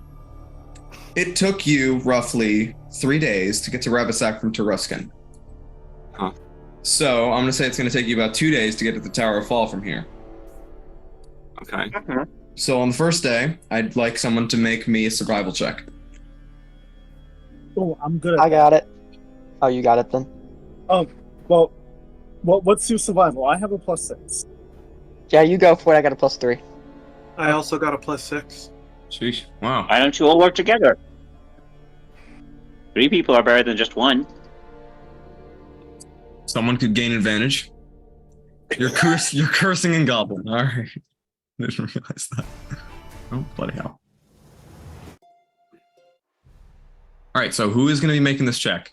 it took you roughly 3 days to get to Ravasak from Teruskin. Huh. So, I'm going to say it's going to take you about 2 days to get to the Tower of Fall from here. Okay. So, on the first day, I'd like someone to make me a survival check. Oh, I'm good at I got it. Oh, you got it then. Well, what's your survival? I have a +6. Yeah, you go for it. I got a +3. I also got a +6. Sheesh. Wow. Why don't you all work together? 3 people are better than just one. Someone could gain advantage. You're cursing in Goblin. All right. I didn't realize that. Oh, bloody hell. All right, so who is going to be making this check?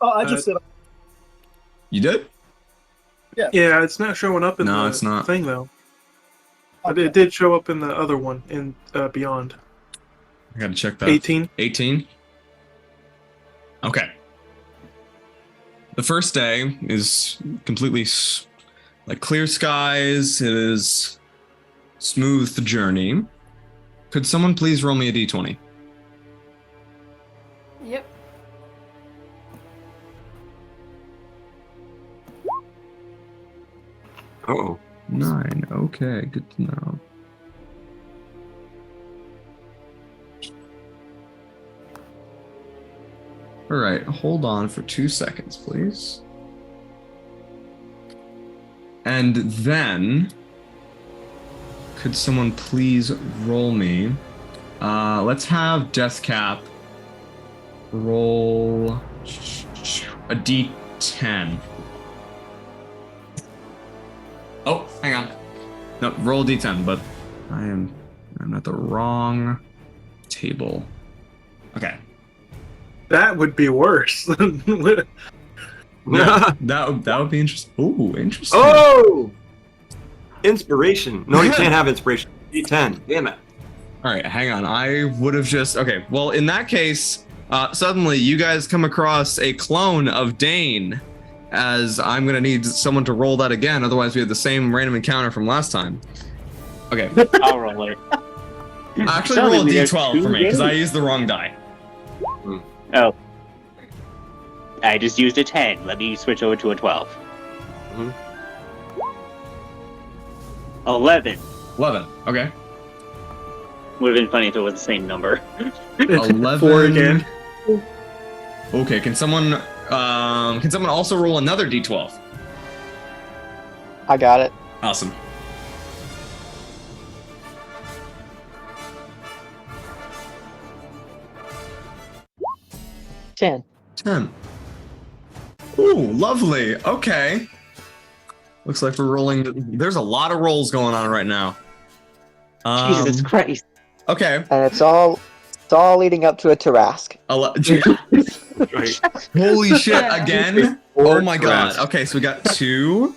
Oh, I just did. You did? Yeah, it's not showing up in No, the it's not. thing, though. But it did show up in the other one, in Beyond. I got to check that. 18. 18? Okay. The first day is completely like clear skies. It is smooth journey. Could someone please roll me a d20? Yep. Uh-oh. 9. Okay, good to know. All right, hold on for 2 seconds, please. And then, could someone please roll me? Let's have Deathcap roll a d10. Oh, hang on. No, roll a d10, but I'm at the wrong table. Okay. That would be worse. Yeah, that would be interesting. Ooh, interesting. Oh! Inspiration. No, you can't have inspiration. D10. Damn it. All right, hang on. I would have just... Okay, well, in that case, suddenly you guys come across a clone of Dane, as I'm going to need someone to roll that again. Otherwise, we have the same random encounter from last time. Okay. I'll roll it. Actually, Tell roll a me there's d12 two for me, because I Danes. used the wrong die. Oh. I just used a 10. Let me switch over to a 12. Mhm. 11. 11. Okay. Would have been funny if it was the same number. 11. 4 again. Okay, can someone also roll another d12? I got it. Awesome. Ten. 10. Ooh, lovely. Okay. Looks like we're rolling. There's a lot of rolls going on right now. Jesus Christ. Okay. And it's all leading up to a Tarask. Right. Holy shit, again? Or Oh my god. Tarask. Okay, so we got 2,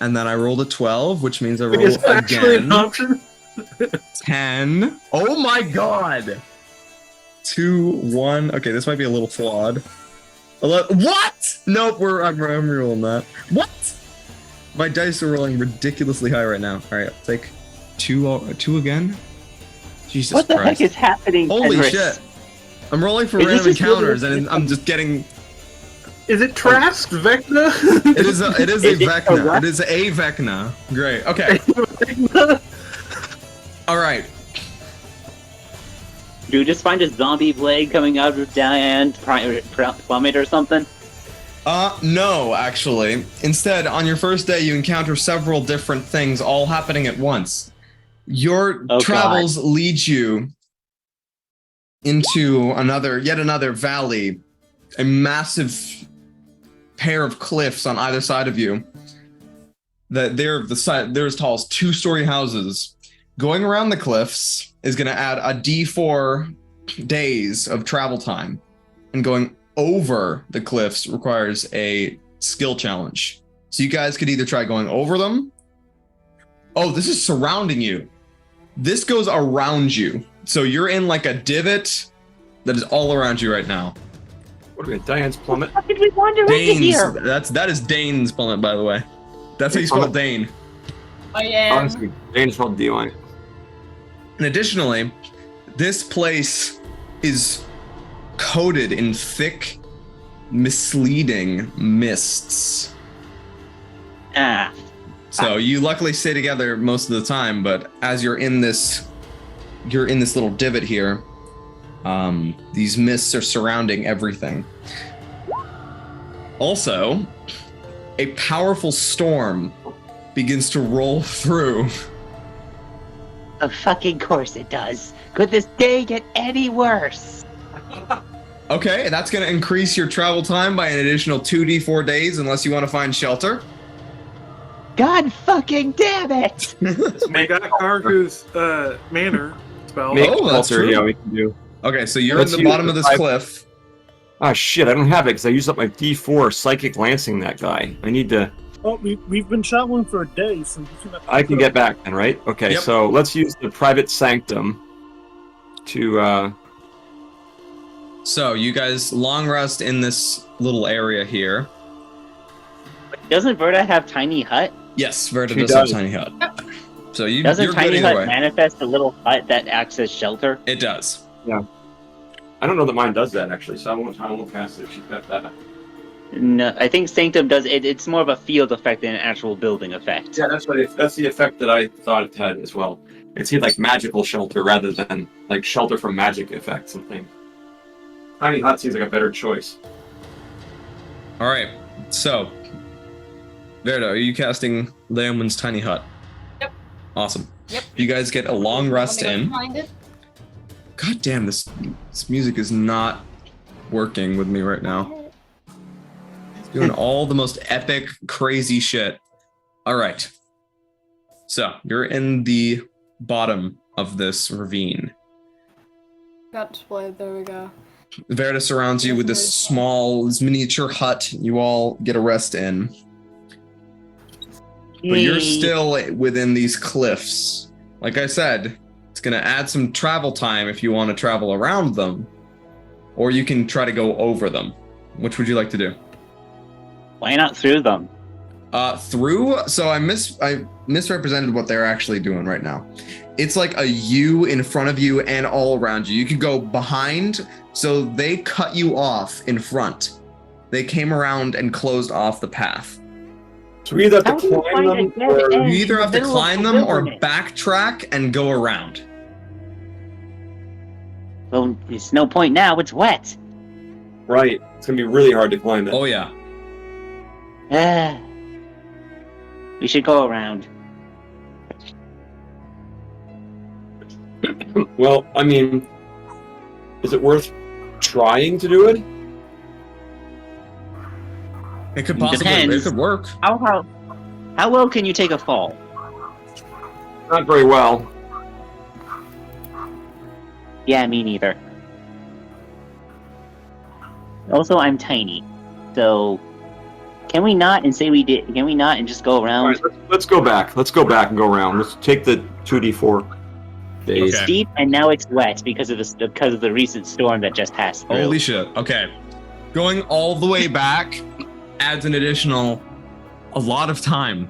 and then I rolled a 12, which means I roll Is that actually an again. option? 10. Oh my god. 2, 1. Okay, this might be a little flawed. What? Nope, I'm re-rolling that. What? My dice are rolling ridiculously high right now. All right, I'll take two again. Jesus What the Christ. heck is happening? Holy Henrik? shit. I'm rolling for Is this random just really- encounters and I'm just getting... Is it Trask? Vecna? It is a Is it Vecna. what? It is a Vecna. Great. Okay. All right. Do you just find a zombie blade coming out of Diane plummet or something? No, actually. Instead, on your first day, you encounter several different things all happening at once. Your travels lead you into yet another valley, a massive pair of cliffs on either side of you. They're as tall as 2-story houses. Going around the cliffs is going to add a D4 days of travel time, and going over the cliffs requires a skill challenge. So you guys could either try going over them. Oh, this is surrounding you. This goes around you. So you're in like a divot that is all around you right now. What are we at? Diane's plummet? How did we wander into Dane's, here? that is Dane's plummet, by the way. That's how you spell Dane. I am. Honestly, Dane's spelled D-line. And additionally, this place is coated in thick, misleading mists. Ah. So you luckily stay together most of the time, but as you're in this little divot here, these mists are surrounding everything. Also, a powerful storm begins to roll through. Of fucking course it does. Could this day get any worse? Okay, that's going to increase your travel time by an additional 2d4 days unless you want to find shelter. God fucking damn it! I got Karhu's manor spell. Make Oh, that's altar, true. yeah, we can do. Okay, so you're Let's in the use bottom the of this five- cliff. Ah, shit, I don't have it because I used up my D4 psychic lancing that guy. I need to... Oh, we've been traveling for a day, so I can get back then, right? Okay, Yep. so let's use the private sanctum to, So you guys long rest in this little area here. Doesn't Verta have tiny hut? Yes, Verta She does have does. a tiny hut. So you're Doesn't good tiny either hut way. manifest a little hut that acts as shelter? It does. I don't know that mine does that, actually, so I won't cast it if she's got that. No, I think Sanctum does it. It's more of a field effect than an actual building effect. Yeah, that's the effect that I thought it had as well. It's like magical shelter rather than like shelter from magic effects and things. Tiny hut seems like a better choice. All right. So, Verda, are you casting Leoman's tiny hut? Yep. Awesome. Yep. You guys get a long rest Let me in. go find it. God damn, this music is not working with me right now. It's doing all the most epic, crazy shit. All right. So, you're in the bottom of this ravine. Got displayed. There we go. Verda surrounds you with this miniature hut you all get a rest in. But you're still within these cliffs. Like I said, it's going to add some travel time if you want to travel around them. Or you can try to go over them. Which would you like to do? Why not through them? Through? So I misrepresented what they're actually doing right now. It's like a U in front of you and all around you. You could go behind, so they cut you off in front. They came around and closed off the path. So we either have How to do you climb find them, a dead or end? You either have to Middle of climb the them or wilderness. backtrack and go around. Well, it's no point now. It's wet. right. It's gonna be really hard to climb it. Oh yeah. We should go around. Well, I mean, is it worth trying to do it? It could possibly Depends. it could work. How well can you take a fall? Not very well. Yeah, me neither. Also, I'm tiny, so can we not and say we did? Can we not and just go All around? right, let's go back. Let's go back and go around. Let's take the 2d4 days. It's steep and now it's wet because of the recent storm that just passed through. Holy shit. Okay. Going all the way back adds an additional a lot of time.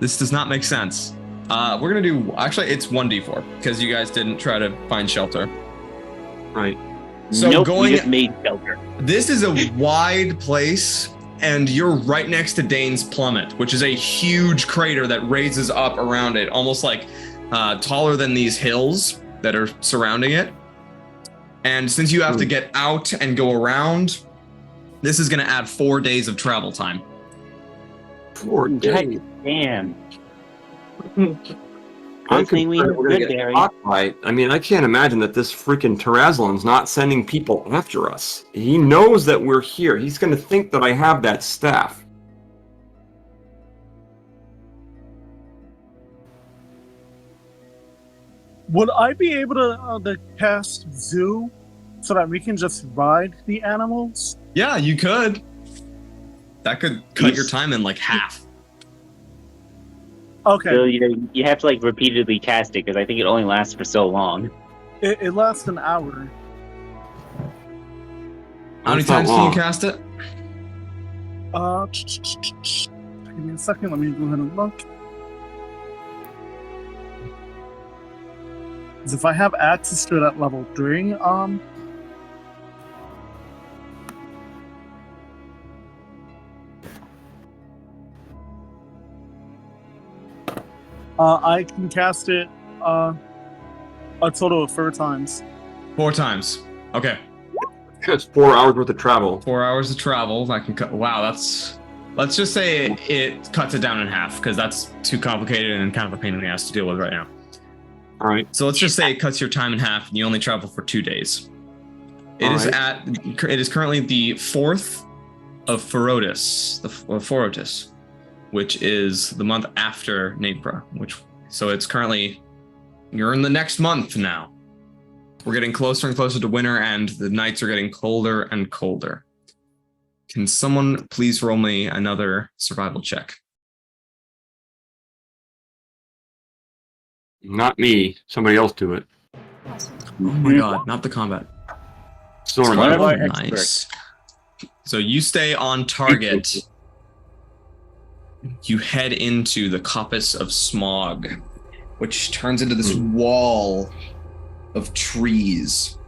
This does not make sense. We're gonna do, actually it's 1d4 because you guys didn't try to find shelter. Right. So nope, going, we just made shelter. this is a wide place and you're right next to Dane's Plummet, which is a huge crater that raises up around it, almost like taller than these hills that are surrounding it. And since you have to get out and go around, this is gonna add 4 days of travel time. 4 days. Damn. I'm Good thing we concerned we're gonna good get Barry. caught by. I mean, I can't imagine that this freaking Torazolin's not sending people after us. He knows that we're here. He's gonna think that I have that staff. Would I be able to cast Zoo so that we can just ride the animals? Yeah, you could. That could cut your time in like half. Okay, So you have to like repeatedly cast it because I think it only lasts for so long. it lasts an hour. How many That's not times can you long. cast it? Give me a second. Let me go ahead and look. 'Cause if I have access to it at level 3, I can cast it a total of 4 times. 4 times. Okay. It's 4 hours worth of travel. 4 hours of travel. I can cut. Wow, that's. Let's just say it cuts it down in half because that's too complicated and kind of a pain in the ass to deal with right now. All right. So let's just say it cuts your time in half and you only travel for 2 days. It is currently the 4th of Forotis, which is the month after Napra. So it's currently, you're in the next month now. We're getting closer and closer to winter, and the nights are getting colder and colder. Can someone please roll me another survival check? Not me. Somebody else do it. Oh my god, not the combat. Soren, One of our Nice. experts. So you stay on target. You head into the coppice of Smog, which turns into this wall of trees.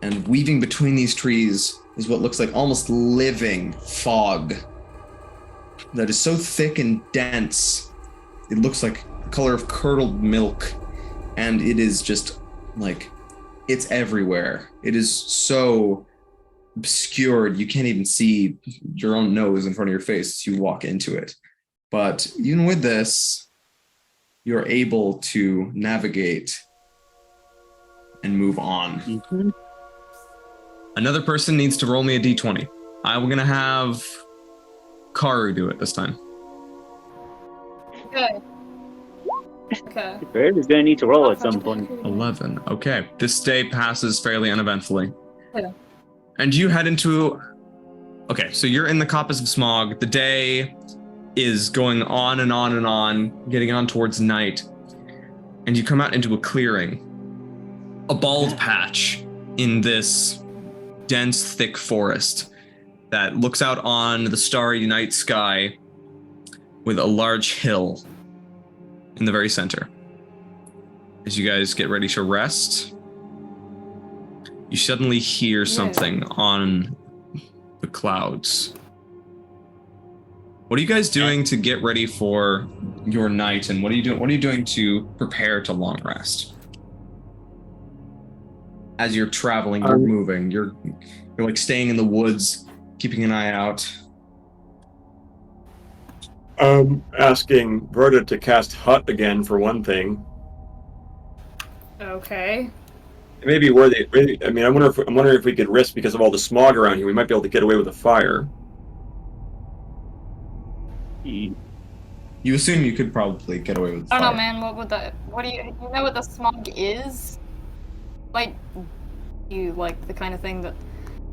And weaving between these trees is what looks like almost living fog that is so thick and dense, it looks like the color of curdled milk. And it is just like, it's everywhere. It is so obscured, you can't even see your own nose in front of your face as you walk into it. But even with this, you're able to navigate and move on. Mm-hmm. Another person needs to roll me a d20. I'm gonna have Karhu do it this time. Okay. Okay. Bird is going to need to roll at some point. 11. Okay. This day passes fairly uneventfully. Yeah. And you head into... Okay, so you're in the coppice of Smog. The day is going on and on and on, getting on towards night. And you come out into a clearing. A bald patch in this dense, thick forest that looks out on the starry night sky with a large hill in the very center. As you guys get ready to rest, you suddenly hear something on the clouds. What are you guys doing to get ready for your night, and what are you doing? What are you doing to prepare to long rest? As you're traveling, you're moving, you're like staying in the woods, keeping an eye out. Asking Verda to cast Hut again for one thing. Okay. Maybe where they. I mean, I'm wondering if we could risk because of all the smog around here. We might be able to get away with a fire. You assume you could probably get away with I don't fire. know, man. What do you know what the smog is? Like, you like the kind of thing that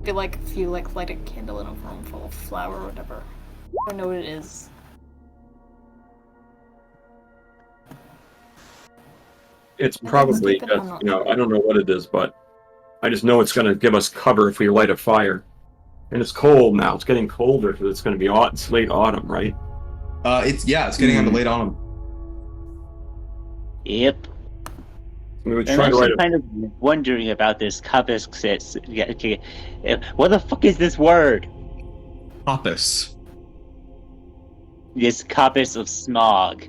be like if you like light a candle in a room full of flour or whatever. I don't know what it is. It's probably keep it just, on. I don't know what it is, but I just know it's going to give us cover if we light a fire. And it's cold now. It's getting colder because it's going to be late autumn, right? It's getting kind of late on them. Yep. We would I'm try to actually write kind of wondering about this coppice. What the fuck is this word? Coppice. This coppice of smog.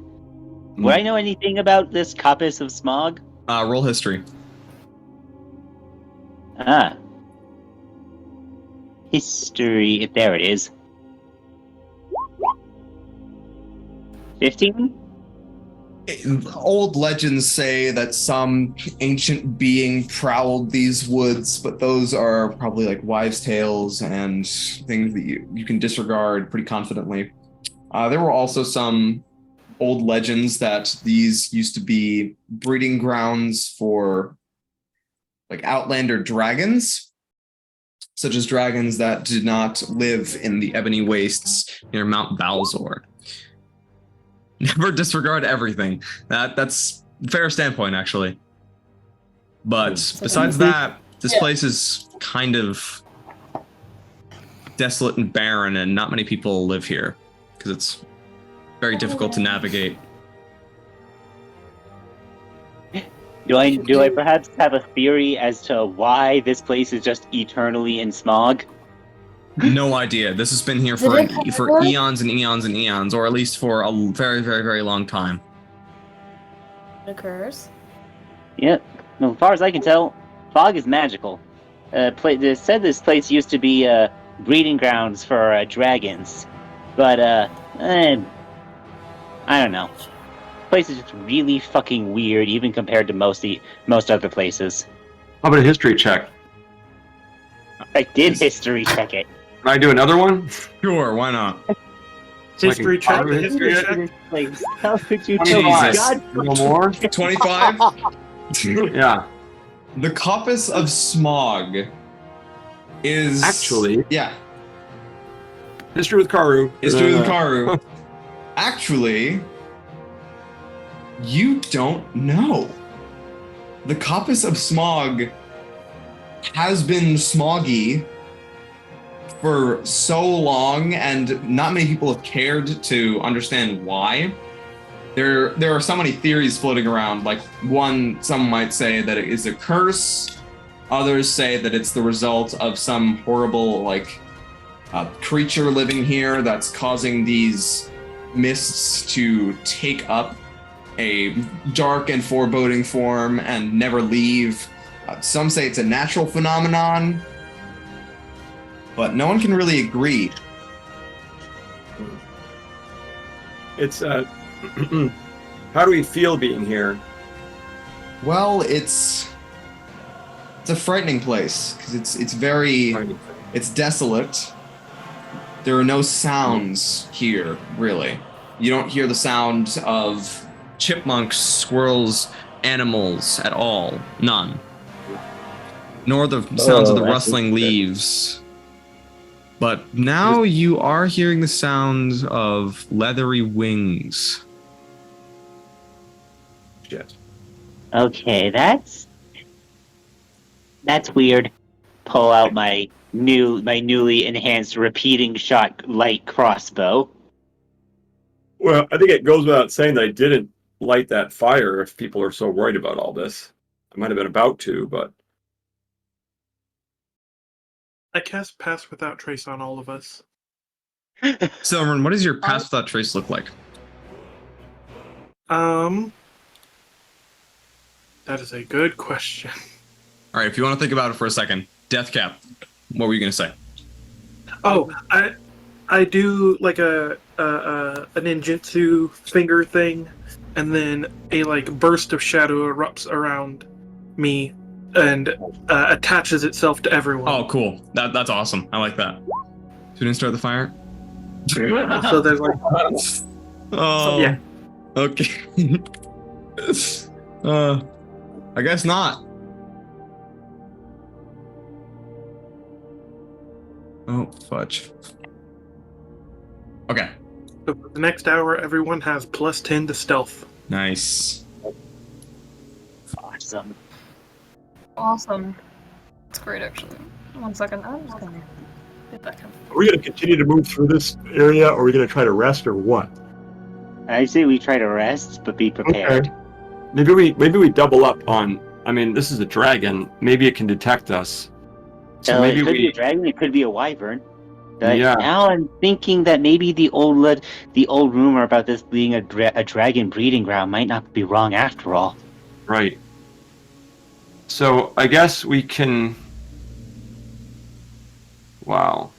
Would I know anything about this coppice of smog? Roll history. Ah. History. There it is. 15? Old legends say that some ancient being prowled these woods, but those are probably like wives' tales and things that you can disregard pretty confidently. There were also some old legends that these used to be breeding grounds for like outlander dragons, such as dragons that did not live in the ebony wastes near Mount Balzor. Never disregard everything. That's a fair standpoint, actually. But besides that, this place is kind of desolate and barren, and not many people live here because it's very difficult to navigate. Do I perhaps have a theory as to why this place is just eternally in smog? No idea. This has been here for eons and eons and eons, or at least for a very, very, very long time. It occurs. Yep. Well, as far as I can tell, fog is magical. They said this place used to be breeding grounds for dragons, but I don't know. This place is just really fucking weird, even compared to most other places. How about a history check? I did history check it. Can I do another one? Sure, why not? History check. History History check. Place. How could you Jesus. God No more? 25? Yeah. The Coppice of Smog is... Actually... Yeah. History with Karhu. History with Karhu. Actually, you don't know. The Coppice of Smog has been smoggy for so long, and not many people have cared to understand why. There are so many theories floating around. Like, some might say that it is a curse. Others say that it's the result of some horrible, creature living here that's causing these mists to take up a dark and foreboding form and never leave. Some say it's a natural phenomenon, but no one can really agree. It's, how do we feel being here? Well, it's a frightening place, because it's desolate. There are no sounds here, really. You don't hear the sounds of chipmunks, squirrels, animals at all. None. Nor the sounds of the rustling leaves. But now you are hearing the sounds of leathery wings. Shit. Okay, that's weird. Pull out my newly enhanced repeating shot light crossbow. Well, I think it goes without saying that I didn't light that fire if people are so worried about all this. I might have been about to, but... I cast Pass Without Trace on all of us. Silverman, what does your Pass Without Trace look like? That is a good question. All right, if you want to think about it for a second, Deathcap, what were you going to say? Oh, I do like a ninjutsu finger thing, and then a burst of shadow erupts around me and attaches itself to everyone. Oh, cool. That's awesome. I like that. So you didn't start the fire? So there's Oh. Yeah. Okay. I guess not. Oh, fudge. Okay. So for the next hour, everyone has +10 to stealth. Nice. Awesome. Awesome. That's great, actually. 1 second. I'm just gonna get back in. Are we going to continue to move through this area, or are we going to try to rest, or what? I say we try to rest, but be prepared. Okay. Maybe we double up on. I mean, this is a dragon. Maybe it can detect us. So maybe it could we. be a dragon. It could be a wyvern. But Yeah. now I'm thinking that maybe the old rumor about this being a dragon breeding ground might not be wrong after all. Right. So I guess we can. Wow.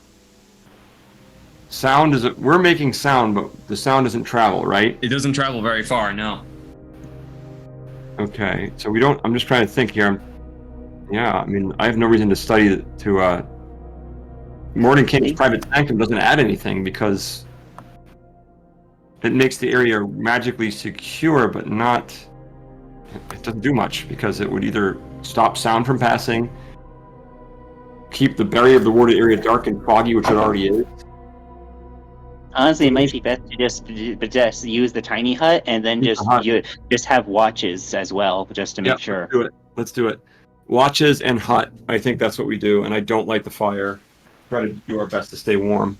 Sound is. We're making sound, but the sound doesn't travel, right? It doesn't travel very far, no. Okay. So we don't. I'm just trying to think here. Yeah. I mean, I have no reason to study to. Mordi King's private sanctum doesn't add anything because it makes the area magically secure, but not. It doesn't do much because it would either stop sound from passing, keep the barrier of the warded area dark and foggy, which it already is. Honestly, it might be best to just use the tiny hut and then just have watches as well, just to make sure. Let's do it. Watches and hut. I think that's what we do, and I don't light the fire. Try to do our best to stay warm.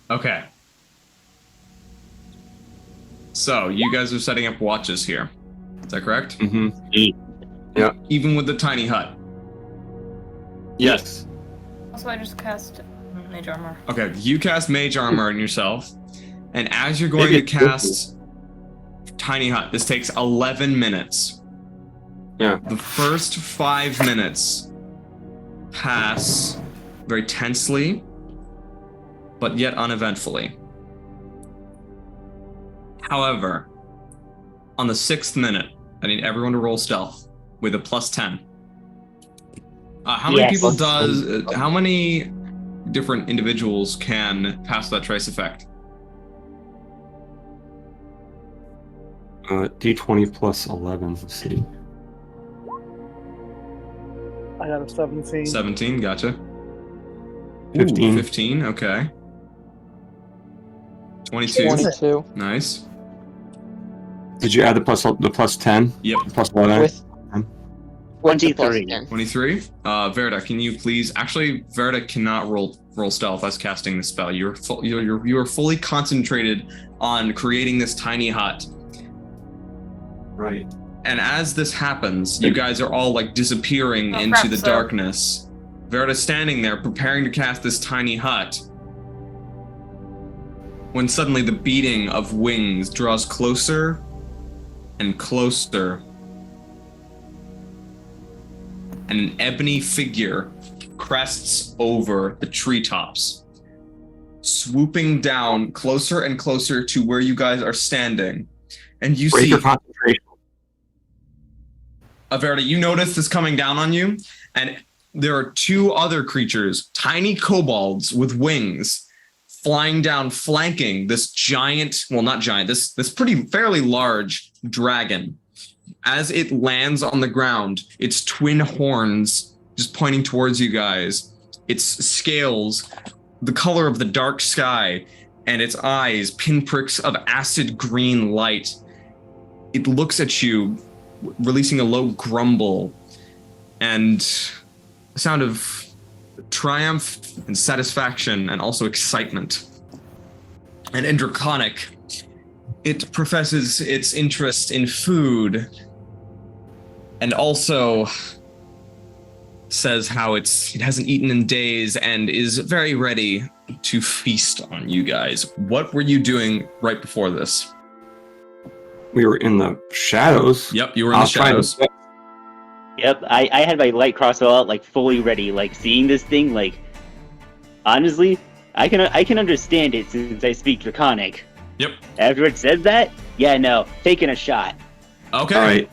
Okay. So, you guys are setting up watches here. Is that correct? Mm-hmm. Yeah. Even with the tiny hut? Yes. Also, I just cast Mage Armor. Okay, you cast Mage Armor on yourself, and as you're going to cast Tiny Hut, this takes 11 minutes. Yeah. The first 5 minutes pass very tensely, but yet uneventfully. However, on the 6th minute, I need everyone to roll stealth with a +10. How many people how many different individuals can pass that trace effect? D20 plus 11. Let's see. I got a 17. 17, gotcha. 15. 15, okay. 22. 22. Nice. Did you add the plus 10? Yep. Plus 11? With the plus 23. 10. 23. Verda, can you please? Actually, Verda cannot roll stealth as casting the spell. You are fully concentrated on creating this tiny hut. Right. And as this happens, you guys are all like disappearing into the darkness. Verda's standing there preparing to cast this tiny hut, when suddenly the beating of wings draws closer and closer, and an ebony figure crests over the treetops, swooping down closer and closer to where you guys are standing. And you see concentration. Verda, you notice this coming down on you, and there are two other creatures, tiny kobolds with wings, flying down, flanking this giant, well, not giant, this fairly large dragon. As it lands on the ground, its twin horns just pointing towards you guys, its scales, the color of the dark sky, and its eyes, pinpricks of acid green light. It looks at you, releasing a low grumble and a sound of triumph and satisfaction and also excitement. And in Draconic, it professes its interest in food and also says how it hasn't eaten in days and is very ready to feast on you guys. What were you doing right before this? We were in the shadows. Yep, you were in the shadows. Yep, I had my light crossbow out, like, fully ready, like, seeing this thing, like, honestly, I can understand it since I speak Draconic. Yep. After it says that, yeah, no, taking a shot. Okay. All right.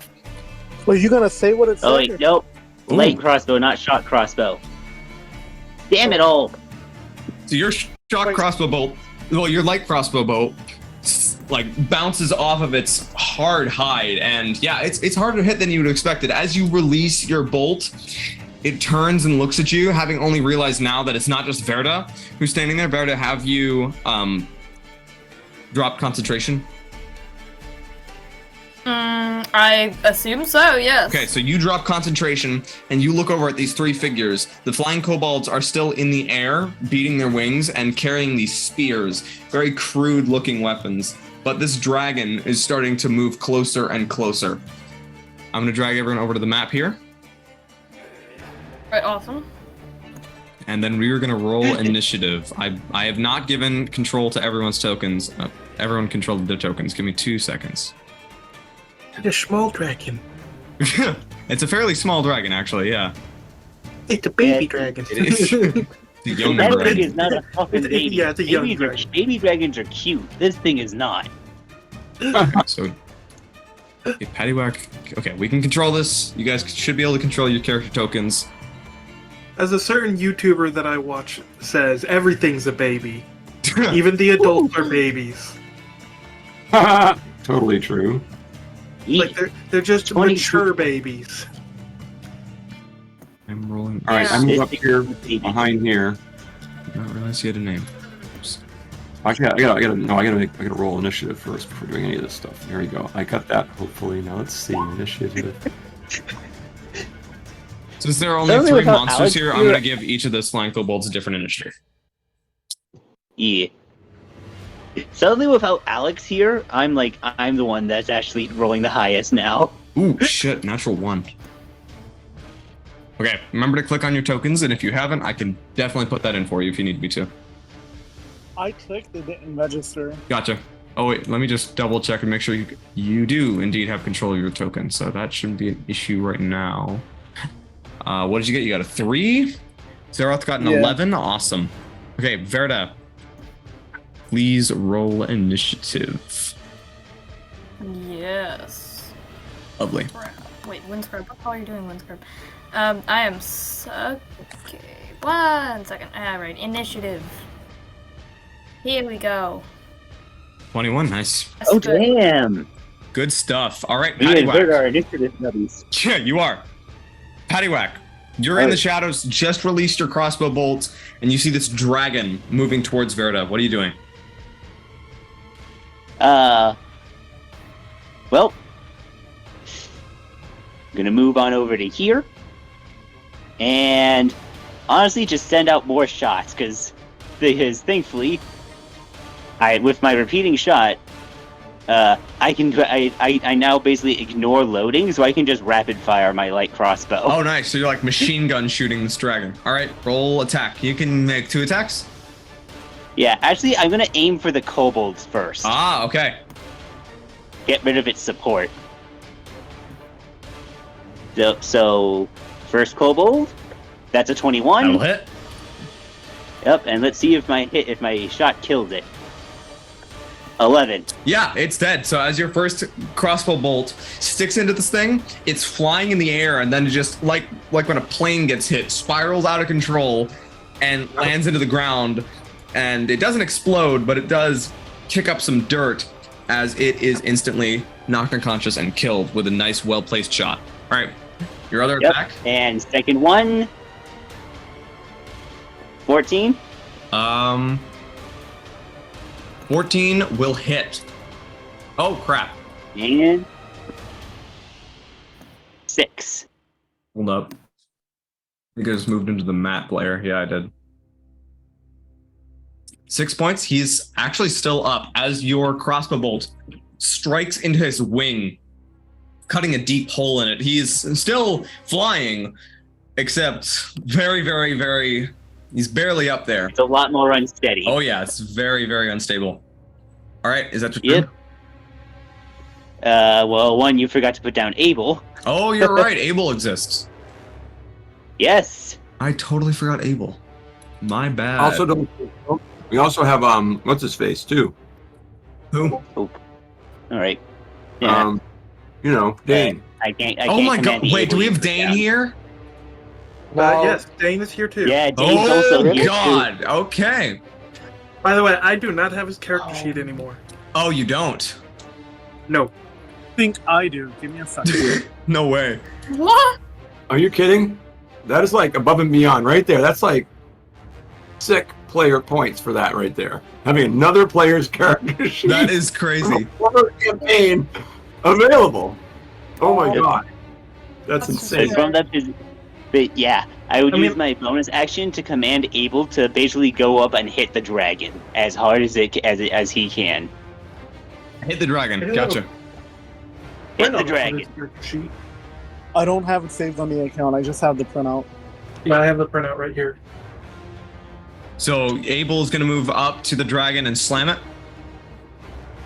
Well, you gonna say what it said? Oh, wait, nope. Light crossbow, not shot crossbow. Damn it all. So your shot crossbow bolt, well, your light crossbow bolt, like bounces off of its hard hide, and yeah, it's harder to hit than you would have expected. As you release your bolt, it turns and looks at you, having only realized now that it's not just Verda who's standing there. Verda, have you drop concentration? I assume so, yes. Okay, so you drop concentration and you look over at these three figures. The flying kobolds are still in the air, beating their wings and carrying these spears, very crude looking weapons. but this dragon is starting to move closer and closer. I'm going to drag everyone over to the map here. Right, awesome. And then we are going to roll initiative. I have not given control to everyone's tokens. Everyone controlled their tokens. Give me 2 seconds. It's a small dragon. It's a fairly small dragon, actually, yeah. It's a baby dragon. It is. The younger That thing dragon. is not a fucking baby. Yeah, it's a young Babies dragon. baby dragons are cute. This thing is not. So, okay, Paddywhack. Okay, we can control this. You guys should be able to control your character tokens. As a certain YouTuber that I watch says, everything's a baby. Even the adults are babies. Totally true. Like they're just 20 mature babies. I'm rolling. All right, Yeah. I move This up thing here is a baby. behind here. I did not realize you had a name. Oops. Actually, I gotta roll initiative first before doing any of this stuff. There we go. I got that. Hopefully, now let's see initiative. Since there are only Certainly 3 without monsters Alex, here, I'm you're- going to give each of the flying kobolds a different initiative. Yeah. Suddenly, without Alex here, I'm the one that's actually rolling the highest now. Ooh, shit, natural 1. Okay, remember to click on your tokens, and if you haven't, I can definitely put that in for you if you need me to. I clicked, it didn't register. Gotcha. Oh wait, let me just double check and make sure you do indeed have control of your token, so that shouldn't be an issue right now. What did you get? You got a 3? Zaroth got an Yeah. 11? Awesome. Okay, Verda, please roll initiative. Yes. Lovely. Crap. Wait, windscribe. What color are you doing, windscribe? I am okay. 1 second. Alright, initiative. Here we go. 21, nice. That's Oh, good. damn. Good stuff. All right, We invert Paddywhack. our initiative nubbies. Yeah, you are. Paddywhack, you're in the shadows, just released your crossbow bolts, and you see this dragon moving towards Verda. What are you doing? Well, I'm gonna move on over to here, and honestly, just send out more shots because thankfully, with my repeating shot, I now basically ignore loading, so I can just rapid fire my light crossbow. Oh, nice. So you're like machine gun shooting this dragon. All right, roll attack. You can make 2 attacks. Yeah, actually, I'm gonna aim for the kobolds first. Ah, okay. Get rid of its support. So first kobold, that's a 21. That'll hit. Yep, and let's see if my shot kills it. 11. Yeah, it's dead. So as your first crossbow bolt sticks into this thing, it's flying in the air, and then just like when a plane gets hit, spirals out of control and lands into the ground. And it doesn't explode, but it does kick up some dirt as it is instantly knocked unconscious and killed with a nice, well-placed shot. All right, your other Yep. attack? And second one, 14. 14 will hit. Oh, crap. And 6. Hold up. I think I just moved into the map player. Yeah, I did. 6 points. He's actually still up as your crossbow bolt strikes into his wing, cutting a deep hole in it. He's still flying, except very, very, very... He's barely up there. It's a lot more unsteady. Oh, yeah. It's very, very unstable. All right. Is that your Yep. turn? Well, one, you forgot to put down Abel. Oh, you're right. Abel exists. Yes. I totally forgot Abel. My bad. Also, we also have what's his face too. Who? All right. Yeah. Dane. I can't. Oh my god. command Wait, do Abel we have to put Dane down. here? No. Yes, Dane is here too. Yeah, Dane's Oh also here. god. Okay. By the way, I do not have his character sheet anymore. Oh, you don't? No. I think I do. Give me a second. No way. What? Are you kidding? That is like above and beyond right there. That's like sick player points for that right there. Having another player's character sheet. That is crazy. for a campaign available. Oh my Yep. god. That's insane. From that, but yeah, I would use my bonus action to command Abel to basically go up and hit the dragon as hard as he can. Hit the dragon. Gotcha. Hit the dragon. Sheet. I don't have it saved on the account. I just have the printout. Yeah, I have the printout right here. So Abel's gonna move up to the dragon and slam it.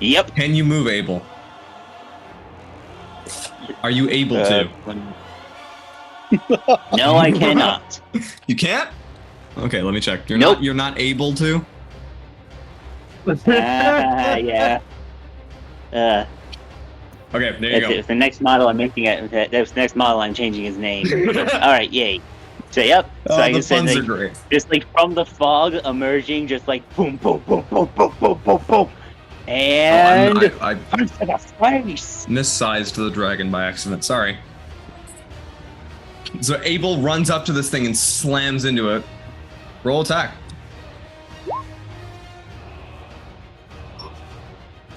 Yep. Can you move, Abel? Are you able to? No, I cannot. You can't? Okay, let me check. Nope. You're not able to? Yeah. Okay, there you go. It's the next model I'm making it. That's the next model I'm changing his name. All right, yay. So yep. So I the just said puns are like, great. just like from the fog emerging, just like boom, boom, boom, boom, boom, boom, boom, boom, and I missized the dragon by accident. Sorry. So Abel runs up to this thing and slams into it. Roll attack.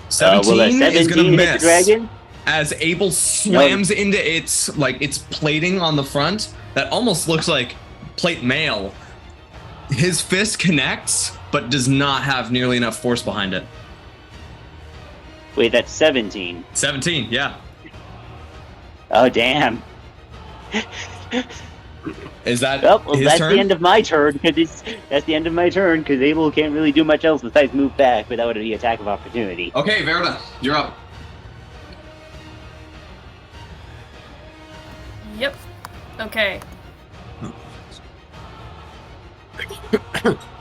17, will a is 17 gonna hit miss the dragon? as Abel slams into its plating on the front that almost looks like plate mail. His fist connects, but does not have nearly enough force behind it. Wait, that's 17. 17, yeah. Oh damn. Is that Well, his that's turn? the end of my turn because that's the end of my turn because Abel can't really do much else besides move back without the attack of opportunity. Okay, Verda, you're up. Yep. Okay.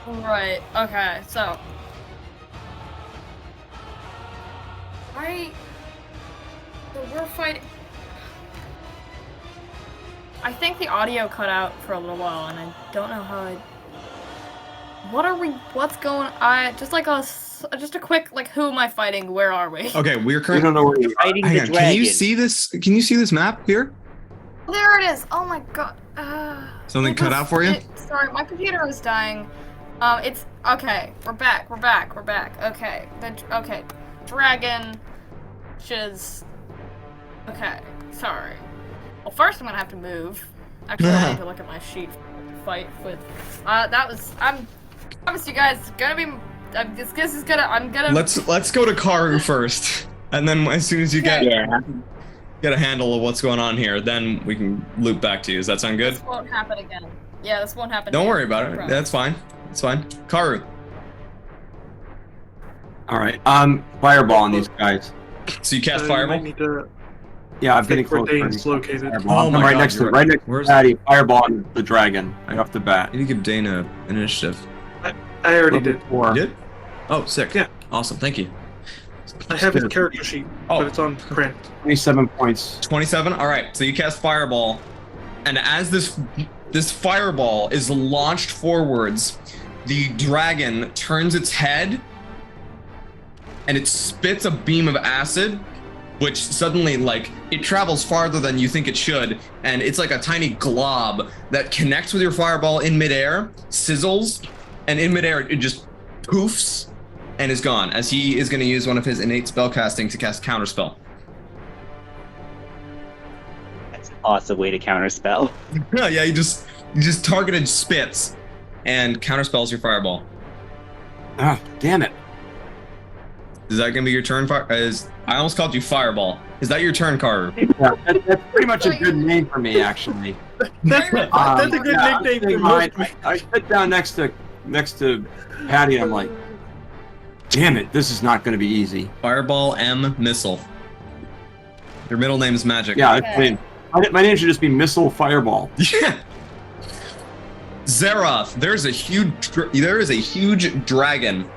Right. Okay. So. So we're fighting. I think the audio cut out for a little while, and I don't know how I. What's going? Just a quick who am I fighting? Where are we? Okay, we're I currently don't know where you are. Fighting Hang the on, dragon. can you see this? Can you see this map here? There it is. Oh my god. Something cut out for you? Sorry, my computer is dying. It's okay. We're back. Okay. Okay. Dragon. Shiz. Okay. Sorry. Well, first I'm gonna have to move. Actually, I need to look at my sheet. Fight with. I promise you guys. It's gonna be. This is gonna. I'm gonna. Let's go to Karhu first, and then as soon as you get a handle of what's going on here, then we can loop back to you. Does that sound good? This won't happen again. Yeah, this won't happen. Don't again. worry about it. Promise. That's fine. It's fine. Karhu. All right. Fireball on these guys. So you cast You Fireball. might need to Yeah, I'm getting think where close. Dane's located. Fireball. Oh my I'm right God, next to you're right next Where's- to Patty. Fireball on the dragon right off the bat. You need to give Dana initiative. I already did. Four. You did? Oh, sick. Yeah. Awesome. Thank you. I have his character sheet, Oh. but it's on print. 27 points. 27. All right. So you cast Fireball, and as this fireball is launched forwards, the dragon turns its head, and it spits a beam of acid, which suddenly it travels farther than you think it should, and it's like a tiny glob that connects with your fireball in midair, sizzles, and in midair it just poofs and is gone, as he is going to use one of his innate spellcasting to cast Counterspell. That's an awesome way to counterspell. Yeah, you just targeted spits and counterspells your fireball. Ah, damn it. Is that gonna be your turn? I almost called you Fireball. Is that your turn, Karhu? Yeah, that's pretty much a good name for me, actually. That's a good Yeah, nickname for most. I sit down next to Patty, and I'm like, damn it, this is not going to be easy. Fireball M Missile. Your middle name is Magic. Yeah, Okay. my name should just be Missile Fireball. Yeah. Zaroth, there is a huge dragon.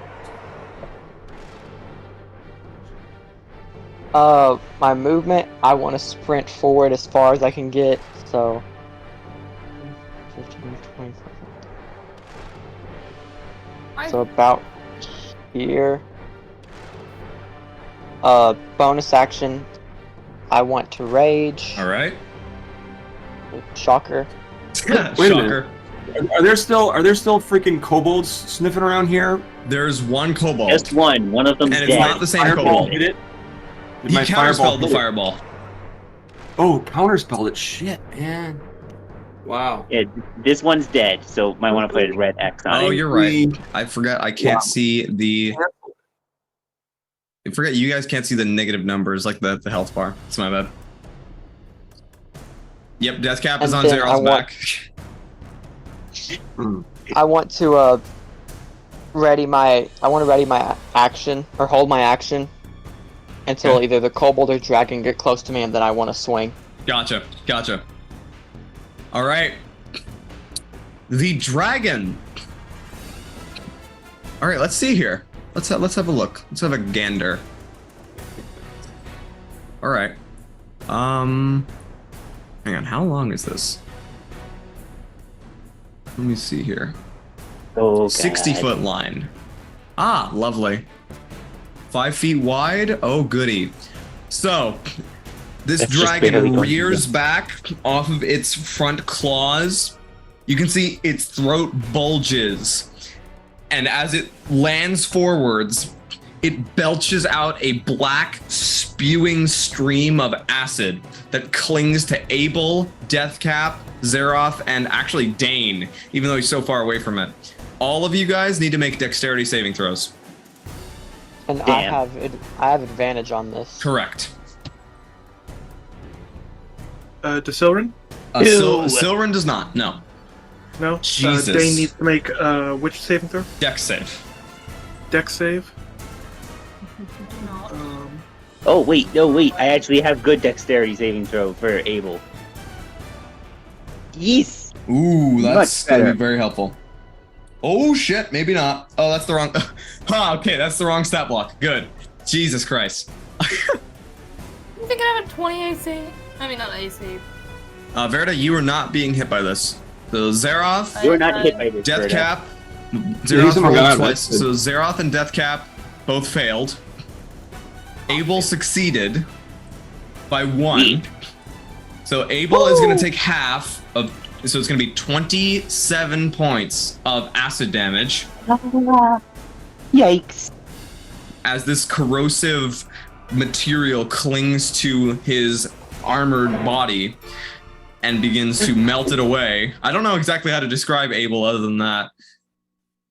My movement, I want to sprint forward as far as I can get, so 15, 25. So about here. Bonus action, I want to rage. All right. Shocker. Wait a Shocker. minute. Are there still freaking kobolds sniffing around here? There's one kobold. Just one. One of them's And dead. it's not the same Fireball kobold. hit it? Did He my counterspelled the hit it? fireball. Oh, counterspelled it. Shit, man. Wow. Yeah, this one's dead, so might want to put a red X on Oh, it. you're right. I forgot. I can't Wow. see the. I forget you guys can't see the negative numbers like the health bar. It's my bad. Yep, Deathcap is And on then Zeroth's back. I want to ready my action or hold my action until either the kobold or dragon get close to me, and then I want to swing. Gotcha. All right. The dragon. All right, let's see here. Let's have a look. Let's have a gander. All right. Hang on. How long is this? Let me see here. Oh, God. 60-foot line. Ah, lovely. 5 feet wide. Oh, goody. So, this It's just dragon barely rears back off of its front claws. You can see its throat bulges. And as it lands forwards, it belches out a black, spewing stream of acid that clings to Abel, Deathcap, Zaroth, and actually Dane, even though he's so far away from it. All of you guys need to make dexterity saving throws. And Damn. I have advantage on this. Correct. Desilrin? Silren does not, no. No? Jesus. Dane needs to make which saving throw? Dex save. Dex save? Oh wait, no wait. I actually have good dexterity saving throw for Abel. Yes. Ooh, that's Much gonna better. be very helpful. Oh shit, maybe not. Oh, that's the wrong. Okay, that's the wrong stat block. Good. Jesus Christ. I think I have a 20 AC. I mean, not AC. Verda, you are not being hit by this. So Zaroth, You're not hit by this. Berta. Deathcap, He's Zaroth a rolled guy, twice. that's So Zaroth and Deathcap both failed. Abel succeeded by 1. Neat. So Abel is going to take half of. So it's going to be 27 points of acid damage Yikes. as this corrosive material clings to his armored body and begins to melt it away. I don't know exactly how to describe Abel other than that.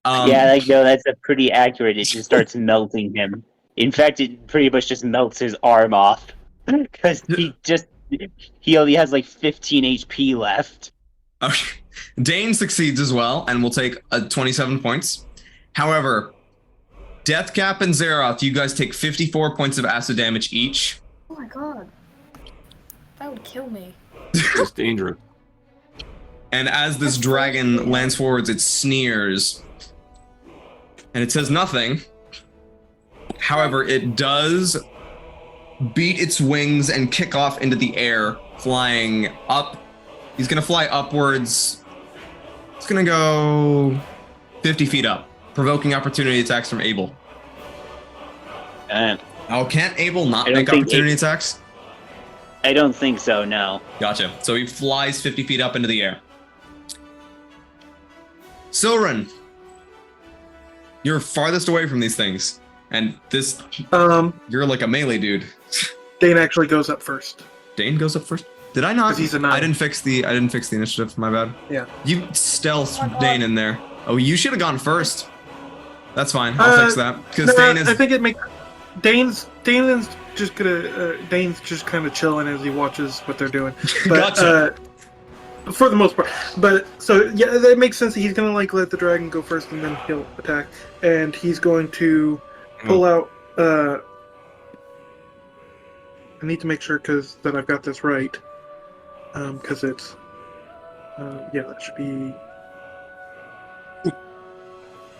Yeah, like no, that's a pretty accurate. It just starts melting him. In fact, it pretty much just melts his arm off because he only has like 15 HP left. Okay. Dane succeeds as well and will take 27 points. However, Deathcap and Zaroth, you guys take 54 points of acid damage each. Oh my god. That would kill me. It's dangerous. And as this dragon lands forwards, it sneers. And it says nothing. However, it does beat its wings and kick off into the air, flying up. He's going to fly upwards. It's going to go 50 feet up, provoking opportunity attacks from Abel. Oh, can't Abel not I don't make think opportunity attacks? I don't think so. No. Gotcha. So he flies 50 feet up into the air. Silren, you're farthest away from these things. And this, you're like a melee dude. Dane actually goes up first. Dane goes up first. Did I not? 'Cause he's a 9. I didn't fix the initiative. My bad. Yeah. You stealthed Dane in there. Oh, you should have gone first. That's fine. I'll fix that because Dane is. I think it makes Dane's just gonna Dane's just kind of chilling as he watches what they're doing. But Gotcha. for the most part. But so yeah, that makes sense. He's gonna like let the dragon go first and then he'll attack. And he's going to pull out. I need to make sure that I've got this right. Because it's yeah, that should be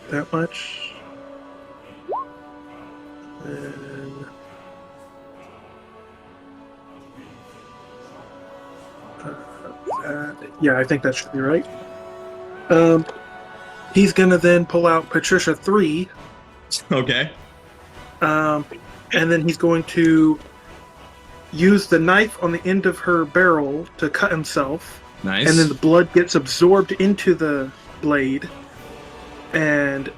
that much. And yeah, I think that should be right. He's gonna then pull out Patricia 3. Okay. And then he's going to use the knife on the end of her barrel to cut himself. Nice. And then the blood gets absorbed into the blade. And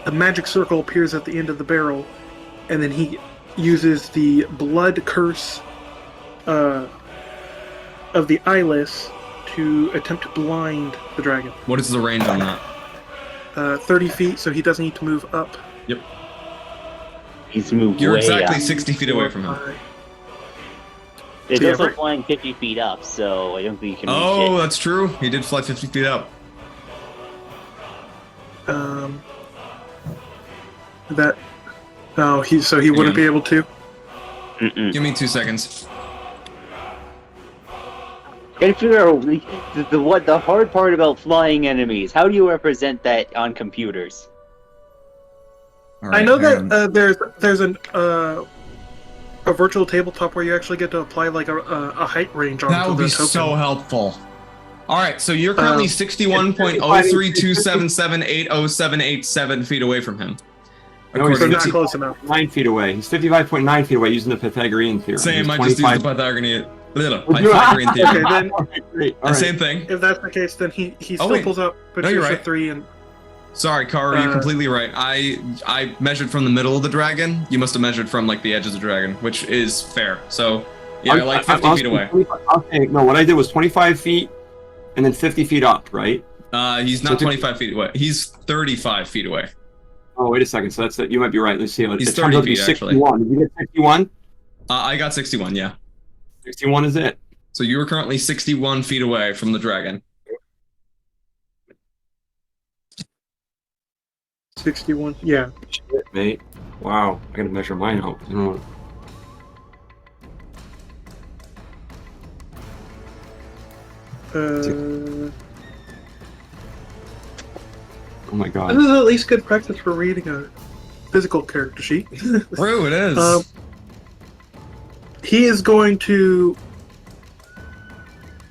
a magic circle appears at the end of the barrel. And then he uses the blood curse of the eyeless to attempt to blind the dragon. What is the range on that? 30 feet, so he doesn't need to move up. Yep. He's moved You're way exactly up. 60 feet away from him. It's Yeah, also right. flying 50 feet up, so I don't think you can reach Oh, it. that's true. He did fly 50 feet up. That. Oh, he wouldn't be able to. Mm-mm. Give me 2 seconds. Gotta figure out what the hard part about flying enemies. How do you represent that on computers? All I right, know hang on. that there's a virtual tabletop where you actually get to apply like a height range onto That would the be token. so helpful. All right, so you're currently 61.03277807887 feet away from him. No, he's So According not to- close enough. 9 feet away. He's 55.9 feet away using the Pythagorean theorem. Same, He's I just used the 25 Pythagorean theorem. Okay, then Great. All right. Same thing. if that's the case, then he still wait. pulls out No, you're Patricia right. 3 and Sorry, Karhu, you're completely right. I measured from the middle of the dragon. You must have measured from like the edge of the dragon, which is fair. So yeah, like 50 feet away. Okay, no, what I did was 25 feet and then 50 feet up, right? He's not 25 feet away. He's 35 feet away. Oh, wait a second. So that's it. You might be right. Let's see. He's It turns 30 out to be feet, actually. 61. Did you get 61? I got 61, yeah. 61 is it. So you are currently 61 feet away from the dragon. 61. Yeah. Shit, mate. Wow. I gotta measure mine out. I don't know. Oh my god. This is at least good practice for reading a physical character sheet. True, it is. He is going to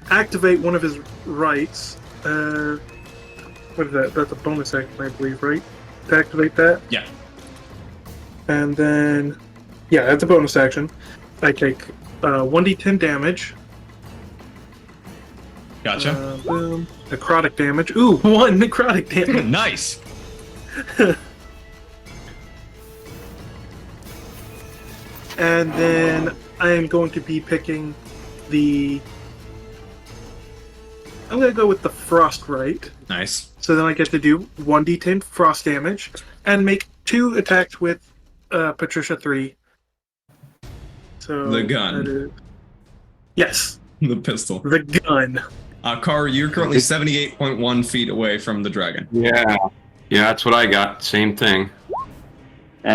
activate one of his rights. What is that? That's a bonus action, I believe, right? To activate that? Yeah. And then, yeah, that's a bonus action. I take 1d10 damage. Gotcha. Boom. Necrotic damage. Ooh, 1 necrotic damage. Nice. And then I am going to be picking the... I'm going to go with the Frost Right. Nice. So then I get to do 1d10 frost damage and make 2 attacks with Patricia 3. So The gun. that is... Yes, The pistol. the gun. Karhu, you're currently 78.1 feet away from the dragon. Yeah. Yeah, that's what I got. Same thing.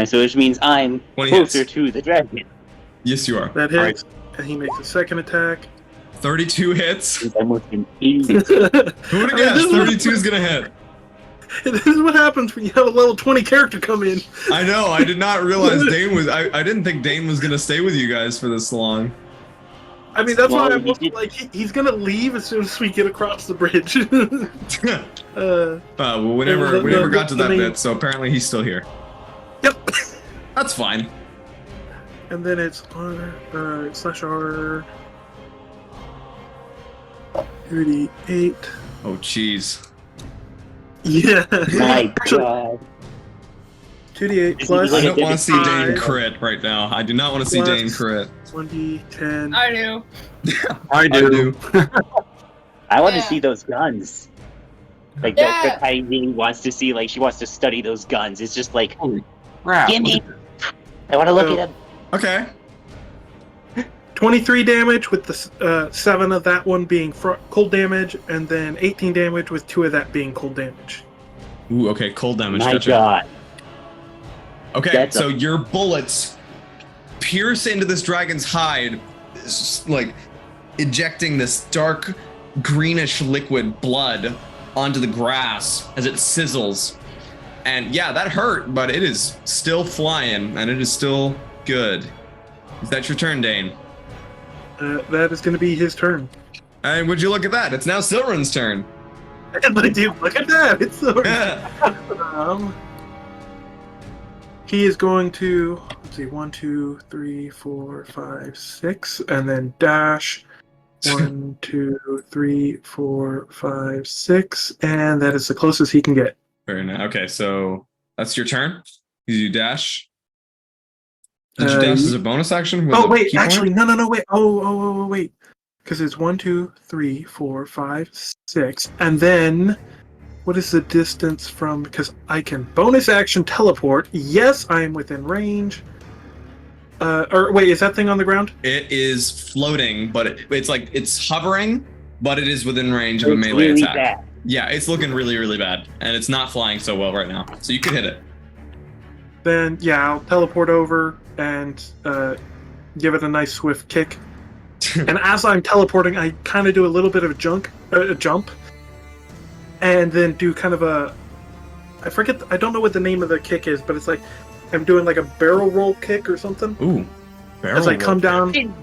So which means I'm 20 closer hits. to the dragon. Yes, you are. That hits. And he makes a second attack. 32 hits. I'm most confused. Who would have I mean, guessed 32 is going to hit? This is what happens when you have a level 20 character come in. I know. I did not realize Dane was... I didn't think Dane was going to stay with you guys for this long. I mean, that's Well, why I'm he did- like, he's gonna leave as soon as we get across the bridge. Well, we never got to that bit, so apparently he's still here. Yep. That's fine. And then it's slash R 38. Oh, jeez. Yeah. My god. 2d8 This plus is I like a don't want to see five. Dane crit right now. I do not want to see Plus- Dane crit. 1d10. I do. I do. I want Yeah. to see those guns. Like Yeah. that I really wants to see. Like she wants to study those guns. It's just like, Holy crap. give me. I want to look So- at them. Okay. 23 damage with the 7 of that one being cold damage, and then 18 damage with 2 of that being cold damage. Ooh, okay, cold damage. My Gotcha. god. Okay, That's so your bullets pierce into this dragon's hide, like ejecting this dark greenish liquid blood onto the grass as it sizzles. And yeah, that hurt, but it is still flying and it is still good. Is that your turn, Dane? That is going to be his turn. And would you look at that? It's now Silrun's turn. And I do, look at that! It's so Yeah. He is going to, let's see, 1, 2, 3, 4, 5, 6, and then dash. 1, 2, 3, 4, 5, 6, and that is the closest he can get. Very nice. Okay, so that's your turn. Did you dash? Did you Uh, dash as a bonus action? with Oh a wait, key point? actually, no, wait. Oh, wait. Because it's 1, 2, 3, 4, 5, 6, and then What is the distance from? Because I can bonus action teleport. Yes, I am within range. Or wait, is that thing on the ground? It is floating, but it's hovering, but it is within range of a It's melee really attack. bad. Yeah, it's looking really, really bad, and it's not flying so well right now. So you could hit it. Then yeah, I'll teleport over and give it a nice swift kick. And as I'm teleporting, I kind of do a little bit of a jump, and then do kind of I don't know what the name of the kick is, but it's like I'm doing like a barrel roll kick or something. Ooh, barrel as I come roll. down.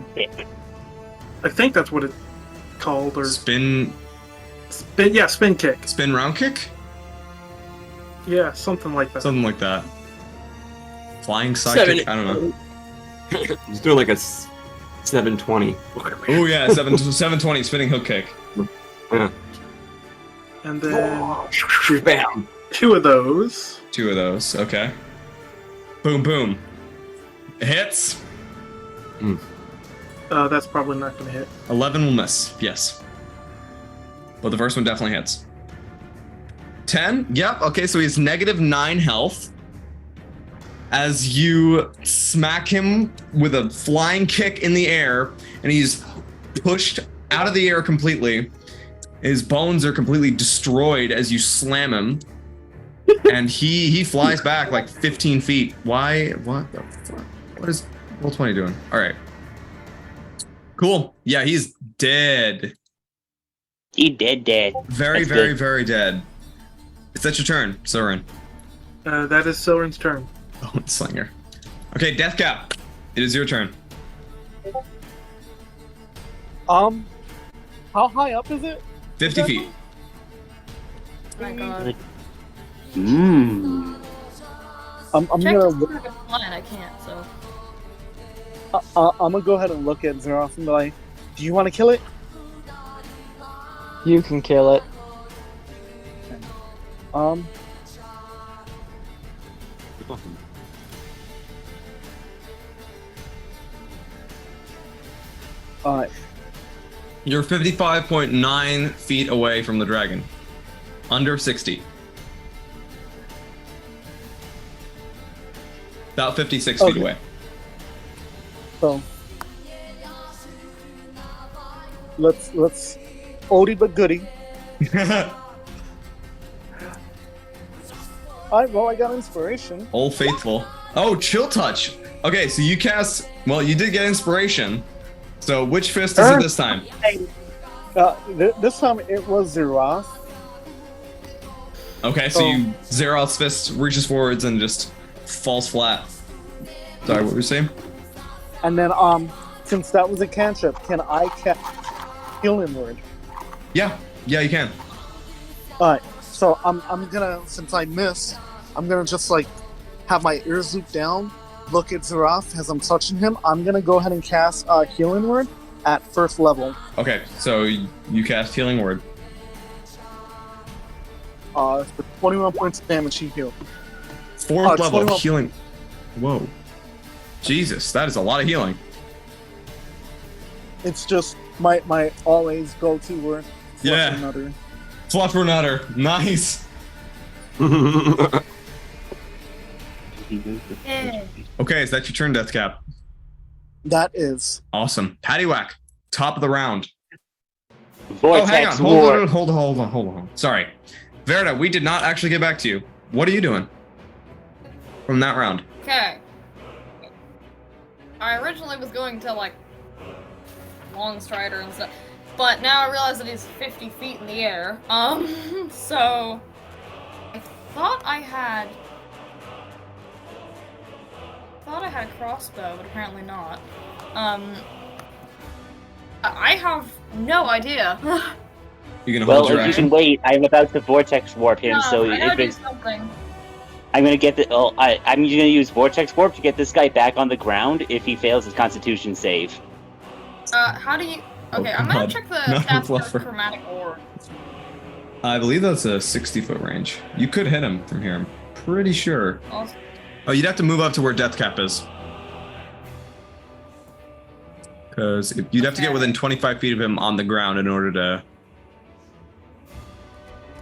I think that's what it's called, or Spin kick. Spin round kick? Yeah, something like that. Something like that. Flying sidekick? I don't know. Just do like a 720. Oh yeah, 720 spinning hook kick. Yeah. And then Bam. two of those. Okay. Boom, boom. Hits. That's probably not going to hit. 11 will miss, yes. But the first one definitely hits. 10? Yep, okay, so he's -9 health. As you smack him with a flying kick in the air, and he's pushed out of the air completely. His bones are completely destroyed as you slam him. And he flies back like 15 feet. Why? What the fuck? What is Roll20 doing? All right. Cool. Yeah, he's dead. He dead. Very, That's very, good. very dead. Is that your turn, Soren? That is Silrin's turn. Oh, Slinger. Okay, Deathcap. It is your turn. How high up is it? 50 feet. Oh my god. Mmm. I'm Check gonna this target line, I can't, so. I'm gonna go ahead and look at Zaroth and be like, "Do you want to kill it?" You can kill it. Alright. You're 55.9 feet away from the dragon. Under 60. About 56 feet Okay. away. So let's oldie but goodie. Alright, well I got inspiration. Old Faithful. Oh, Chill Touch. Okay, so you cast... Well, you did get inspiration. So which fist is it this time? This time it was Zaroth. Okay, so you Zaroth's fist reaches forwards and just falls flat. Sorry, what were you saying? And then since that was a cantrip, can I cast Healing Word? Yeah, you can. Alright, so I'm gonna, since I missed, I'm gonna just like have my ears looped down, look at Zaroth as I'm touching him. I'm gonna go ahead and cast Healing Word at first level. Okay, so you cast Healing Word. For 21 points of damage he healed. Fourth level 21. healing. Whoa. Jesus, that is a lot of healing. It's just my always go-to word. Yeah. Another. Fluffernutter. Nice. Yeah. Okay, is that your turn, Deathcap? That is. Awesome. Paddywhack. Top of the round. Vortex hang on. Ward. Hold on. Sorry. Verda, we did not actually get back to you. What are you doing from that round? Okay. I originally was going to, like, Long Strider and stuff, but now I realize that he's 50 feet in the air. So I thought I had a crossbow, but apparently not. I have no idea. You gonna Well, hold your if you action? can wait, I'm about to Vortex Warp him, No, so I gotta if do it's... something. I'm gonna get the... Oh, I'm gonna use Vortex Warp to get this guy back on the ground if he fails his Constitution save. How do you... Okay, I'm gonna God. check the Not cast the fluffer. chromatic orb. I believe that's a 60-foot range. You could hit him from here. I'm pretty sure. Also, Oh, you'd have to move up to where Deathcap is. Because you'd have to get within 25 feet of him on the ground in order to...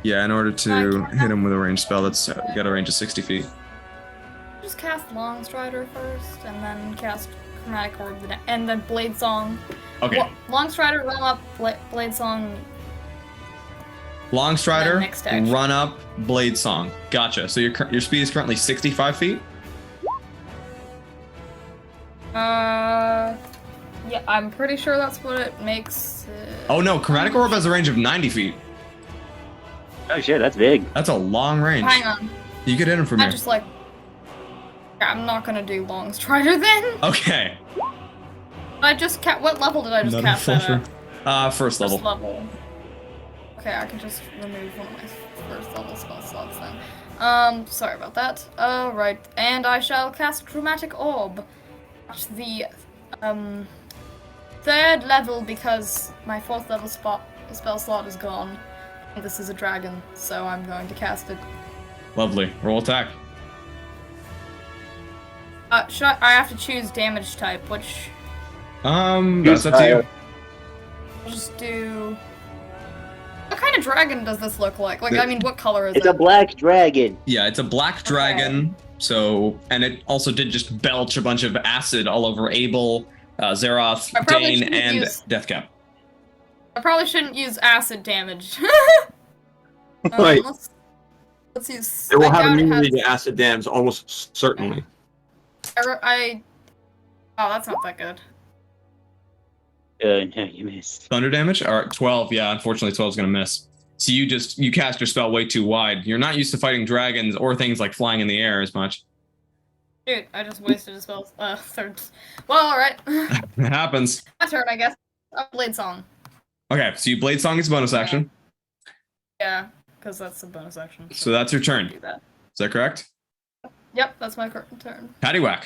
Yeah, in order to hit him with a ranged spell, that's got a range of 60 feet. Just cast Long Strider first, and then cast Chromatic Orb, and then Blade Song. Okay. Long Strider, run up, Blade Song. Long Strider, next action. run up, Blade Song. Gotcha. So your speed is currently 65 feet? Yeah, I'm pretty sure that's what it makes. Oh no, Chromatic Orb has a range of 90 feet. Oh shit, that's big. That's a long range. Hang on. You could hit him from I here. just like. I'm not gonna do Long Strider then. Okay. I just what level did I just Another cast that sulfur. at? First level. Okay, I can just remove one of my first level spell slots then. Sorry about that. Right, and I shall cast Chromatic Orb at the third level because my fourth level spell slot is gone. And this is a dragon, so I'm going to cast it. Lovely. Roll attack. I have to choose damage type, which That's up to you. I'll just do. What kind of dragon does this look like? Like, I mean, what color is It's it? a black dragon. Yeah, it's a black dragon. So, and it also did just belch a bunch of acid all over Abel, Zaroth, I probably Dane, shouldn't and use- Deathcap. I probably shouldn't use acid damage. Right. Let's use. It will I have doubt it immunity has- to acid damage, almost certainly. I. Oh, that's not that good. No, you missed. Thunder damage? All right, 12. Yeah, unfortunately, 12 is going to miss. So you cast your spell way too wide. You're not used to fighting dragons or things like flying in the air as much. Dude, I just wasted a spell. Third. Well, alright. It happens. My turn, I guess. Blade Song. Okay, so you Blade Song is a bonus action. Yeah, because that's a bonus action. So that's your turn. Do that. Is that correct? Yep, that's my current turn. Paddywhack.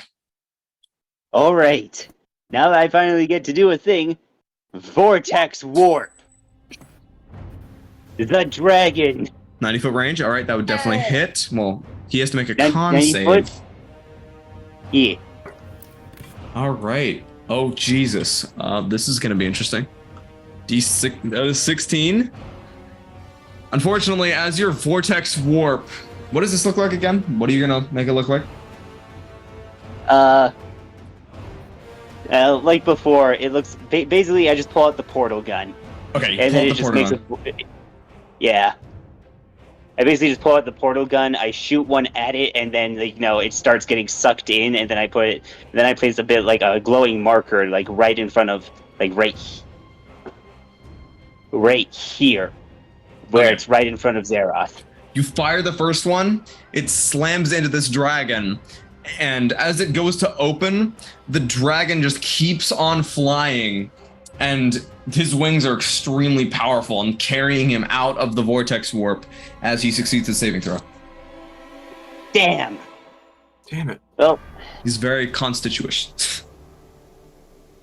All right. Now that I finally get to do a thing, Vortex Warp. The dragon. 90-foot range. All right, that would definitely hit. Well, he has to make a con 90 save. foot? Yeah. All right. Oh, Jesus. This is going to be interesting. D6, 16. Unfortunately, as your Vortex Warp, what does this look like again? What are you going to make it look like? Like before, it looks basically. I just pull out the portal gun, Okay, and pull then out it the just portal makes gun. a. Yeah. I basically just pull out the portal gun. I shoot one at it, and then it starts getting sucked in, and then I put it. Then I place a bit like a glowing marker, like right in front of, like right here, where Okay. it's right in front of Zaroth. You fire the first one, it slams into this dragon, and as it goes to open, the dragon just keeps on flying, and his wings are extremely powerful and carrying him out of the vortex warp as he succeeds his saving throw. Damn. Damn it. Well, He's very constitutional.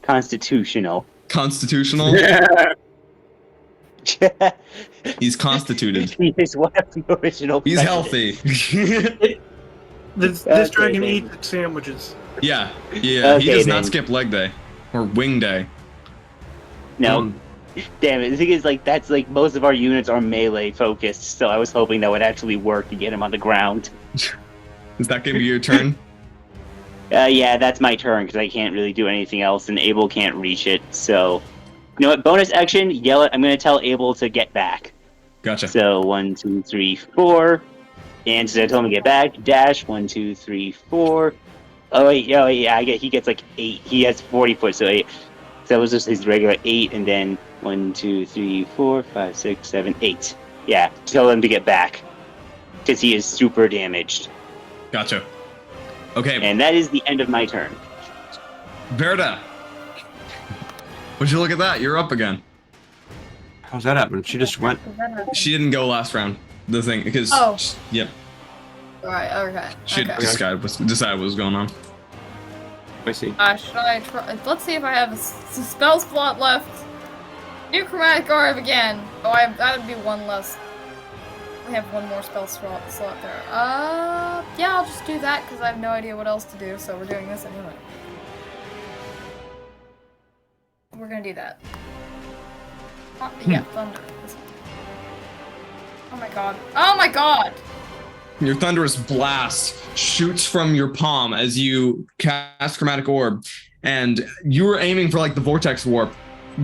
constitutional. Constitutional? Yeah. He's constituted. He is one of the original. He's presidents. healthy. This Okay, dragon then. eats sandwiches. Yeah, he Okay, does not then. skip leg day or wing day. No. Damn it. The thing is, that's most of our units are melee focused, so I was hoping that would actually work to get him on the ground. Is that gonna be your turn? Yeah, that's my turn, because I can't really do anything else, and Abel can't reach it, so... You know what? Bonus action, yell it. I'm going to tell Abel to get back. Gotcha. So, 1, 2, 3, 4. And so I told him to get back. Dash, 1, 2, 3, 4. Oh, wait, yeah, he gets 8. He has 40 foot, so 8. So that was just his regular 8, and then 1, 2, 3, 4, 5, 6, 7, 8. Yeah, tell him to get back. Because he is super damaged. Gotcha. Okay, And that is the end of my turn. Verda. Would you look at that? You're up again. How's that happen? She just went. She didn't go last round. The thing, because Oh. yep, Alright, okay. she Okay. decided what was going on. I see. Should I try? Let's see if I have a spell slot left. New Chromatic Orb again. Oh, that would be one less. We have one more spell slot there. Yeah, I'll just do that because I have no idea what else to do, so we're doing this anyway. We're gonna do that. Yeah, thunder. Oh my god. Oh my god! Your thunderous blast shoots from your palm as you cast Chromatic Orb, and you were aiming for like the Vortex Warp,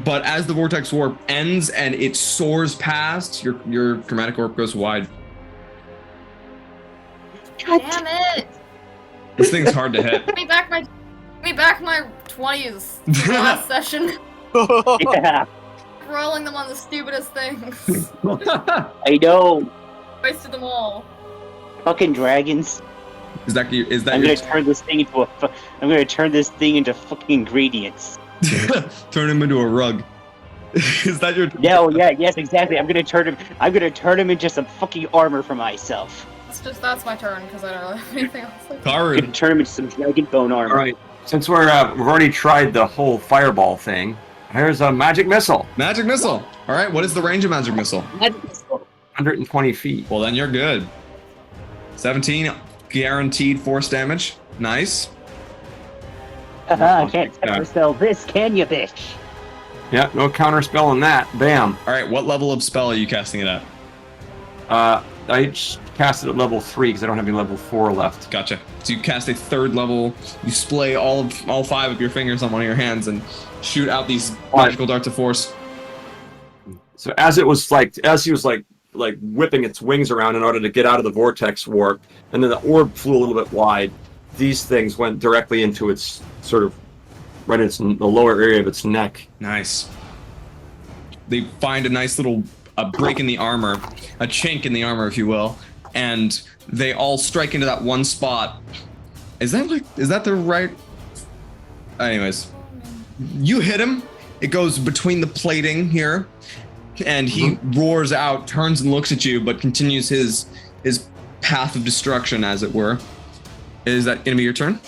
but as the Vortex Warp ends and it soars past, your Chromatic Orb goes wide. Damn it! This thing's hard to hit. Give me back my 20s from last session. Yeah, Rolling them on the stupidest things. I know. Wasted them all. Fucking dragons. Is that I'm your gonna turn this thing into I'm gonna turn this thing into fucking ingredients. turn him into a rug? Is that your? No, yeah, yes, exactly. I'm gonna turn him into some fucking armor for myself. That's my turn because I don't have anything else. I'm Karhu. gonna turn him into some dragon bone armor. All right. Since we've already tried the whole fireball thing, here's a magic missile. Magic missile. All right. What is the range of magic missile? 120 feet. Well, then you're good. 17 guaranteed force damage. Nice. Can't counterspell this, can you, bitch? Yeah, no counter spell on that. Bam. All right. What level of spell are you casting it at? I just cast it at level 3 because I don't have any level 4 left. Gotcha. So you cast a third level. You splay all 5 of your fingers on one of your hands and shoot out these magical darts of force. So as he was whipping its wings around in order to get out of the vortex warp, and then the orb flew a little bit wide, these things went directly into its sort of right in the lower area of its neck. Nice. They find a nice little break in the armor, a chink in the armor, if you will, and they all strike into that one spot. Is that the right? Anyways, you hit him. It goes between the plating here, and he roars out, turns and looks at you, but continues his path of destruction, as it were. Is that gonna be your turn?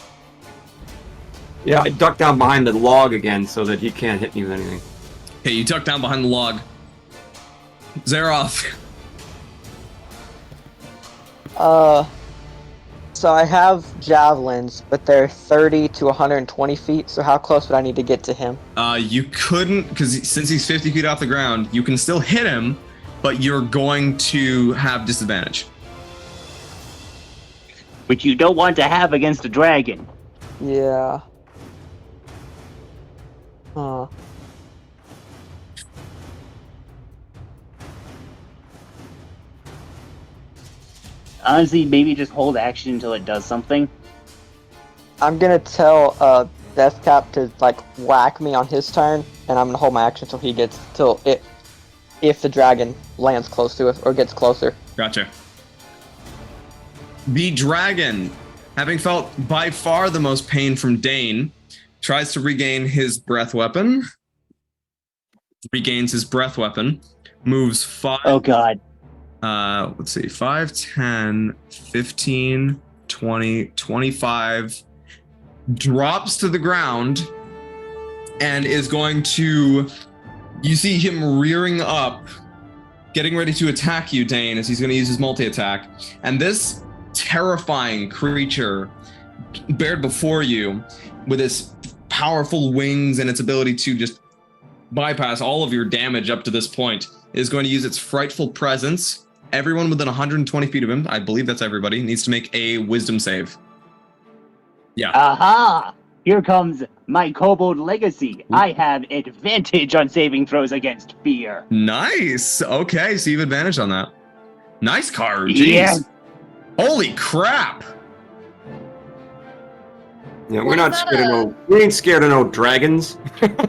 Yeah, I ducked down behind the log again so that he can't hit me with anything. Okay, you duck down behind the log. Zaroth. So I have javelins, but they're 30 to 120 feet, so how close would I need to get to him? You couldn't, because since he's 50 feet off the ground, you can still hit him, but you're going to have disadvantage. Which you don't want to have against a dragon. Yeah. Huh. Honestly, maybe just hold action until it does something. I'm gonna tell Deathcap to like whack me on his turn, and I'm gonna hold my action if the dragon lands close to it or gets closer. Gotcha. The dragon, having felt by far the most pain from Dane, tries to regain his breath weapon. Regains his breath weapon. Moves 5. Oh god. Let's see, 5, 10, 15, 20, 25, drops to the ground and is going to, you see him rearing up, getting ready to attack you, Dane, as he's going to use his multi-attack. And this terrifying creature bared before you with its powerful wings and its ability to just bypass all of your damage up to this point is going to use its frightful presence. Everyone within 120 feet of him, I believe that's everybody, needs to make a wisdom save. Yeah. Aha! Here comes my kobold legacy. I have advantage on saving throws against fear. Nice. Okay, so you have advantage on that. Nice, Karhu. Jeez. Yeah. Holy crap. Yeah, we ain't scared of no dragons.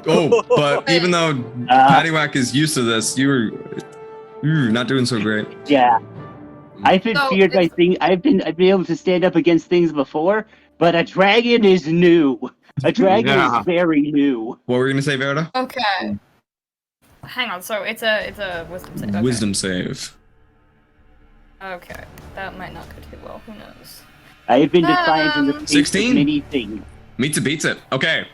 Oh, but even though Paddywhack is used to this, you're not doing so great. Yeah. I've been feared by things. I've been able to stand up against things before, but a dragon is new. A dragon is very new. What were you gonna say, Verda? Okay. Hang on. So it's a wisdom save. Okay. Wisdom save. Okay, that might not go too well. Who knows? I've been defiant in the face 16? of many things. Meets it, beats it. Okay.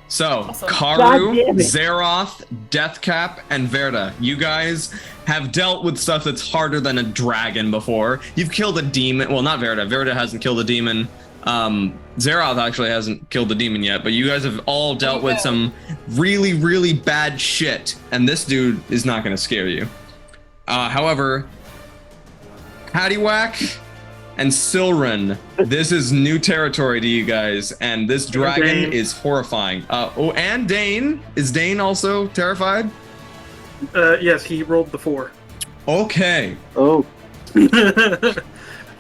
So, Awesome. Karhu, Zaroth, Deathcap, and Verda, you guys have dealt with stuff that's harder than a dragon before. You've killed a demon. Well, not Verda. Verda hasn't killed a demon. Zaroth actually hasn't killed a demon yet, but you guys have all dealt with some really, really bad shit, and this dude is not going to scare you. However, Paddywhack and Silren. This is new territory to you guys, and this dragon Dane. is horrifying. Oh, and Dane. Is Dane also terrified? Yes, he rolled the 4. Okay. Oh,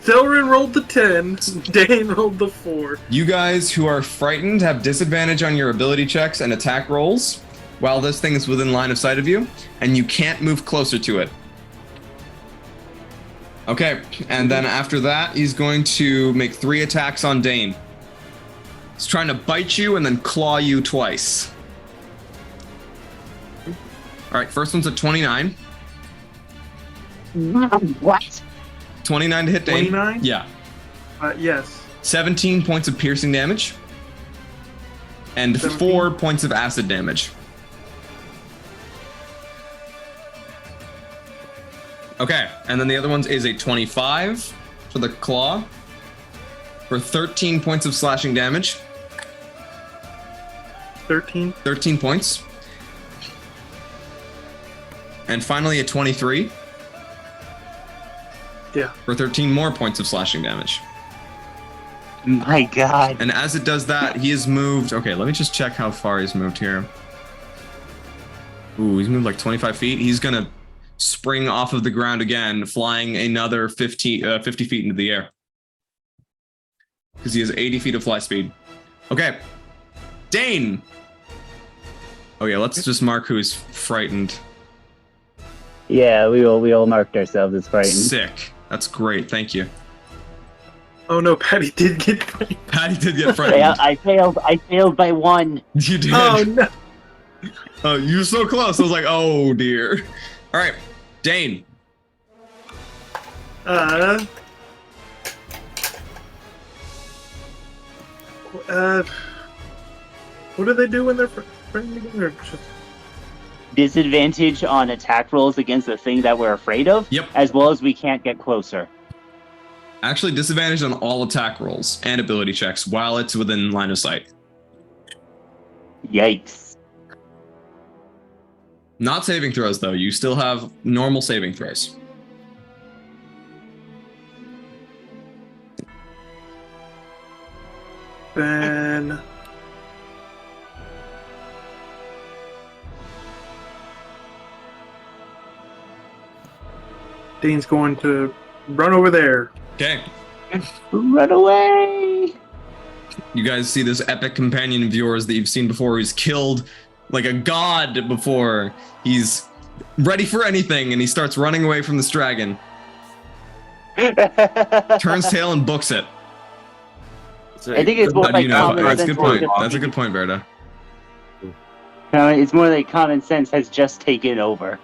Silren rolled the 10. Dane rolled the 4. You guys who are frightened have disadvantage on your ability checks and attack rolls while this thing is within line of sight of you, and you can't move closer to it. Okay, and then after that, he's going to make 3 attacks on Dane. He's trying to bite you and then claw you twice. All right, first one's a 29. what? 29 to hit Dane. 29? Yeah. Yes. 17 points of piercing damage. And 17? 4 points of acid damage. Okay, and then the other one is a 25 for the claw for 13 points of slashing damage. 13. 13 points. And finally a 23 Yeah. for 13 more points of slashing damage. My God. And as it does that, he has moved. Okay, let me just check how far he's moved here. Ooh, he's moved like 25 feet. He's gonna spring off of the ground again, flying another 50 feet into the air. Because he has 80 feet of fly speed. Okay. Dane! Oh yeah, let's just mark who is frightened. Yeah, we all marked ourselves as frightened. Sick. That's great, thank you. Oh no, Patty did get frightened. Patty did get frightened. I failed by 1. You did. Oh no. Oh, you were so close. I was like, oh dear. All right, Dane. What do they do when they're frightened again? Or just... Disadvantage on attack rolls against the thing that we're afraid of. Yep. As well as we can't get closer. Actually, disadvantage on all attack rolls and ability checks while it's within line of sight. Yikes. Not saving throws, though. You still have normal saving throws. Then... Dane's going to run over there. Okay. Run away! You guys see this epic companion of yours that you've seen before. He's killed like a god before. He's ready for anything, and he starts running away from this dragon. Turns tail and books it. I think it's more like common That's a sense. good point. That's a good point, Verda. It's more like common sense has just taken over.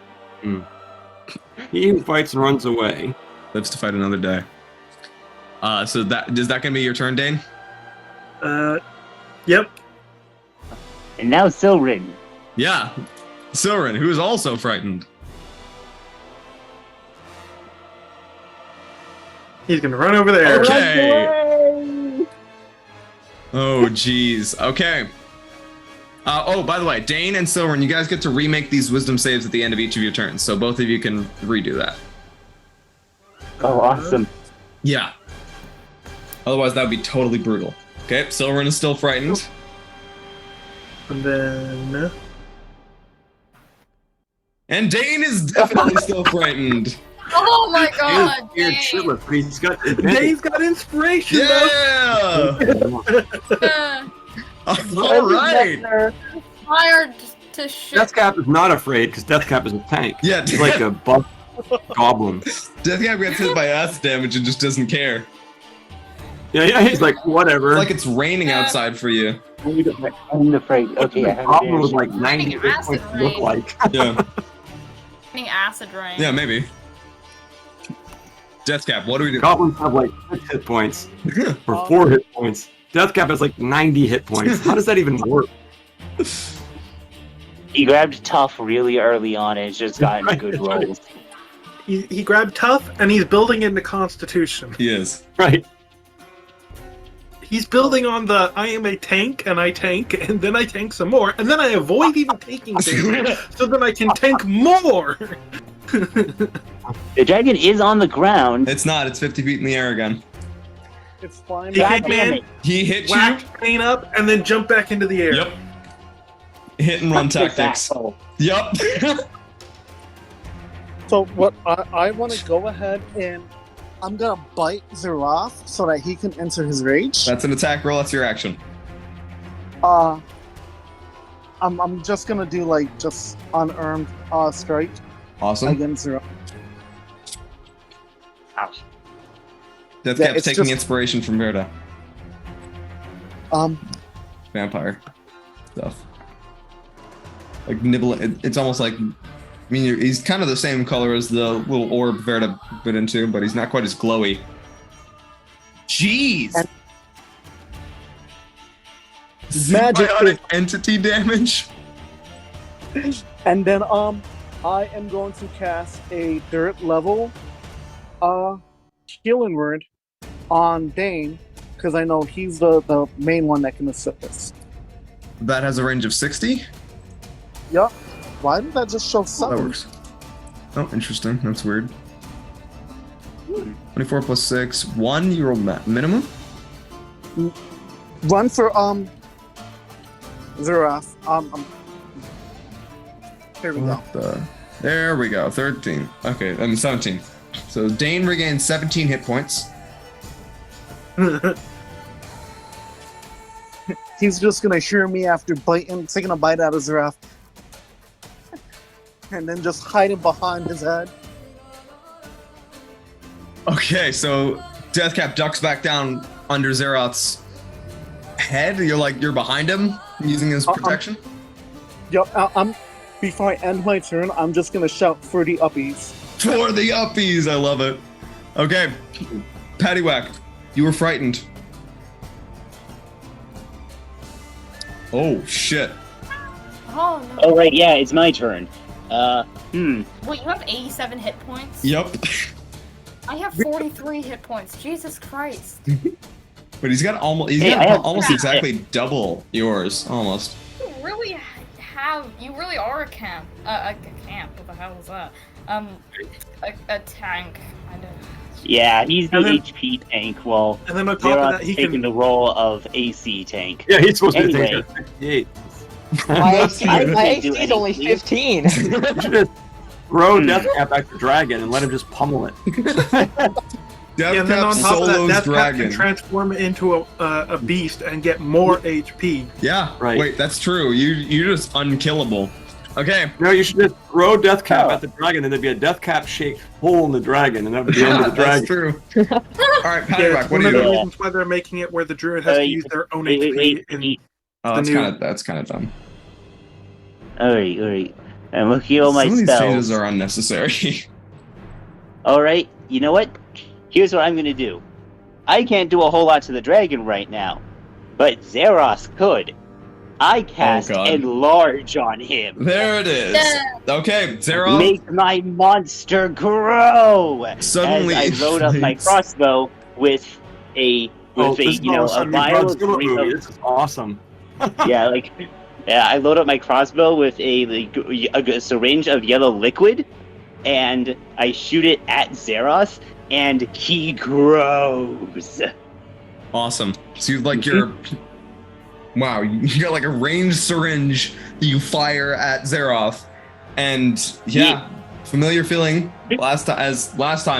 He fights and runs away. Lives to fight another day. So is that gonna be your turn, Dane? Yep. And now Silrin. Yeah. Silren, who is also frightened. He's gonna run over there. Okay. Oh, jeez. Okay. Oh, by the way, Dane and Silren, you guys get to remake these wisdom saves at the end of each of your turns, so both of you can redo that. Oh, awesome. Yeah. Otherwise, that would be totally brutal. Okay, Silren is still frightened. And then... And Dane is definitely still frightened. Oh my god, He's Dane. shitless, but he's got Dane's got inspiration, Yeah! All right. Fired to shit. Deathcap is not afraid because Deathcap is a tank. Yeah, He's like a buff goblin. Deathcap gets hit by acid damage and just doesn't care. Yeah, he's like, whatever. Like it's raining outside for you. I'm afraid. Okay, I have Goblin was a like 90 hit points to look like. Yeah. Getting acid rain. Yeah, maybe. Deathcap, what do we do? Goblins have like 6 hit points. Or 4 hit points. Deathcap has like 90 hit points. How does that even work? He grabbed Tough really early on and it's just gotten good rolls. he grabbed Tough, and he's building into Constitution. He is. Right. He's building on the I am a tank, and I tank, and then I tank some more, and then I avoid even taking damage, so then I can tank more! The dragon is on the ground. It's not. It's 50 feet in the air again. It's flying He back. hit man, He hit whack you. Bane up, and then jump back into the air. Yep. Hit and run Fuck this tactics. asshole. Yep. So what I want to go ahead and I'm gonna bite Zaroth so that he can enter his rage. That's an attack roll. That's your action. I'm just gonna do like just unearned strike Awesome. against Zaroth. Ouch. Deathcap's Yeah, it's taking just- inspiration from Verda. Vampire stuff. Like nibbling. It's almost like. I mean, he's kind of the same color as the little orb Verda bit into, but he's not quite as glowy. Jeez. And- Magic Symbiotic entity damage. And then I am going to cast a third level healing word on Dane because I know he's the main one that can assist. That has a range of 60. Yup. Why did that just show That 7? works. Oh, interesting. That's weird. 24 plus 6. 1, you roll minimum? Run for Zaroth. Here we go. There we go. 13. Okay, 17. So Dane regains 17 hit points. He's just gonna hear me after taking a bite out of Zaroth. And then just hiding behind his head. Okay, so Deathcap ducks back down under Zaroth's head. You're behind him, using his protection. Yup. Before I end my turn, I'm just gonna shout for the uppies. For the uppies, I love it. Okay, Paddywhack, you were frightened. Oh shit! Oh no. Oh right, yeah, it's my turn. Wait, you have 87 hit points? Yep. I have 43 hit points. Jesus Christ. But he's got almost exactly double yours, almost. You really are a camp. A camp. What the hell is that? A tank, kind of. Yeah, he's the And then- HP tank, while And then on top of Zaroth's that, he taking can. the role of AC tank. Yeah, he's supposed to Anyway. take 58. My AC, my can't do AC is only anything. 15. You should just throw Deathcap at the dragon and let him just pummel it. Yeah, and then on Deathcap top of that, solos Deathcap dragon. can transform it into a beast and get more HP. Yeah, Right. Wait, that's true. You're just unkillable. Okay. No, you should just throw Deathcap Oh. at the dragon, and there'd be a Deathcap-shaped hole in the dragon, and that would be the end of the That's dragon. true. All right, Paddywhack, Yeah, what one are of you the doing? reasons why they're making it where the druid has to use their own HP. in Oh, the new- that's kind of dumb. Alright. I'm looking at all my Some of these spells. changes are unnecessary. Alright, you know what? Here's what I'm gonna do. I can't do a whole lot to the dragon right now, but Zaroth could. I cast God. Enlarge on him. There it is. Yeah. Okay, Zero. Make my monster grow! Suddenly, As I load up my crossbow with a This is all a some new vial of Godzilla movie. This is awesome. I load up my crossbow with a syringe of yellow liquid, and I shoot it at Zaroth, and he grows. Awesome. So you like your. Wow, you got like a ranged syringe that you fire at Zaroth, and yeah, familiar feeling. Last time,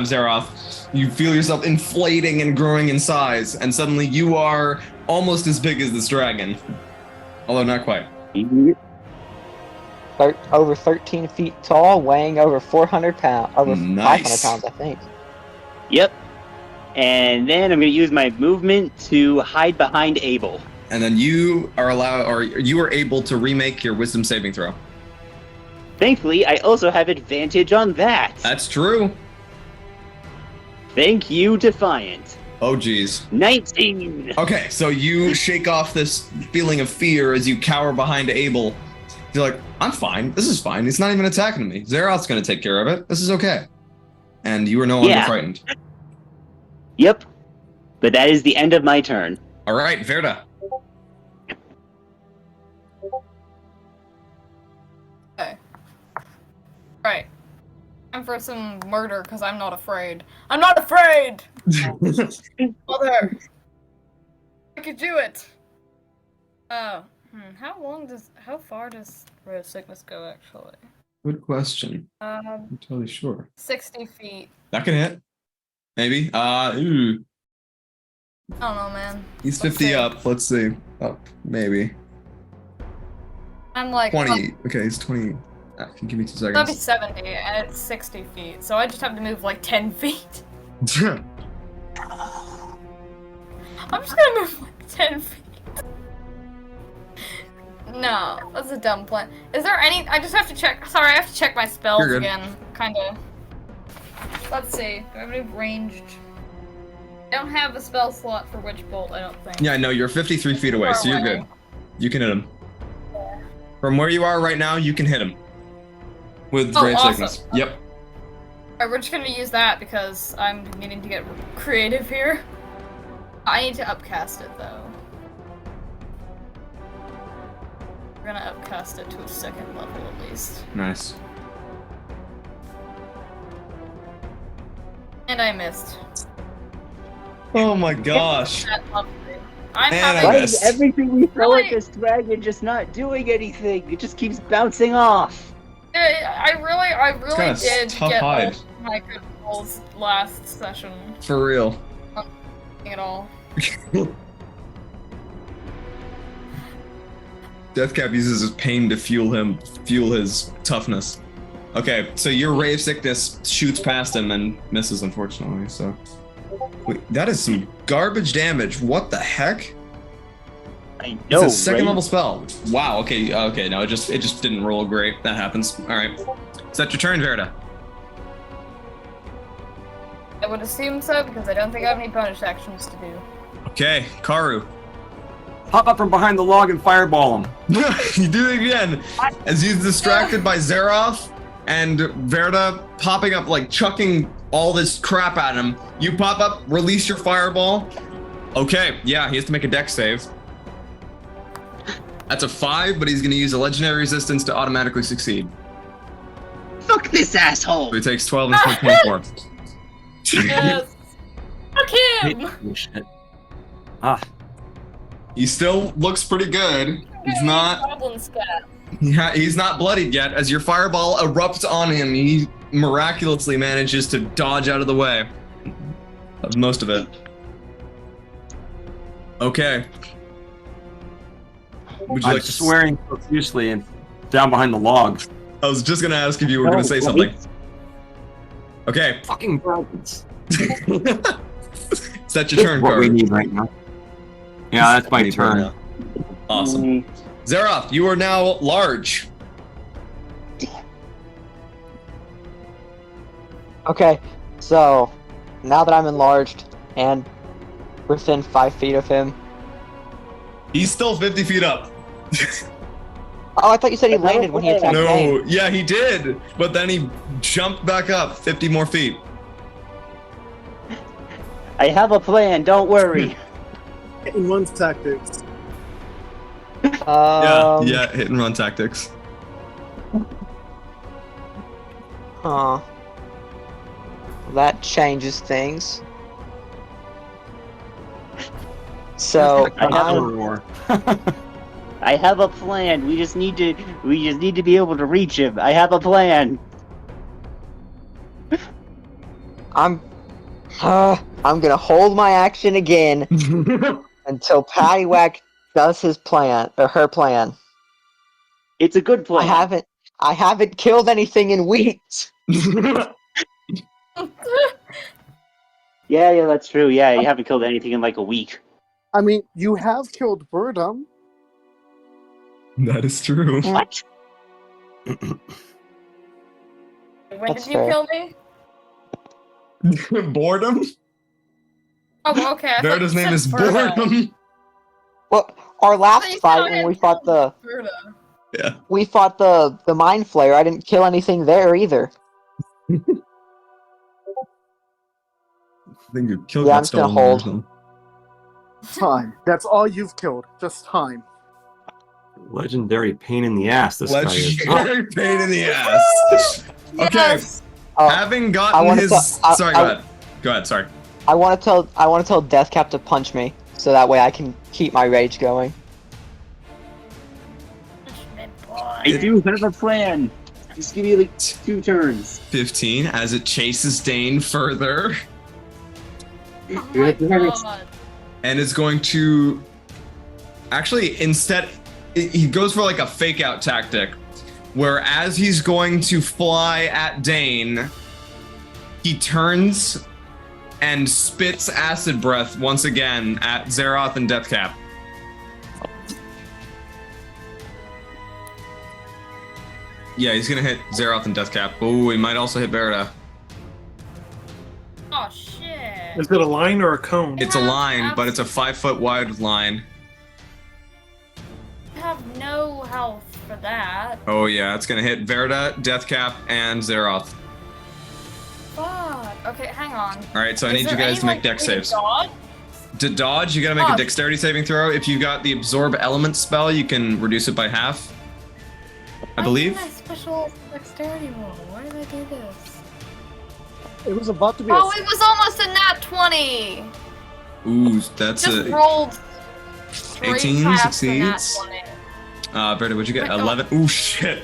Zaroth, you feel yourself inflating and growing in size, and suddenly you are almost as big as this dragon, although not quite. Over 13 feet tall, weighing over 400 pounds. Over Nice. 500 pounds, I think. Yep. And then I'm going to use my movement to hide behind Abel. And then you are able to remake your wisdom saving throw. Thankfully, I also have advantage on that. That's true. Thank you, Defiant. Oh geez. 19. Okay, so you shake off this feeling of fear as you cower behind Abel. You're like, I'm fine. This is fine. He's not even attacking me. Zaroth's going to take care of it. This is okay. And you are no longer frightened. Yep. But that is the end of my turn. All right, Verda. Okay. Alright. Time for some murder, because I'm not afraid. I'm not afraid! Mother! I could do it! How far does Ray of Sickness go, actually? Good question. I'm totally sure. 60 feet. That can hit. Maybe. Ooh. I don't know, man. He's Let's 50 see. up. Let's see. Up. Maybe. I'm like 20. Okay, he's 20. Can you give me 2 seconds? That'd be 70, and it's 60 feet, so I just have to move like 10 feet. I'm just gonna move like 10 feet. No, that's a dumb plan. Is there any? I just have to check. Sorry, I have to check my spells You're good. again. Kinda. Let's see. Do I have any ranged? I don't have a spell slot for Witch Bolt, I don't think. Yeah, no, you're 53 feet away, so you're good. You can hit him. From where you are right now, you can hit him. With Oh, Ray of awesome. Sickness. Yep. Alright, we're just gonna use that because I'm needing to get creative here. I need to upcast it though. We're gonna upcast it to a 2nd level at least. Nice. And I missed. Oh my gosh. That's lovely. I'm And having. I Why missed. is everything we throw Really? at this dragon just not doing anything? It just keeps bouncing off. I really kinda did tough get hide. all my good rolls last session. For real. At all. Deathcap uses his pain to fuel his toughness. Okay, so your Ray of Sickness shoots past him and misses, unfortunately, so. Wait, that is some garbage damage. What the heck? I know, It's a second right? level spell. Wow, okay, no, it just didn't roll great. That happens. Alright. Is that your turn, Verda? I would assume so because I don't think I have any bonus actions to do. Okay, Karhu. Pop up from behind the log and fireball him. You do it again. As he's distracted by Zaroth and Verda popping up, like chucking all this crap at him. You pop up, release your fireball. Okay, yeah, he has to make a dex save. That's a 5, but he's going to use a legendary resistance to automatically succeed. Fuck this asshole! So he takes 12 instead of 24. Yes. Fuck him! Oh, shit. Ah, He still looks pretty good. He's not. Goblin scat. He's not bloodied yet. As your fireball erupts on him, he miraculously manages to dodge out of the way of most of it. Okay. Would you I'm like to swearing profusely and down behind the log. I was just gonna ask if you were gonna say something. Okay. Fucking dragons. Is that your turn, What we Karhu? need right now. Yeah, that's my turn. Awesome. Zaroth, you are now large. Okay, so now that I'm enlarged and within 5 feet of him. He's still 50 feet up. Oh, I thought you said he landed when he attacked me. No, yeah, he did. But then he jumped back up 50 more feet. I have a plan, don't worry. Hit and run tactics. Yeah, hit and run tactics. Huh. That changes things. So I have I'm, I have a plan. We just need to be able to reach him. I have a plan. I'm gonna hold my action again until Paddywhack does his plan or her plan. It's a good plan. I haven't killed anything in weeks. Yeah, that's true. Yeah, you haven't killed anything in like a week. I mean, you have killed Birdum. That is true. What? When That's did you fair. kill me? Boredom? Oh, okay. I thought Verda's you name said is Verda. Boredom. Well, our I thought last you said fight I when had we fought killed Verda. the Mind Flayer, I didn't kill anything there either. I think you killed Yeah, that I'm just gonna stolen or hold. something. Time. That's all you've killed. Just time. Legendary pain in the ass, this guy is. Legendary pain in the ass. Okay. Yes. Having gotten his... Sorry, go ahead. Go ahead, sorry. I want to tell Deathcap to punch me, so that way I can keep my rage going. I do have a plan. Just give me like 2 turns. 15 as it chases Dane further. Oh my God. And is going to... Actually, instead, he goes for like a fake out tactic, where as he's going to fly at Dane, he turns and spits acid breath once again at Zaroth and Deathcap. Yeah, he's gonna hit Zaroth and Deathcap. Ooh, he might also hit Verita. Oh shit. Is it a line or a cone? It's a line, but it's a 5-foot wide line. I have no health for that. Oh yeah, it's gonna hit Verita, Deathcap, and Zaroth. Fuck. Okay, hang on. Alright, so I Is need you there guys any, to make like, dex way to saves. dodge? To dodge, you gotta make a Dodge. dexterity saving throw. If you got the absorb element spell, you can reduce it by half. I believe. I did my special dexterity roll. Why did I do this? It was about to be. Oh, it was almost a nat 20. Ooh, that's Just a rolled. straight 18 past the nat succeeds. 20. Verita, what'd you get? Oh. 11. Ooh, shit.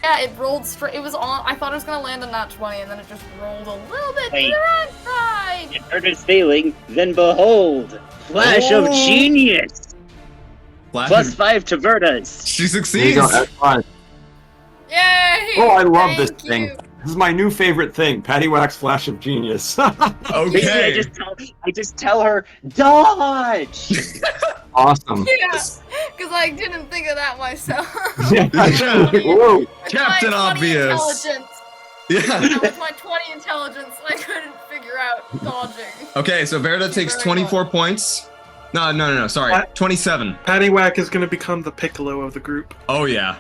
Yeah, it rolled straight. It was on. I thought it was gonna land a nat 20, and then it just rolled a little bit Wait. to the right side. If Murder's failing, then behold, Flash of Oh. Genius! Flash Plus of- 5 to Vertus. She There you succeeds. go, that's fine. Yay! Oh, I love this Thank thing. you. This is my new favorite thing, Paddywhack's Flash of Genius. Basically, Okay. I just tell her, dodge! Awesome. Yeah, because I didn't think of that myself. Yeah. Whoa. With Captain my 20 Obvious. Intelligence. Yeah. With my 20 intelligence, I couldn't figure out dodging. Okay, so Verita takes Very 24 points. No, sorry. What? 27. Paddywhack is gonna become the Piccolo of the group. Oh, yeah.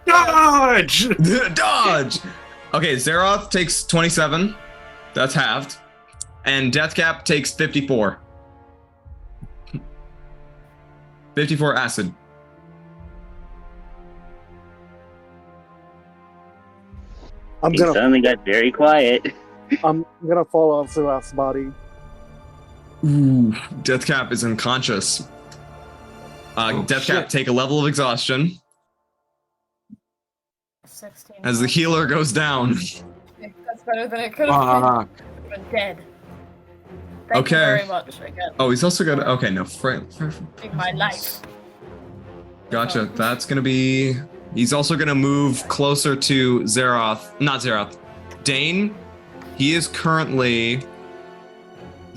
Dodge! Dodge! Okay, Zaroth takes 27. That's halved. And Deathcap takes 54. 54 acid. I'm He gonna suddenly got very quiet. fall off Zaroth's body. Ooh, Deathcap is unconscious. Deathcap, shit. take a level of exhaustion 16. as the healer goes down. That's better than it could have been. Dead. Thank Okay. you very much. I get Oh, he's also got. Okay, no. my life. Gotcha. That's gonna be. He's also gonna move closer to Zaroth. Not Zaroth. Dane. He is currently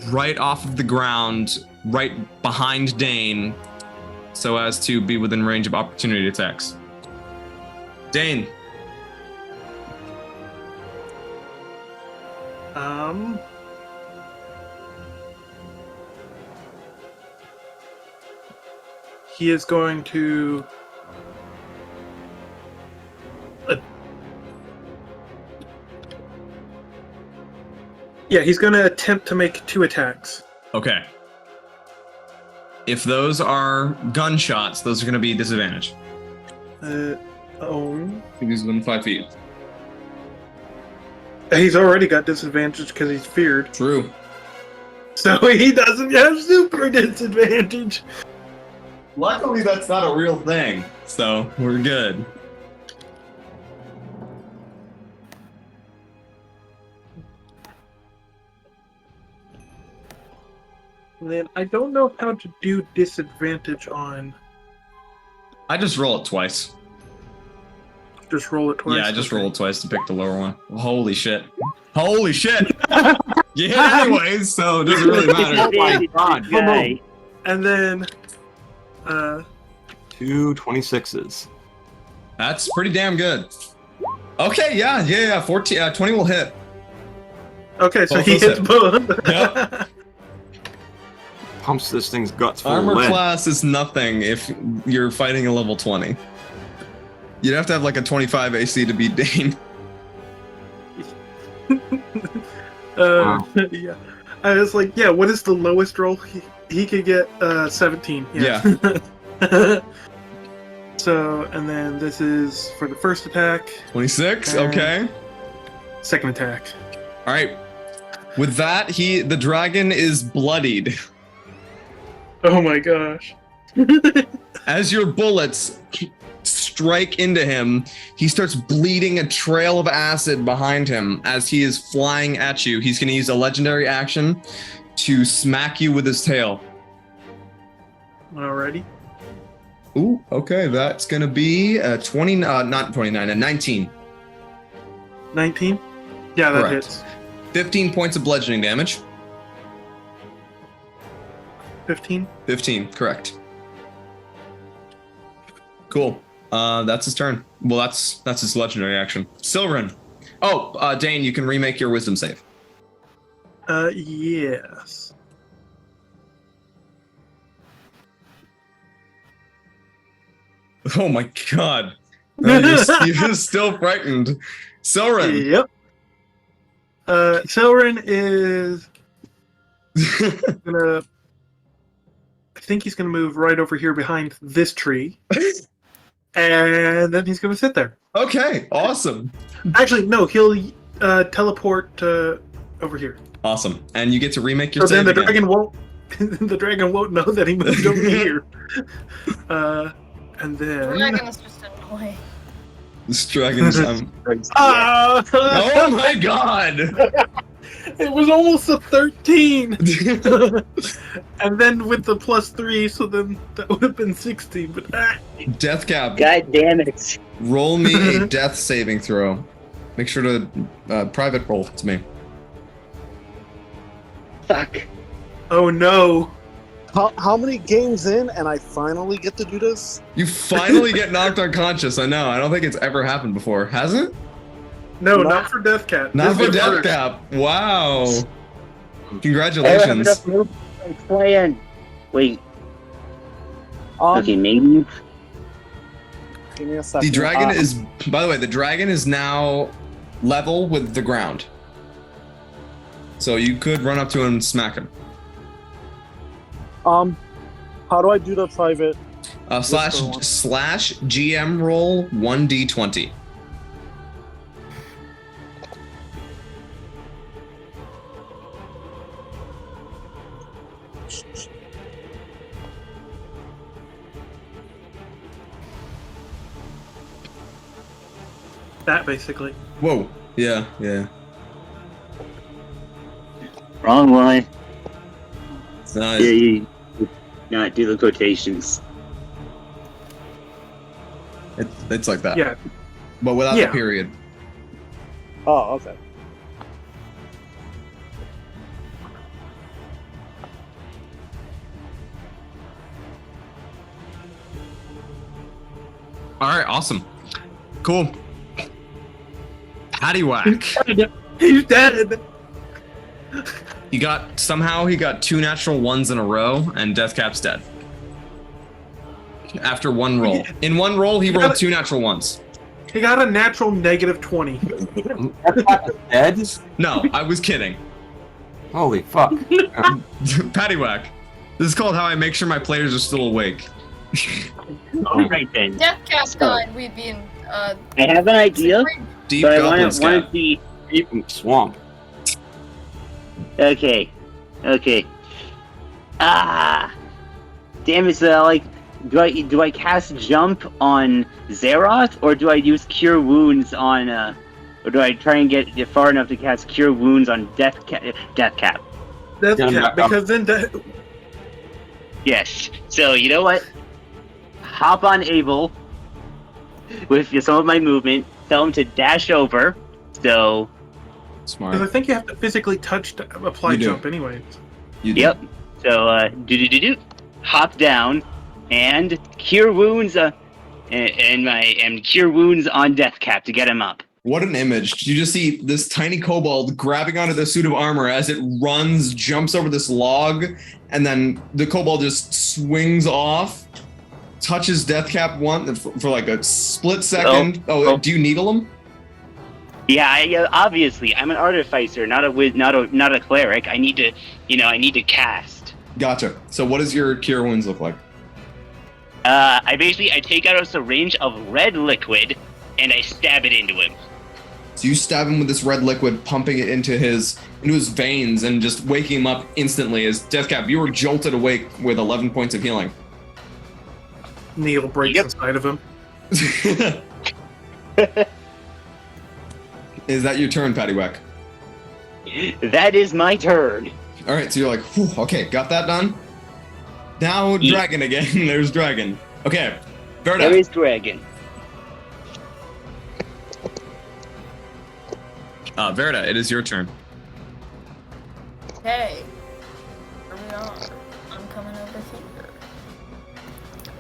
right off of the ground, right behind Dane, so as to be within range of opportunity attacks. Dane. He is going to. Yeah, he's going to attempt to make 2 attacks. Okay. If those are gunshots, those are gonna be disadvantage. Own. He's within 5 feet. He's already got disadvantage because he's feared. True. So he doesn't have super disadvantage. Luckily, that's not a real thing, so we're good. And then I don't know how to do disadvantage on. I just roll it twice. Just roll it twice. Yeah, I just Okay. rolled twice to pick the lower one. Holy shit. Holy shit! You hit anyways, so it doesn't really matter. Oh my god, Guy. And then, 2 26s. That's pretty damn good. Okay, yeah. 14, 20 will hit. okay, so Both he those hits hit. both. Yep. Pumps this thing's guts full of Armor lead. class is nothing if you're fighting a level 20. You'd have to have like a 25 AC to beat Dane. Yeah. I was like, yeah, what is the lowest roll? He could get 17. Yeah. Yeah. So, and then this is for the first attack. 26, okay. Second attack. All right. With that, the dragon is bloodied. Oh my gosh. As your bullets strike into him, he starts bleeding a trail of acid behind him as he is flying at you. He's going to use a legendary action to smack you with his tail. Alrighty. Ooh, okay. That's going to be a 20, not 29, a 19. 19? Yeah, that Correct. hits. 15 points of bludgeoning damage. 15? 15, correct. Cool. That's his turn. Well, that's his legendary action. Silren. Oh, Dane, you can remake your wisdom save. Yes. Oh my god. You're still frightened. Silren. Yep. Selren is gonna. I think he's gonna move right over here behind this tree, and then he's gonna sit there. Okay, awesome. Actually, no, he'll teleport over here. Awesome. And you get to remake your So then save the again. dragon won't. The dragon won't know that he moved over here. And then. Dragon is just annoying. This dragon's. Oh my god! It was almost a 13! And then with the +3, so then that would have been 16, but Deathcap. God damn it. Roll me a death saving throw. Make sure to private roll to me. Fuck. Oh no. How many games in and I finally get to do this? You finally get knocked unconscious. I know. I don't think it's ever happened before. Has it? No, not for Deathcap. Not This for is the first. Deathcap. Wow. Congratulations. Plan. Wait. Um, Okay, maybe. Give me a second. The dragon is, by the way, the dragon is now level with the ground. So you could run up to him and smack him. How do I do the private? Slash GM roll 1d20. That basically. Whoa. Yeah, yeah. Wrong one. It's nice. Yeah, you not do the quotations. It's like that. Yeah. But without Yeah. the period. Oh, okay. All right, awesome. Cool. Paddywhack. He's dead. He got 2 natural ones in a row, and Deathcap's dead. After one roll. In one roll, he rolled 2 natural ones. He got a natural -20. Dead? No, I was kidding. Holy fuck. Paddywhack. This is called how I make sure my players are still awake. Alright then. Deathcap died. We'd be in. I have an idea, Deep but I Goblin want to Scat. see. Deep swamp. Okay. Damn it! So do I cast jump on Zaroth, or do I use cure wounds on or do I try and get far enough to cast cure wounds on Deathcap? Deathcap, because then Yes. So you know what? Hop on Abel with some of my movement. Tell him to dash over. So. Smart. because I think you have to physically touch to apply You do. jump anyways. You do. Yep. So hop down and cure wounds and cure wounds on Deathcap to get him up. What an image. You just see this tiny kobold grabbing onto the suit of armor as it runs, jumps over this log, and then the kobold just swings off, touches Deathcap for like a split second. Do you needle him? Yeah, obviously I'm an artificer, not a cleric. I need to cast. Gotcha. So what does your cure wounds look like? I take out a syringe of red liquid and I stab it into him. So you stab him with this red liquid, pumping it into his veins and just waking him up instantly. As Deathcap, you were jolted awake with 11 points of healing. Neil breaks inside of him. Is that your turn, Paddywhack? That is my turn. All right, so you're like, whew, okay, got that done. Now dragon again. There's dragon. Okay, Verda. There is dragon. Verda, it is your turn. Okay. Here we are. I'm coming over here.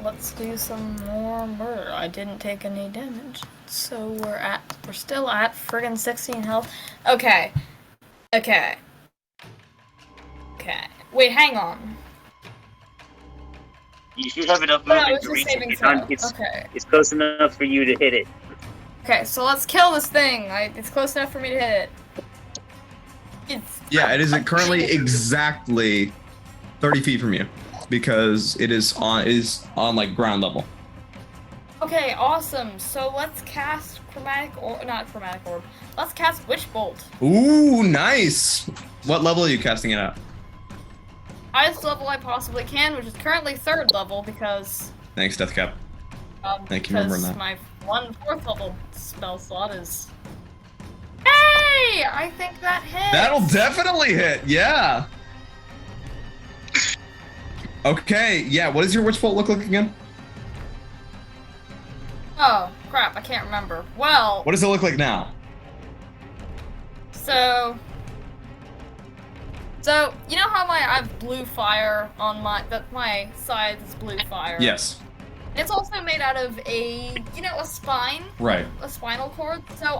Let's do some more murder. I didn't take any damage. So we're still at friggin' 16 health. Okay. Wait, hang on. You should have enough No, movement it's to a reach saving it. throw. It's Okay. close enough for you to hit it. Okay, so let's kill this thing. It's close enough for me to hit it. Yeah, it is currently exactly 30 feet from you because it is on like ground level. Okay, awesome. So let's cast not chromatic orb. Let's cast Witch Bolt. Ooh, nice. What level are you casting it at? Highest level I possibly can, which is currently 3rd level because Thanks, Deathcap. Thank you for remembering that. my 4th level spell slot is. Hey! I think that hits. That'll definitely hit. Yeah. Okay. Yeah. What does your witch bolt look like again? Oh crap! I can't remember. Well. What does it look like now? So you know how I have blue fire on my side is blue fire. Yes. It's also made out of a spine. Right. A spinal cord. So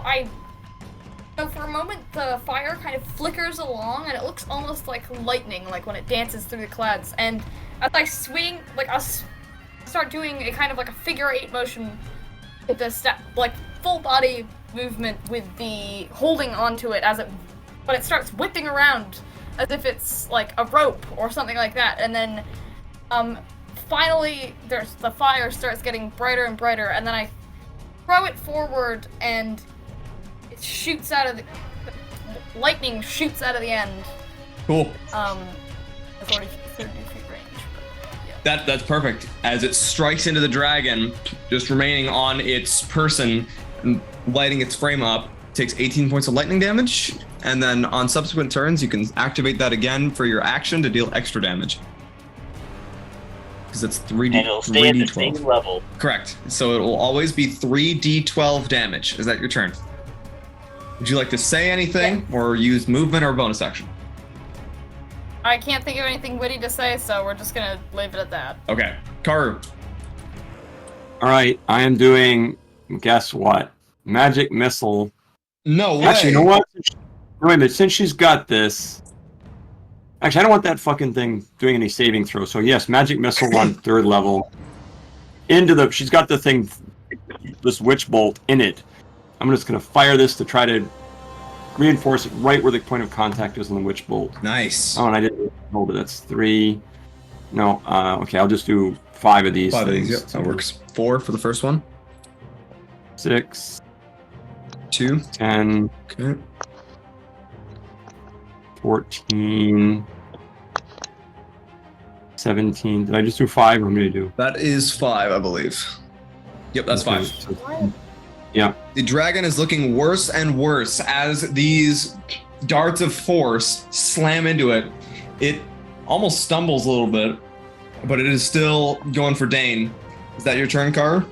for a moment the fire kind of flickers along and it looks almost like lightning, like when it dances through the clouds. And as I swing, I start doing a kind of like a figure 8 motion with the full body movement with the holding onto it but it starts whipping around as if it's like a rope or something like that. And then finally the fire starts getting brighter and brighter, and then I throw it forward and it shoots out of the lightning shoots out of the end. Cool. It's already 30 feet range. But yeah. That's perfect. As it strikes into the dragon, just remaining on its person, and lighting its frame up, takes 18 points of lightning damage, and then on subsequent turns, you can activate that again for your action to deal extra damage. Because it's 3D. And it'll stay at the 3d12. same level. Correct. So it will always be 3d12 damage. Is that your turn? Would you like to say anything, or use movement or bonus action? I can't think of anything witty to say, so we're just gonna leave it at that. Okay. Karhu. All right, I am doing, guess what? Magic missile. No way. Actually, you know what? Wait a minute, since she's got this... Actually, I don't want that fucking thing doing any saving throw. So yes, magic missile on 3rd level. She's got the thing, this witch bolt in it. I'm just gonna fire this to try to reinforce it right where the point of contact is on the witch bolt. Nice. Oh, and I didn't hold it. That's 3. No, okay, I'll just do 5 of these. 5 of these, yep, that works. 4 for the first one. 6. 2. 10. Okay. 14. 17. Did I just do 5 or what did I do? That is 5, I believe. Yep, that's Okay, 5. so- yeah. The dragon is looking worse and worse as these darts of force slam into it. It almost stumbles a little bit, but it is still going for Dane. Is that your turn, Karhu?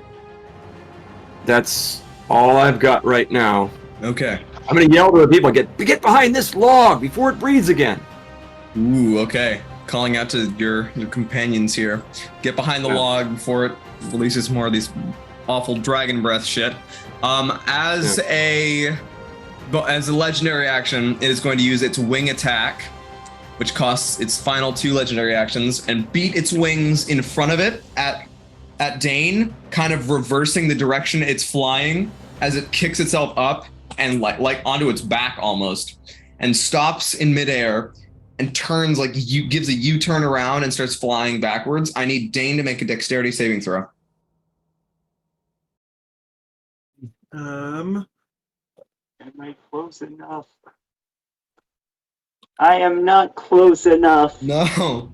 That's all I've got right now. Okay. I'm gonna yell to the people, get behind this log before it breathes again. Ooh, okay. Calling out to your companions here. Get behind the log before it releases more of these awful dragon breath shit. As a legendary action, it is going to use its wing attack, which costs its final 2 legendary actions, and beat its wings in front of it at Dane, kind of reversing the direction it's flying as it kicks itself up and like onto its back almost, and stops in midair and turns gives a U-turn around and starts flying backwards. I need Dane to make a dexterity saving throw. Am I close enough? I am not close enough. No.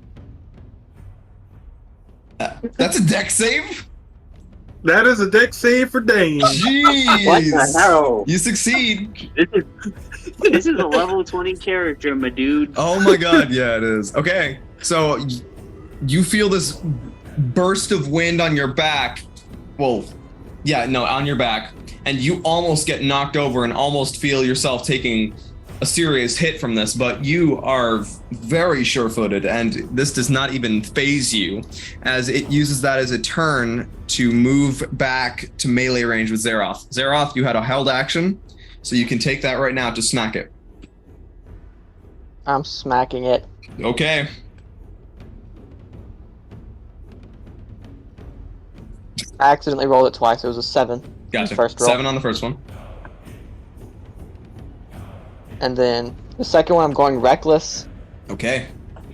That's a deck save? That is a deck save for Dane. Jeez. What the hell? You succeed. This is a level 20 character, my dude. Oh my god, yeah, it is. Okay, so you feel this burst of wind on your back. Well, yeah, no, on your back. And you almost get knocked over and almost feel yourself taking a serious hit from this, but you are very sure-footed, and this does not even phase you, as it uses that as a turn to move back to melee range with Zaroth. Zaroth, you had a held action, so you can take that right now to smack it. I'm smacking it. Okay. I accidentally rolled it twice. It was a 7. Gotcha. First roll. 7 on the first one. And then the second one, I'm going Reckless. Okay.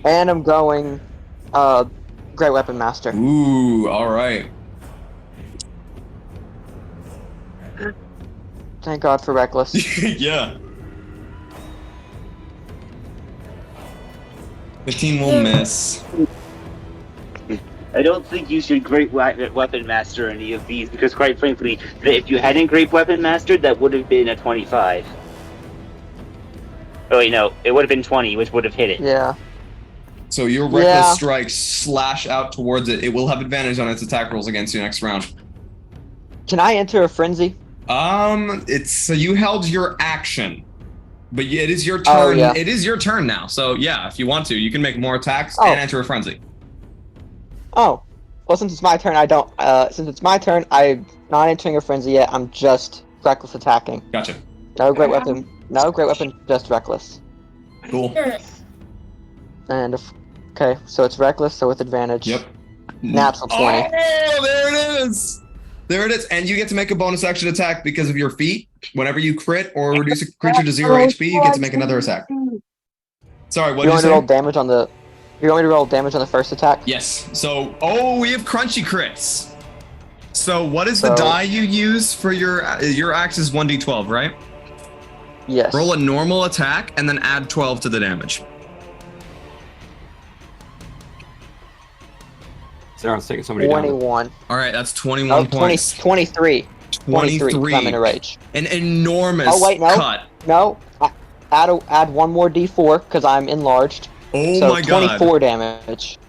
And I'm going Great Weapon Master. Ooh, alright. Thank God for Reckless. Yeah. 15 will miss. I don't think you should Great Weapon Master any of these, because quite frankly, if you hadn't Great Weapon Mastered, that would have been a 25. Oh wait, no, it would have been 20, which would have hit it. Yeah. So your reckless strikes slash out towards it. It will have advantage on its attack rolls against you next round. Can I enter a frenzy? It's so you held your action, but it is your turn. Oh, yeah. It is your turn now. So yeah, if you want to, you can make more attacks Oh. and enter a frenzy. Oh. Well, since it's my turn, I don't. Since it's my turn, I'm not entering a frenzy yet. I'm just reckless attacking. Gotcha. No Great Weapon. No Great Weapon. Just Reckless. Cool. And okay, so it's Reckless, so with advantage. Yep. Natural 20. Oh, there it is. There it is, and you get to make a bonus action attack because of your feat. Whenever you crit or reduce a creature to 0 HP, you get to make another attack. Sorry, what did You you want say? me to roll damage on the? You want me to roll damage on the first attack? Yes. So, we have crunchy crits. So, what is the So- die you use for your axe is 1d12, right? Yes. Roll a normal attack and then add 12 to the damage. Zaroth's taking somebody down. 21. All right, that's 21 Oh, 20, points. 23. 23. 'Cause I'm in a rage. An enormous Oh, wait, no. cut. No. Add one more D4 because I'm enlarged. Oh so my god. 24 damage.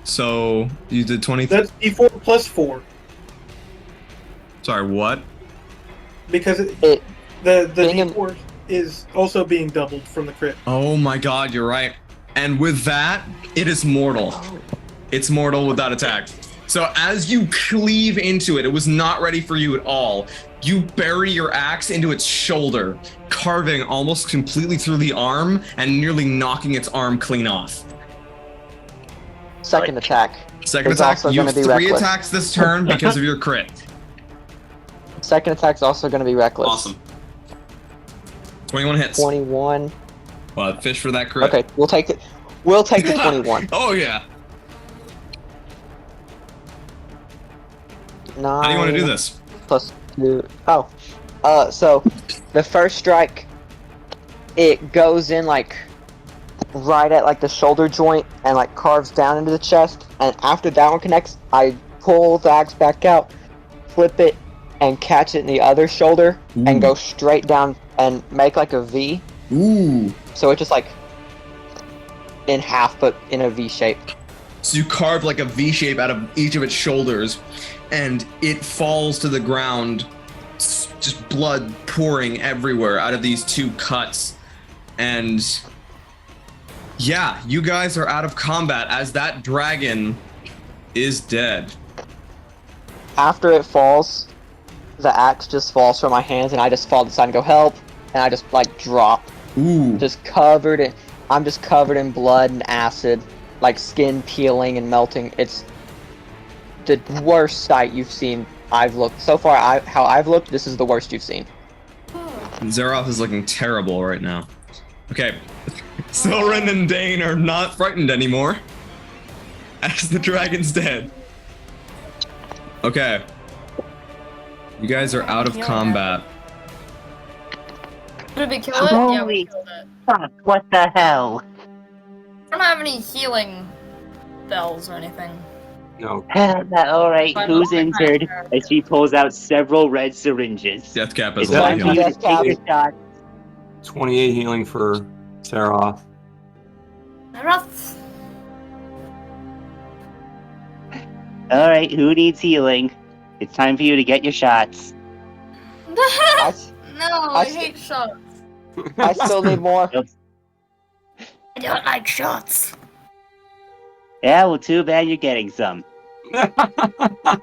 So, you did 20. That's D4 plus 4. Sorry, what? Because It the being in- D4 is also being doubled from the crit. Oh my god, you're right. And with that, it is mortal. It's mortal with that attack. So as you cleave into it, it was not ready for you at all. You bury your axe into its shoulder, carving almost completely through the arm and nearly knocking its arm clean off. Second attack. Second It's attack, also you gonna have be 3 reckless. attacks this turn because of your crit. Second attack's also going to be reckless. Awesome. 21 hits. 21. Well, fish for that crit. Okay, we'll take it. We'll take the 21. Oh yeah. 9. How do you want to do this? Plus 2. Oh. So the first strike, it goes in like right at like the shoulder joint and like carves down into the chest. And after that one connects, I pull the axe back out, flip it, and catch it in the other shoulder and go straight down and make like a V. Ooh. So it's just like in half, but in a V shape. So you carve like a V shape out of each of its shoulders, and it falls to the ground, just blood pouring everywhere out of these 2 cuts. And yeah, you guys are out of combat as that dragon is dead. After it falls, the axe just falls from my hands, and I just fall to the side and go help, and I just like drop, Ooh. just covered in. I'm just covered in blood and acid, like skin peeling and melting. It's the worst sight you've seen. I've looked so far. How I've looked, this is the worst you've seen. Zaroth is looking terrible right now. Okay. Silren and Dane are not frightened anymore, as the dragon's dead. Okay. You guys are out of combat. Did we kill it? Yeah, we Holy killed it. fuck, what the hell? I don't have any healing spells or anything. No. Alright, I'm who's not my injured? character. As she pulls out several red syringes. Deathcap is It's a lot time of for you healing. to take your shot. 28 healing for Zaroth. Zaroth. Alright, who needs healing? It's time for you to get your shots. No, I hate shots. I still need more. I don't like shots. Yeah, well, too bad you're getting some. I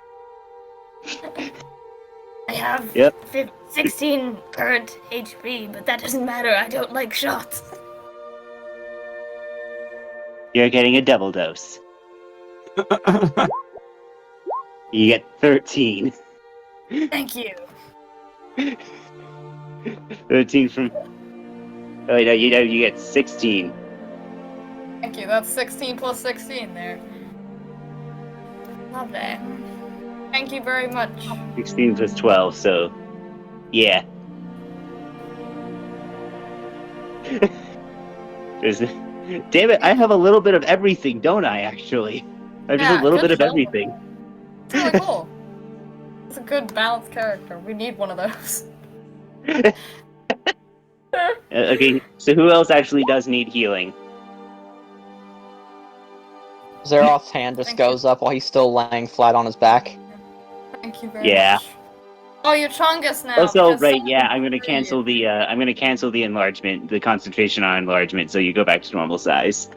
have Yep. 16 current HP, but that doesn't matter. I don't like shots. You're getting a double dose. You get 13. Thank you. 13 from... Oh, no, you get 16. Thank you. That's 16 plus 16 there. Love that. Thank you very much. 16 plus 12, so... Yeah. Damn it, I have a little bit of everything, don't I, actually? I have just a little bit of everything. It's really cool. It's a good balanced character. We need one of those. Okay, so who else actually does need healing? Zaroth's hand just goes up while he's still laying flat on his back. Thank you very Yeah. much. Oh, you're Chongus now. Also, because right, someone yeah, I'm gonna free. cancel the enlargement, the concentration on enlargement, so you go back to normal size.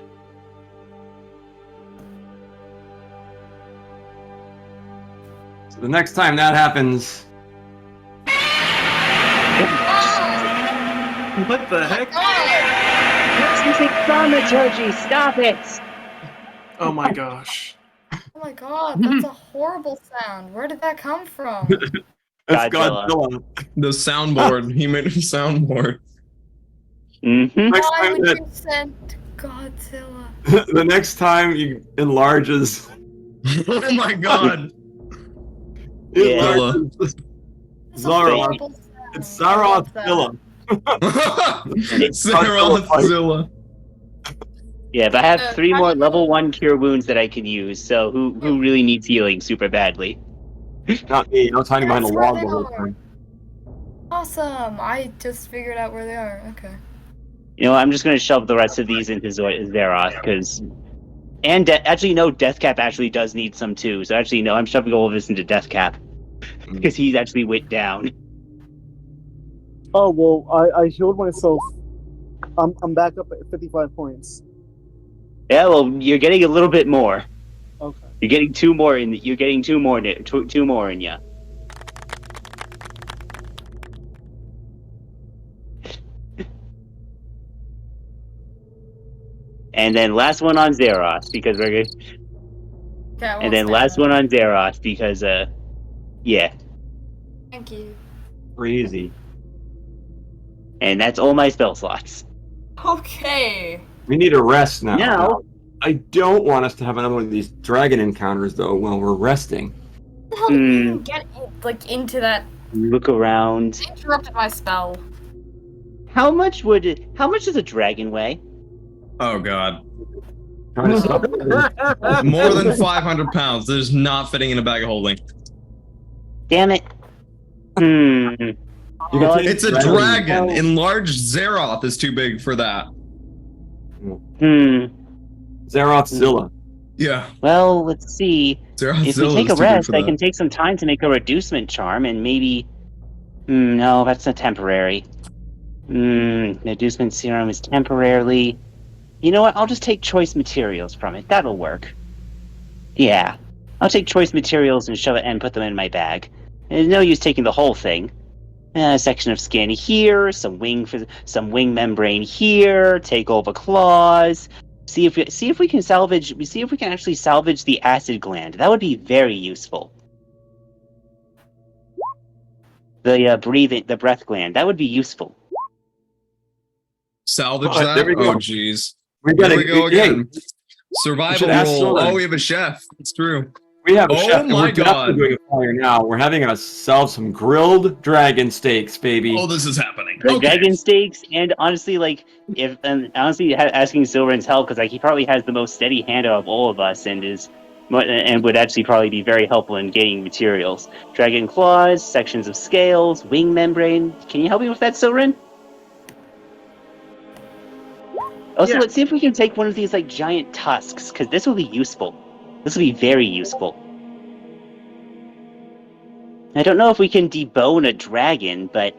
So the next time that happens, What the heck? Toxic thaumaturgy, stop it! Oh my gosh. Oh my god, that's a horrible sound. Where did that come from? it's Godzilla. Godzilla. The soundboard. He made a soundboard. Mm-hmm. Next Why time would that, you send Godzilla? the next time he enlarges, Oh my god. he Yeah. enlarges That's a Zaroth. horrible sound. It's I love that. Zarothzilla. Zarothzilla. Yeah, but I have Uh, 3 more actually- level 1 cure wounds that I can use, so who really needs healing super badly? Not me. I was hiding behind a That's where log they the whole are. time. Awesome. I just figured out where they are. Okay. You know, I'm just gonna shove the rest of these into Zaroth, because... And, actually, no, Deathcap actually does need some too, so actually, no, I'm shoving all of this into Deathcap. Because he's actually went down. Oh well, I healed myself. I'm back up at 55 points. Yeah, well, you're getting a little bit more. Okay. You're getting 2 more in. You're getting 2 more. Two more in ya. And then last one on Zaroth because we're good. Okay, I won't And then stand last up. one on Zaroth because yeah. Thank you. Crazy. And that's all my spell slots. Okay. We need a rest now. Now- I don't want us to have another one of these dragon encounters though while we're resting. How did you even get into that? Look around. I interrupted my spell. How much does a dragon weigh? Oh god. Trying to stop- More than 500 pounds. There's not fitting in a bag of holding. Damn it. You can take It's a dragon. Enlarged Zaroth is too big for that. Zarothzilla. Yeah. Well, let's see. Zarothzilla If we is take too a big rest, for I that. can take some time to make a reducement charm and maybe... no, that's not temporary. Reducement serum is temporarily... You know what? I'll just take choice materials from it. That'll work. Yeah. I'll take choice materials and shove it and put them in my bag. There's no use taking the whole thing. A section of skin here, some wing membrane here, take all the claws. See if we can actually salvage the acid gland. That would be very useful. The breath gland. That would be useful. Salvage Oh, that? there we go. Oh, jeez. We Here gotta we go yeah, again. Survival should ask roll. Soren. Oh, we have a chef. It's true. We have a Oh chef, and my we're definitely God. doing a fire now. We're having ourselves some grilled dragon steaks, baby. Oh, this is happening. The Okay. dragon steaks, and honestly, like, asking Silveran's help, because like he probably has the most steady hand of all of us, and would actually probably be very helpful in getting materials. Dragon claws, sections of scales, wing membrane. Can you help me with that, Silveran? Also, Yeah. let's see if we can take one of these like giant tusks, because this will be useful. This will be very useful. I don't know if we can debone a dragon, but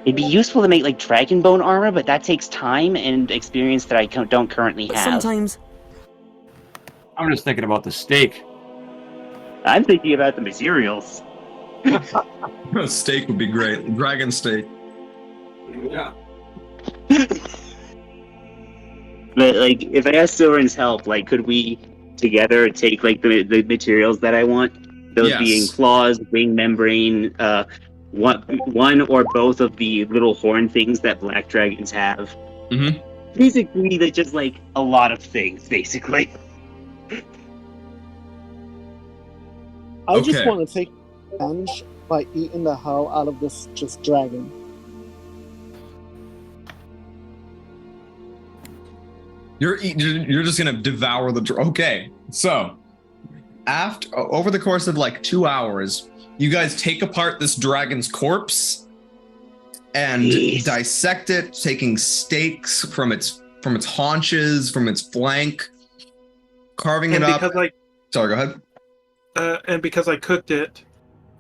it'd be useful to make like dragon bone armor, but that takes time and experience that I don't currently have. Sometimes I'm just thinking about the steak. I'm thinking about the materials. Steak would be great. Dragon steak. Yeah. But like, if I ask Silveran's help, like, could we together take like the materials that I want? Those Yes. being claws, wing membrane, one or both of the little horn things that black dragons have. Mhm. Basically, they're just like a lot of things. Basically. I just Okay. want to take revenge by eating the hell out of this just dragon. You're just gonna devour the. Okay, so over the course of like 2 hours, you guys take apart this dragon's corpse and Jeez. dissect it, taking steaks from its haunches, from its flank, carving And it up. because Sorry, go ahead. and because I cooked it,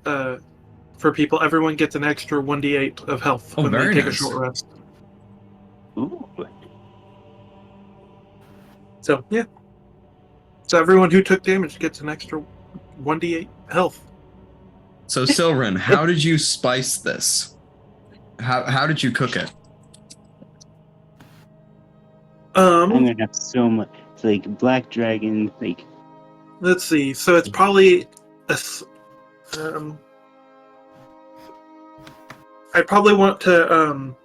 for people, everyone gets an extra 1d8 of health Oh, when they very take nice. a short rest. Ooh. So yeah. So everyone who took damage gets an extra 1d8 health. So Silveran, how did you spice this? How did you cook it? I'm gonna have so much. It's like black dragon, like. Let's see. So it's probably I probably want to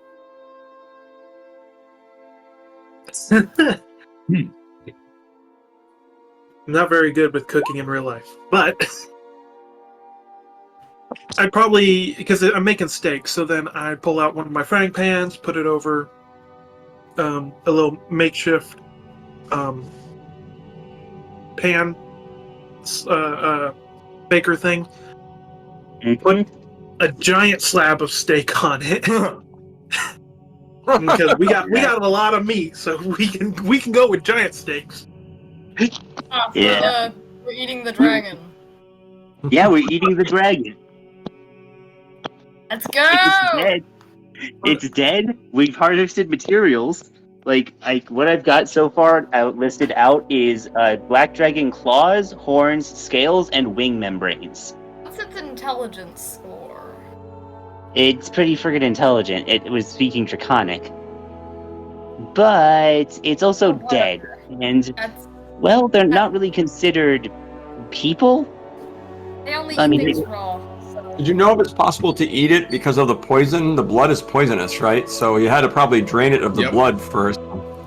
I'm not very good with cooking in real life, but I probably, because I'm making steaks, so then I pull out one of my frying pans, put it over a little makeshift pan baker thing, put a giant slab of steak on it. Because we got a lot of meat, so we can go with giant steaks. Yeah. We're eating the dragon. Yeah, we're eating the dragon. Let's go! It's dead. It's dead. We've harvested materials. Like what I've got so far listed out is black dragon claws, horns, scales, and wing membranes. What's its intelligence score? It's pretty friggin' intelligent. It was speaking Draconic. But it's also dead. And, That's, well, they're not really considered people. they only I eat mean, things they- raw. So. Did you know if it's possible to eat it because of the poison? The blood is poisonous, right? So you had to probably drain it of the Yep. blood first.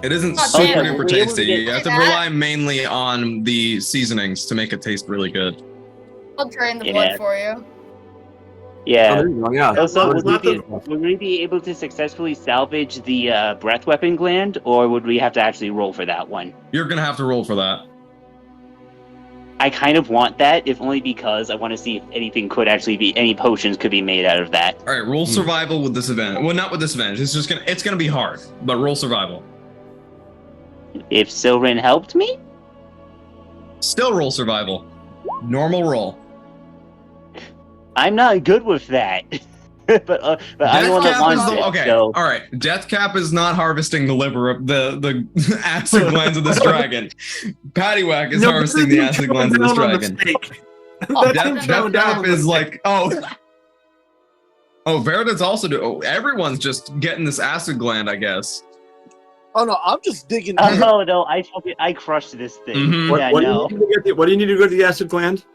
It isn't Oh, super yeah, duper we'll be able to tasty. get You have to that. rely mainly on the seasonings to make it taste really good. I'll drain the Yeah. blood for you. Oh, Yeah. there you go, yeah. Also, Lots would we be able to successfully salvage the breath weapon gland, or would we have to actually roll for that one? You're gonna have to roll for that. I kind of want that, if only because I want to see if any potions could be made out of that. All right, roll survival with disadvantage. Well, not with disadvantage. It's gonna be hard, but roll survival. If Silveran helped me? Still roll survival. Normal roll. I'm not good with that. but I'm the one that Deathcap wants is it, the okay. so... All right, Deathcap is not harvesting the liver of the acid glands of this dragon. Paddywhack is harvesting the acid glands of this dragon. Deathcap is like, oh, Verida's also everyone's just getting this acid gland, I guess. Oh no, I'm just digging. Oh no, I crushed this thing. Mhm. Yeah, What do no. you need to get what do you need to go to the acid gland?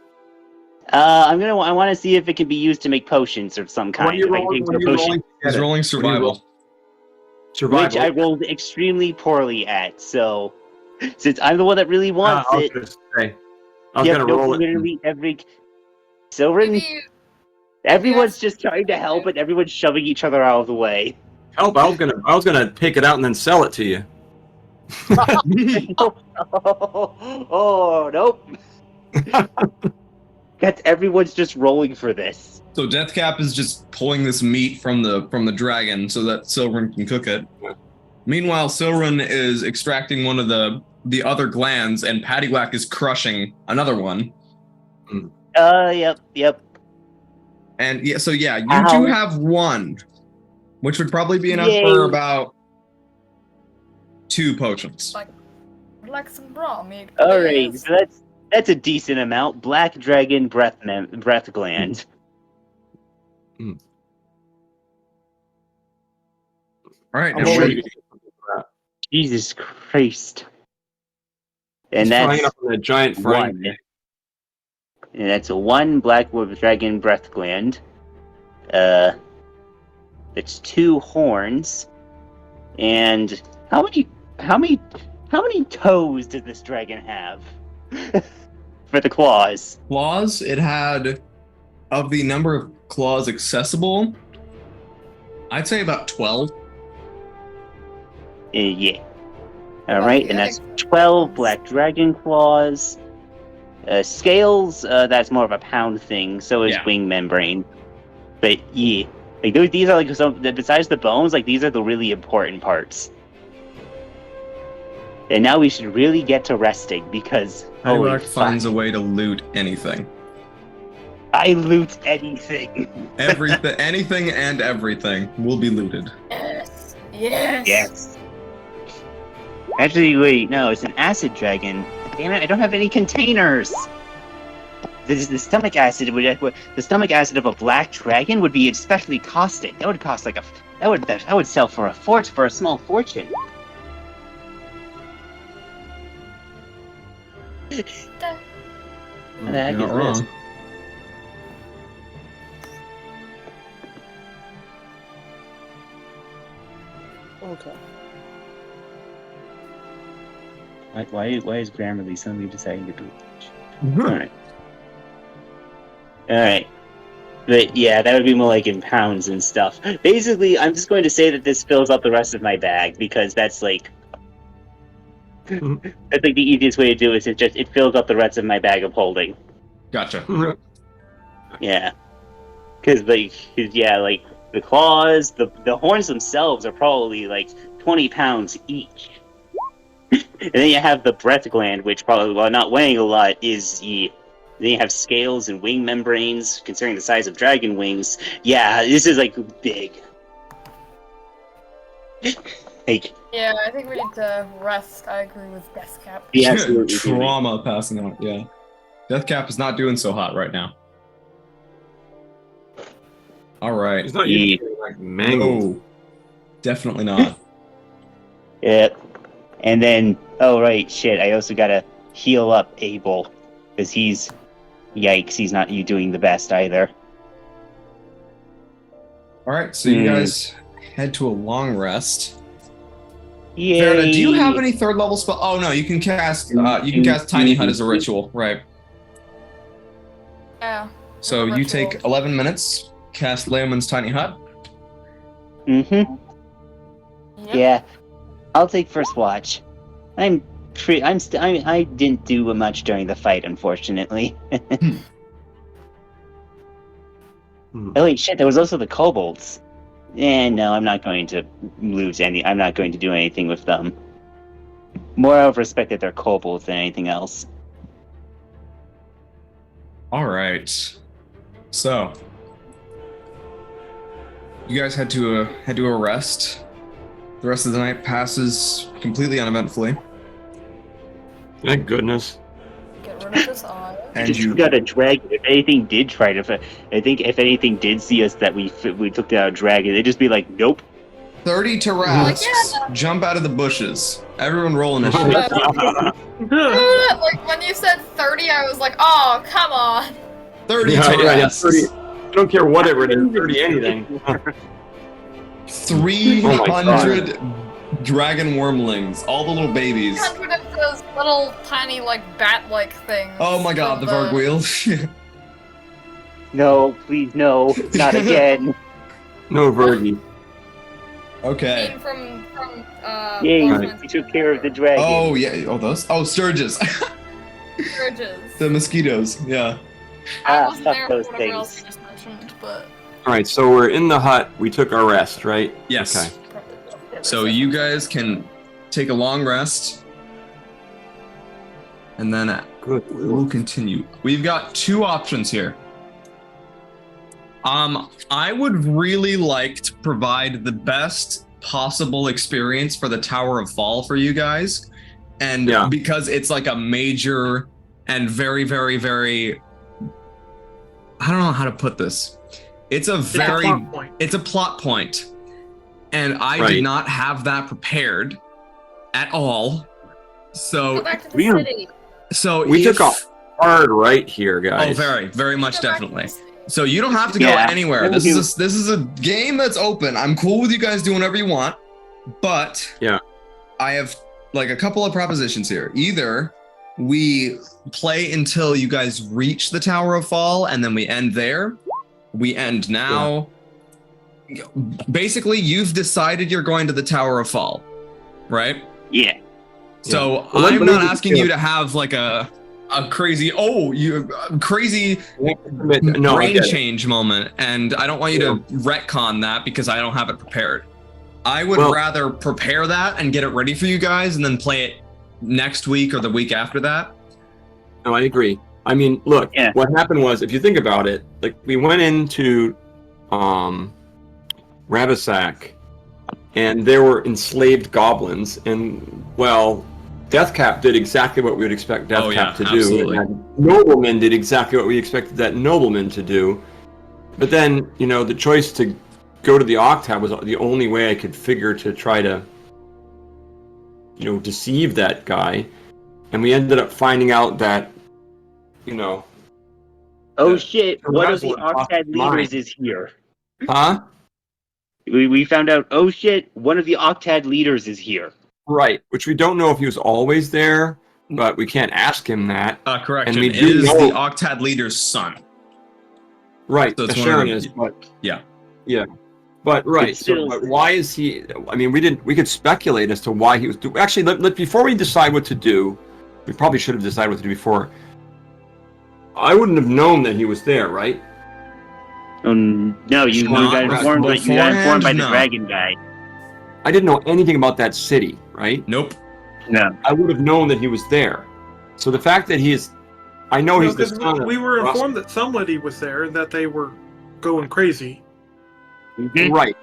I want to see if it can be used to make potions of some kind. What are you If I can rolling? take What are the you potion- rolling? to get He's it? rolling What do you roll? survival. Survival. Which I rolled extremely poorly at, so Since I'm the one that really wants I was it. gonna say. I was You gonna have no roll it. literally every. Silverin, Maybe everyone's just trying to help, and everyone's shoving each other out of the way. Help! I was gonna pick it out and then sell it to you. Oh, nope. That's everyone's just rolling for this. So Deathcap is just pulling this meat from the dragon so that Silverin can cook it. Meanwhile, Silverin is extracting one of the other glands, and Paddywhack is crushing another one. Yep. And yeah, so yeah, you Ow. do have one, which would probably be enough Yay. for about 2 potions. like some raw meat. Alright, please. so that's a decent amount. Black Dragon breath gland. All right, I'm now sure what- you can get something for that. Jesus Christ. And He's frying that's up in a giant frying one. pan. And that's 1 Black Dragon breath gland. That's 2 horns. And how many toes does this dragon have? For the claws. claws, it had, of the number of claws accessible, I'd say about 12. Yeah. Alright, and that's 12 black dragon claws. Scales, that's more of a pound thing, so is Yeah. wing membrane. But yeah. Like these are like some besides the bones, like these are the really important parts. And now we should really get to resting because holy Paddywhack fuck, finds a way to loot anything. I loot anything. Everything, anything and everything will be looted. Yes. Yes. Actually, wait, no, it's an acid dragon. Damn it, I don't have any containers. The stomach acid the stomach acid of a black dragon would be especially caustic. That would cost like that would sell for a small fortune. What the heck You're not is wrong. this? Okay. Why is Grammarly suddenly deciding to do it? Alright. But yeah, that would be more like in pounds and stuff. Basically, I'm just going to say that this fills up the rest of my bag because that's like that's like the easiest way to do it. It fills up the rest of my bag of holding. Gotcha. Yeah. Because like the claws, the horns themselves are probably like 20 pounds each. And then you have the breath gland, which probably, while not weighing a lot, is then you have scales and wing membranes, considering the size of dragon wings. Yeah, this is like big. Like, Yeah, I think we need to rest. I agree with Deathcap. yeah, absolutely. Trauma passing out, yeah. Deathcap is not doing so hot right now. Alright. He's not used to like mangled. No. Definitely not. Yeah. And then, oh right, shit, I also gotta heal up Abel. Because yikes, he's not doing the best either. Alright, so you guys head to a long rest. Yay! Verda, do you have any 3rd level spell? Oh no, you can cast Tiny Hut as a ritual, right? Yeah. So you take 11 minutes, cast Leomund's Tiny Hut. Mm-hmm. Yep. Yeah. I'll take first watch. I didn't do much during the fight, unfortunately. Oh wait, shit, there was also the kobolds. No, I'm not going to I'm not going to do anything with them. More out of respect that they're kobolds than anything else. Alright. So you guys head to a rest. The rest of the night passes completely uneventfully. Thank goodness. Get rid of this eye. And you got a dragon. If anything did try to, I think if anything did see us that we took down a dragon, they'd just be like, nope. 30 Tarasques jump out of the bushes. Everyone roll initiative. Like when you said 30, I was like, oh, come on. 30 Yeah, Tarasques. 30. I don't care whatever it is, 30 anything. 300 dragon wormlings, all the little babies. 330 those little tiny like bat-like things. Oh my god, the Varg wheel. No, please, no, not again. No Vergi. Okay. Came from Yay, Goblins. we took care of the dragon. Oh yeah. Oh those. Oh Sturges. Scourges. The mosquitoes. Yeah. I Ah, wasn't fuck there for those whatever else things. you just mentioned, but All right, so we're in the hut. We took our rest, right? Yes. Okay. So you guys can take a long rest, and then Good. we'll continue. We've got two options here. I would really like to provide the best possible experience for the Tower of Fall for you guys, and Yeah. because it's like a major and very, very, very, I don't know how to put this. It's a very, plot point. it's a plot point, and I Right. did not have that prepared at all. go So, back to the we- city. We if- took a hard right here, guys. Oh, very, very much, Go back to definitely. the city. So you don't have to go Yeah. anywhere. This is a game that's open. I'm cool with you guys doing whatever you want, but Yeah. I have like a couple of propositions here. Either we play until you guys reach the Tower of Fall, and then we end there. We end now. Basically, you've decided you're going to the Tower of Fall, right? Yeah. So Well, let I'm me not just- asking you to have like a crazy crazy No, I brain get it. change moment, and I don't want you to retcon that because I don't have it prepared. I would Well- rather prepare that and get it ready for you guys, and then play it next week or the week after that. No, I agree. I mean, look, Yeah. what happened was, if you think about it, like we went into Ravasak, and there were enslaved goblins, and well, Deathcap did exactly what we would expect Deathcap Oh, yeah, to do. absolutely. And nobleman did exactly what we expected that nobleman to do. But then, you know, the choice to go to the Octad was the only way I could figure to try to, you know, deceive that guy. And we ended up finding out that, you know, Oh Yeah. shit, one of the Torazolin lost Octad his mind. leaders is here. huh? We found out, oh shit, one of the Octad leaders is here. Right, which we don't know if he was always there, but we can't ask him that. Correction. And we It do is know- the Octad leader's son. Right, So it's the one of Sharon the- is, but Yeah. yeah, but right. It's So, still- but why is he? I mean, we could speculate as to why he was. Actually, before we decide what to do, we probably should have decided what to do before. I wouldn't have known that he was there, right? No, you Not got informed, by, you got informed by the beforehand, no. dragon guy. I didn't know anything about that city, right? Nope. No. I would have known that he was there. So the fact that he is, I know he's the Because son. we were of Ross- informed that somebody was there and that they were going crazy. Mhm. Right.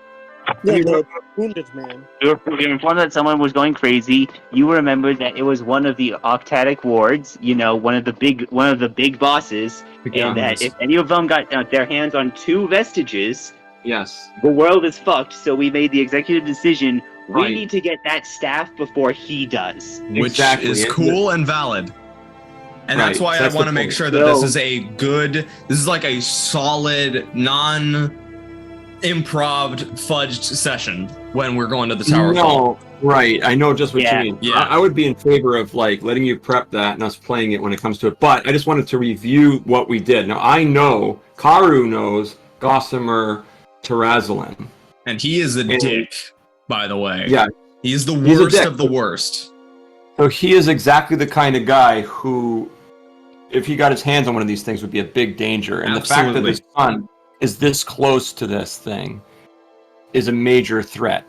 Yeah, the wounded man. We were informed that someone was going crazy. You remember that it was one of the Octadic wards, you know, one of the big bosses, and that if any of them got their hands on two vestiges, Yes. the world is fucked. So we made the executive decision: we Right. need to get that staff before he does. Which Exactly. is And- cool and valid. And that's Right, why that's I want the to make point. sure that So- this is like a solid, non-improv fudged session when we're going to the Tower of Fall. No, right. I know just what Yeah. you mean. Yeah. I would be in favor of like letting you prep that and us playing it when it comes to it. But I just wanted to review what we did. Now I know Karhu knows Gossamer Torazolin. And he is a And- dick, by the way. Yeah. He is the He's a worst dick. of the worst. So he is exactly the kind of guy who, if he got his hands on one of these things, would be a big danger. And the fact that Absolutely. his son is this close to this thing is a major threat.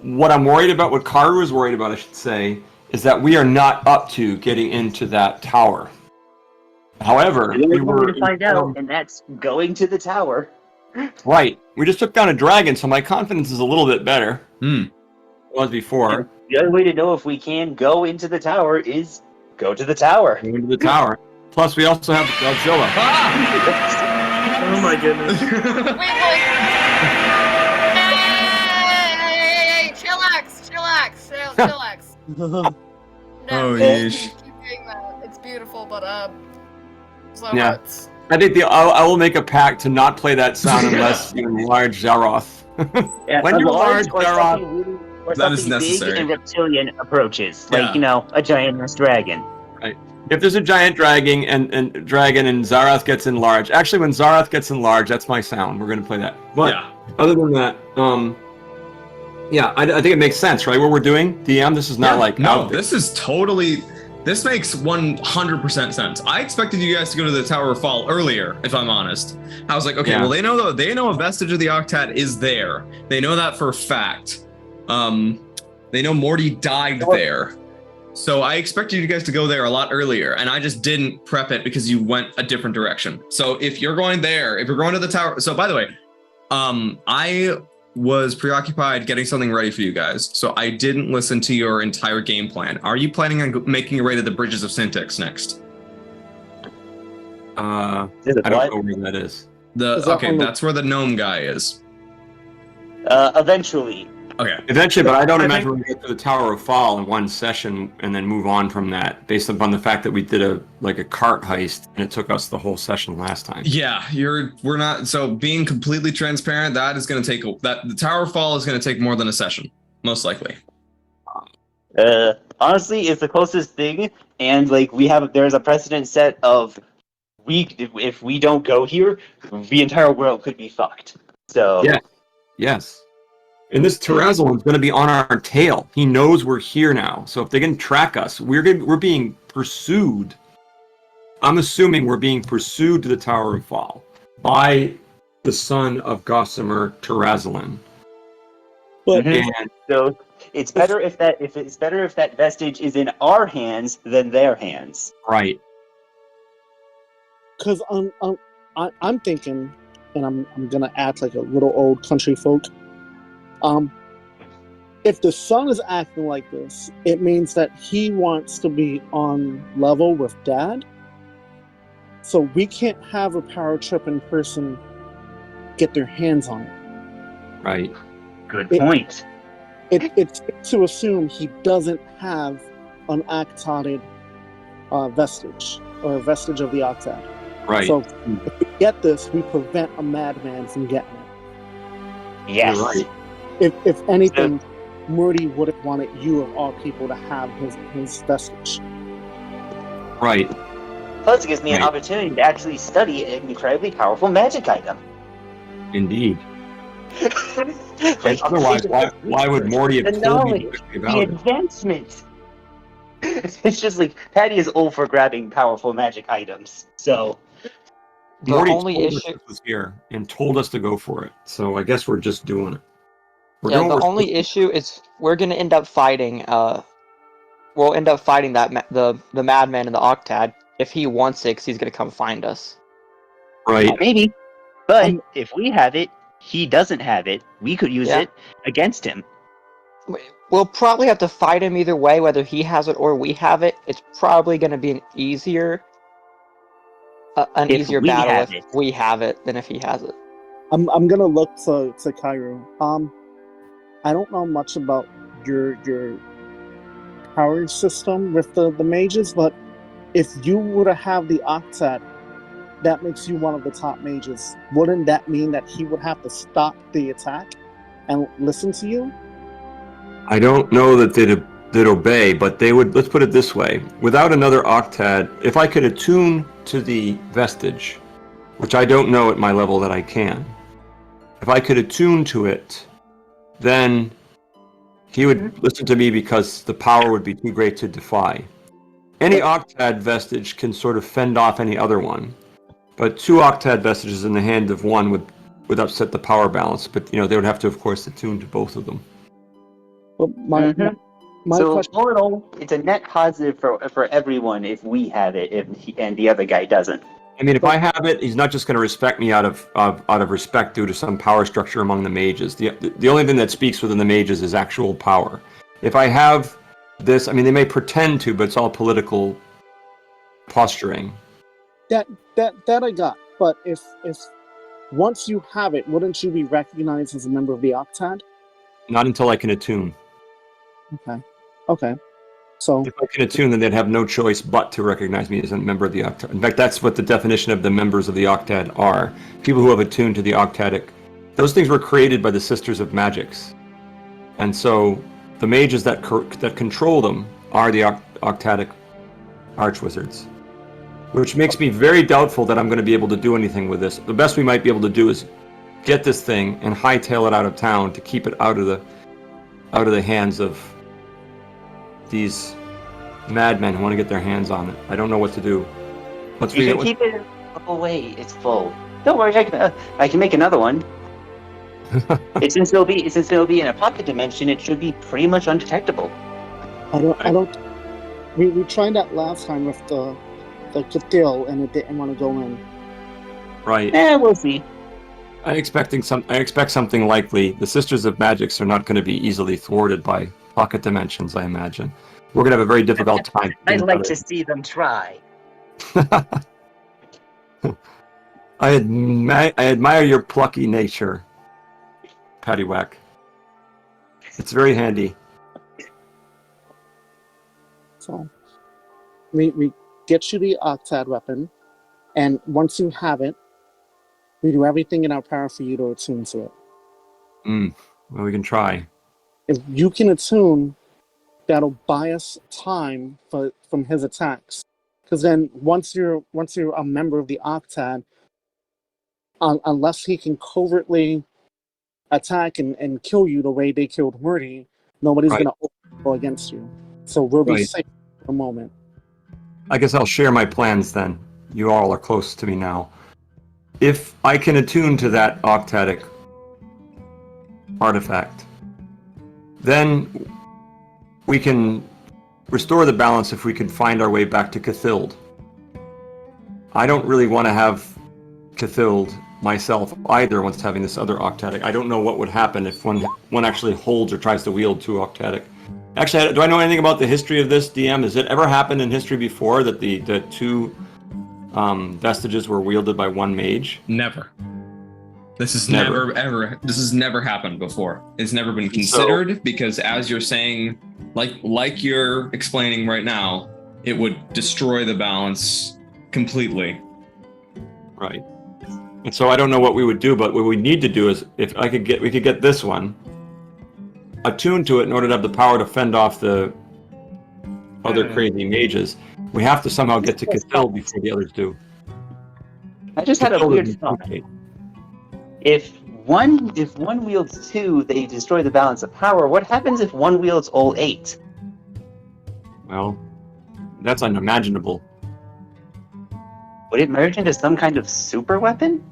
What I'm worried about, what Karhu is worried about, I should say, is that we are not up to getting into that tower. However, And then we we're were going to find out, and that's going to the tower. right. We just took down a dragon, so my confidence is a little bit better Hmm. than it was before. The other way to know if we can go into the tower is go to the tower. Going into the tower. Plus, we also have Godzilla. Oh my goodness. Wait, like. Hey, chillax. No, Oh, keep yeesh. doing that. It's beautiful, but so Yeah. hurts. I think I will make a pact to not play that sound unless you enlarge Zaroth. Yeah, When a you large large, or Zaroth. something Or That is something big necessary. and reptilian approaches, like Yeah. a giant dragon. If there's a giant dragon and Zaroth gets enlarged. Actually, when Zaroth gets enlarged, that's my sound. We're going to play that. But Yeah. other than that, I think it makes sense, right? What we're doing, DM. This is not like no. out there. This is totally. This makes 100% sense. I expected you guys to go to the Tower of Fall earlier, if I'm honest. I was like, okay, Yeah. well, they know a vestige of the Octad is there. They know that for a fact. They know Mordi died there. So I expected you guys to go there a lot earlier, and I just didn't prep it because you went a different direction. So if you're going there, if you're going to the tower, so by the way, I was preoccupied getting something ready for you guys, so I didn't listen to your entire game plan. Are you planning on making your way to the Bridges of Syntax next? I don't know where that is. That's where the gnome guy is. Eventually. Okay. Eventually, but I don't imagine we're going to get to the Tower of Fall in one session and then move on from that, based upon the fact that we did a cart heist and it took us the whole session last time. Yeah, we're not. So being completely transparent, that is going to take the Tower of Fall is going to take more than a session, most likely. Honestly, it's the closest thing, and there's a precedent set of if we don't go here, the entire world could be fucked. So yeah, yes. And this Torazolin is going to be on our tail. He knows we're here now. So if they can track us, we're being pursued. I'm assuming we're being pursued to the Tower of Fall by the son of Gossamer Torazolin. But and so it's better if that vestige is in our hands than their hands. Right. because I'm thinking, and I'm gonna act like a little old country folk. If the son is acting like this, it means that he wants to be on level with dad. So we can't have a power trip in person get their hands on it. Right. Good point. It's to assume he doesn't have an Octadic vestige, or a vestige of the Octad. Right. So if we get this, we prevent a madman from getting it. Yes. You're right. If anything, Mordi would have wanted you of all people to have his vestige. Right. Plus, it gives me an opportunity to actually study an incredibly powerful magic item. Indeed. Otherwise, why would Mordi have told me about it? Advancement. It's just like Patty is old for grabbing powerful magic items. So Mordi only told us issue- this was here and told us to go for it. So I guess we're just doing it. The only issue is we're gonna end up fighting. We'll end up fighting the madman in the Octad. If he wants it, 'cause he's gonna come find us. Right. Maybe, but if we have it, he doesn't have it. We could use Yeah. it against him. We'll probably have to fight him either way, whether he has it or we have it. It's probably gonna be an easier If easier we battle have if it. we have it than if he has it. I'm gonna look to Karhu. I don't know much about your power system with the mages, but if you were to have the Octad, that makes you one of the top mages. Wouldn't that mean that he would have to stop the attack and listen to you? I don't know that they'd obey, but they would. Let's put it this way: without another Octad, if I could attune to the vestige, which I don't know at my level that I can, if I could attune to it, then he would listen to me because the power would be too great to defy. Any Octad vestige can sort of fend off any other one, but two Octad vestiges in the hand of one would upset the power balance. But they would have to, of course, attune to both of them. But my So question. all in all, it's a net positive for everyone if we have it, and the other guy doesn't. I mean, if I have it, he's not just going to respect me out of respect due to some power structure among the mages. The only thing that speaks within the mages is actual power. If I have this, I mean, they may pretend to, but it's all political posturing. That I got. But if once you have it, wouldn't you be recognized as a member of the Octad? Not until I can attune. Okay. So If I can attune, then they'd have no choice but to recognize me as a member of the Octad. In fact, that's what the definition of the members of the Octad are. People who have attuned to the Octadic. Those things were created by the Sisters of Magics. And so the mages that control them are the Octadic Archwizards. Which makes me very doubtful that I'm going to be able to do anything with this. The best we might be able to do is get this thing and hightail it out of town to keep it out of the hands of these madmen who want to get their hands on it. I don't know what to do. You can keep it away. It's full. Don't worry, I can make another one. Since it'll be in a pocket dimension, it should be pretty much undetectable. We tried that last time with the Cathil, and it didn't want to go in. Right. We'll see. I expect something likely. The Sisters of Magics are not going to be easily thwarted by pocket dimensions, I imagine. We're going to have a very difficult time. I'd like to see them try. I admire your plucky nature, Paddywhack. It's very handy. So, we get you the Octad weapon, and once you have it, we do everything in our power for you to attune to it. Well, we can try. If you can attune, that'll buy us time from his attacks. Because then, once you're a member of the Octad, unless he can covertly attack and kill you the way they killed Mordi, nobody's going to go against you. So we'll be safe for a moment. I guess I'll share my plans then. You all are close to me now. If I can attune to that Octadic artifact, then we can restore the balance if we can find our way back to Cathild. I don't really want to have Cathild myself either once having this other Octadic. I don't know what would happen if one actually holds or tries to wield two Octadic. Actually, do I know anything about the history of this, DM? Has it ever happened in history before that the two vestiges were wielded by one mage? Never. This has never happened before. It's never been considered because, as you're saying, like you're explaining right now, it would destroy the balance completely. Right. And so I don't know what we would do, but what we need to do is we could get this one attuned to it in order to have the power to fend off the other crazy mages. We have to somehow get to Cathil before the others do. I just had a weird thought. If one wields two, they destroy the balance of power. What happens if one wields all 8? Well, that's unimaginable. Would it merge into some kind of super weapon?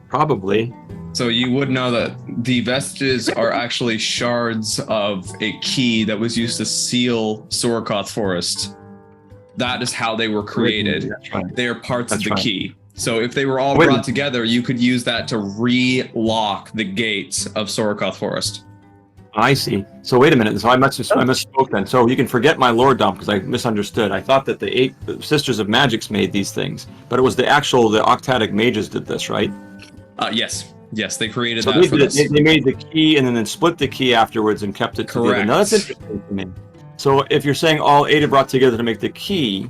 Probably. So you would know that the vestiges are actually shards of a key that was used to seal Sorokoth Forest. That is how they were created. Right. They are parts of the key. So if they were all brought together, you could use that to re-lock the gates of Sorokoth Forest. I see. So wait a minute. So I misspoke then. So you can forget my lore dump because I misunderstood. I thought that the Sisters of Magics made these things, but it was the Octadic mages did this, right? Yes, they created so that for this. They made the key and then split the key afterwards and kept it together. Correct. Now that's interesting to me. So if you're saying all 8 are brought together to make the key,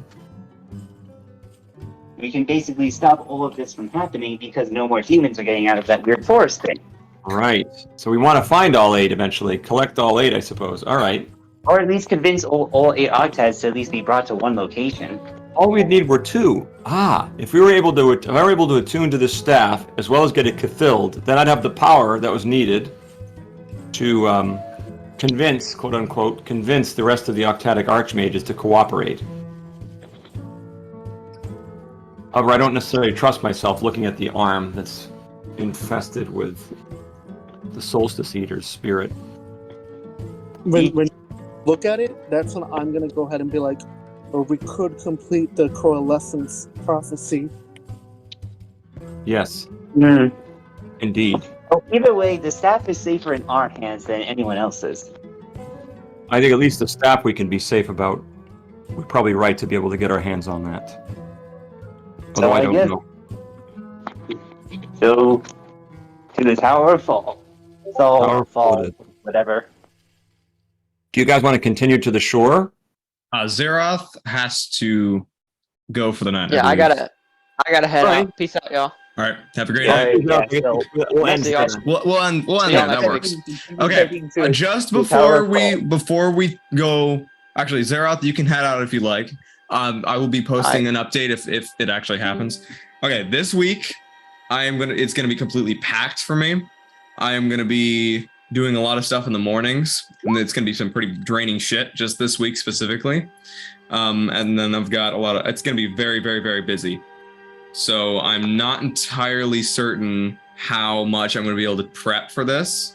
we can basically stop all of this from happening because no more humans are getting out of that weird forest thing. Right. So we want to find all 8 eventually. Collect all 8, I suppose. All right. Or at least convince all 8 Octads to at least be brought to one location. All we'd need were 2. If I were able to attune to this staff as well as get it Cathild, then I'd have the power that was needed to convince, quote unquote, the rest of the Octadic Archmages to cooperate. However, I don't necessarily trust myself looking at the arm that's infested with the Solstice Eater's spirit. When you look at it, that's when I'm going to go ahead and be like, or we could complete the coalescence prophecy. Yes. Mm. Indeed. Oh, either way, the staff is safer in our hands than anyone else's. I think at least the staff we can be safe about. We're probably right to be able to get our hands on that. Although I don't know. So, to the Tower of Fall. Fall, whatever. Do you guys want to continue to the shore? Zaroth has to go for the night. Yeah, I gotta head out. Peace out, y'all. All right. Have a great All night. right, yeah, so We'll end See there. y'all. We'll end See there. y'all That next works. week. Okay. Just the before tower we go, actually, Zaroth, you can head out if you like. I will be posting an update if it actually happens. Okay, this week it's gonna be completely packed for me. I am gonna be doing a lot of stuff in the mornings, and it's gonna be some pretty draining shit just this week specifically. And then I've got it's gonna be very, very, very busy. So I'm not entirely certain how much I'm going to be able to prep for this.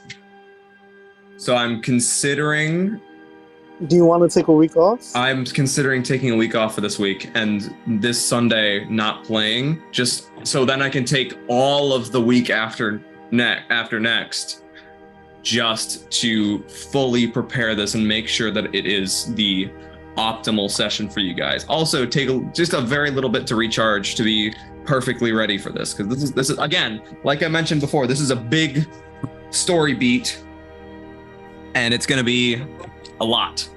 So I'm considering... Do you want to take a week off? I'm considering taking a week off for this week and this Sunday not playing, just so then I can take all of the week after next just to fully prepare this and make sure that it is the optimal session for you guys. Also take just a very little bit to recharge to be perfectly ready for this, because this is again, like I mentioned before, this is a big story beat and it's going to be a lot.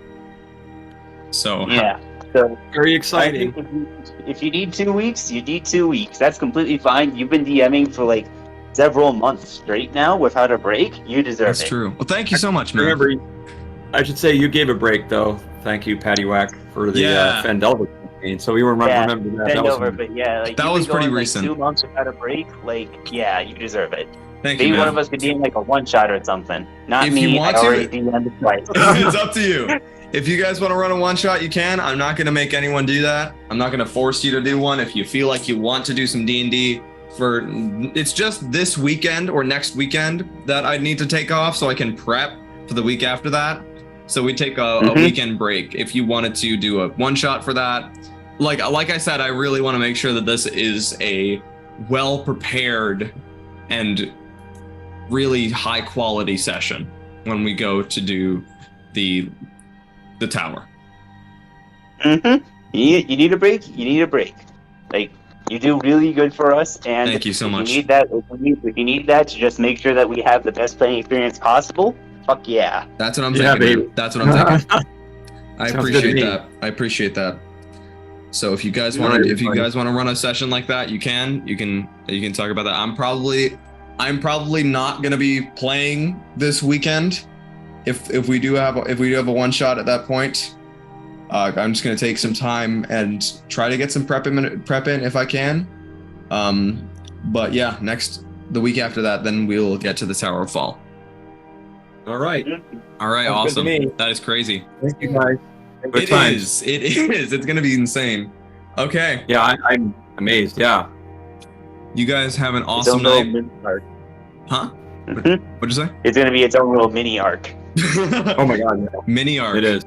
So yeah, so Very exciting. if you need 2 weeks, you need 2 weeks. That's completely fine. You've been DMing for like several months straight now without a break. You deserve that's it. true. Well, thank you so much, man. Remember, I should say you gave a break though. Thank you, Patty Whack, for the Fendelver campaign. So we remember that. Bend That was over, but yeah, like that you've was been pretty going, recent. Like 2 months without a break, like yeah, you deserve it. Thank Maybe you, one man. of us could DM like a one shot or something. Not If me. you want I to- already DM'd twice. It's up to you. If you guys want to run a one shot, you can. I'm not going to make anyone do that. I'm not going to force you to do one. If you feel like you want to do some D&D it's just this weekend or next weekend that I need to take off so I can prep for the week after that. So we take a weekend break. If you wanted to do a one shot for that, like I said, I really want to make sure that this is a well prepared and really high quality session when we go to do the tower. You need a break. You need a break. Like you do really good for us, and Thank you so much. You need that. If you need that to just make sure that we have the best playing experience possible. Fuck yeah. That's what I'm Yeah, thinking. baby. Man. That's what I'm thinking. I Sounds good to appreciate me. that. I appreciate that. So if you guys All want right, to, if you everybody. guys want to run a session like that, you can talk about that. I'm probably not gonna be playing this weekend. If we do have a one shot at that point, I'm just gonna take some time and try to get some prep in if I can. But yeah, the week after that, then we'll get to the Tower of Fall. All right. All right, Sounds good awesome. to me. That is crazy. Thank you guys. Good It times. is. It is. It's gonna be insane. Okay, Yeah, I'm amazed. Yeah. you guys have an Its awesome own little night. mini arc. Huh? Mhm. What'd you say? It's gonna be its own little mini arc. Oh my God. Yeah. Mini arc. It is.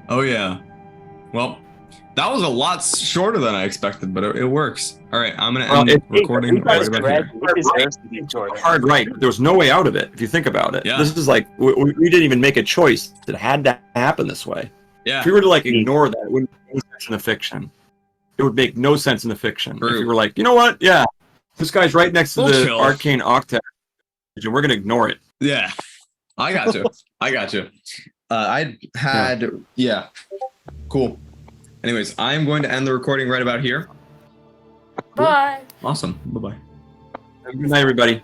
Oh yeah. Well, that was a lot shorter than I expected, but it works. All right, I'm gonna end recording right about here. It deserves to be shorter. Hard right. There was no way out of it if you think about it. Yeah. This is like we didn't even make a choice. It had to happen this way. Yeah. If we were to like ignore that, it wouldn't make any sense in the fiction. It would make no sense in the fiction. True. If you were like, you know what? Yeah, this guy's right next to We'll the chill. arcane octet, and we're gonna ignore it. Yeah. I got you. I got you. Yeah. Cool. Anyways, I'm going to end the recording right about here. Bye. Awesome. Bye-bye. Good night, everybody.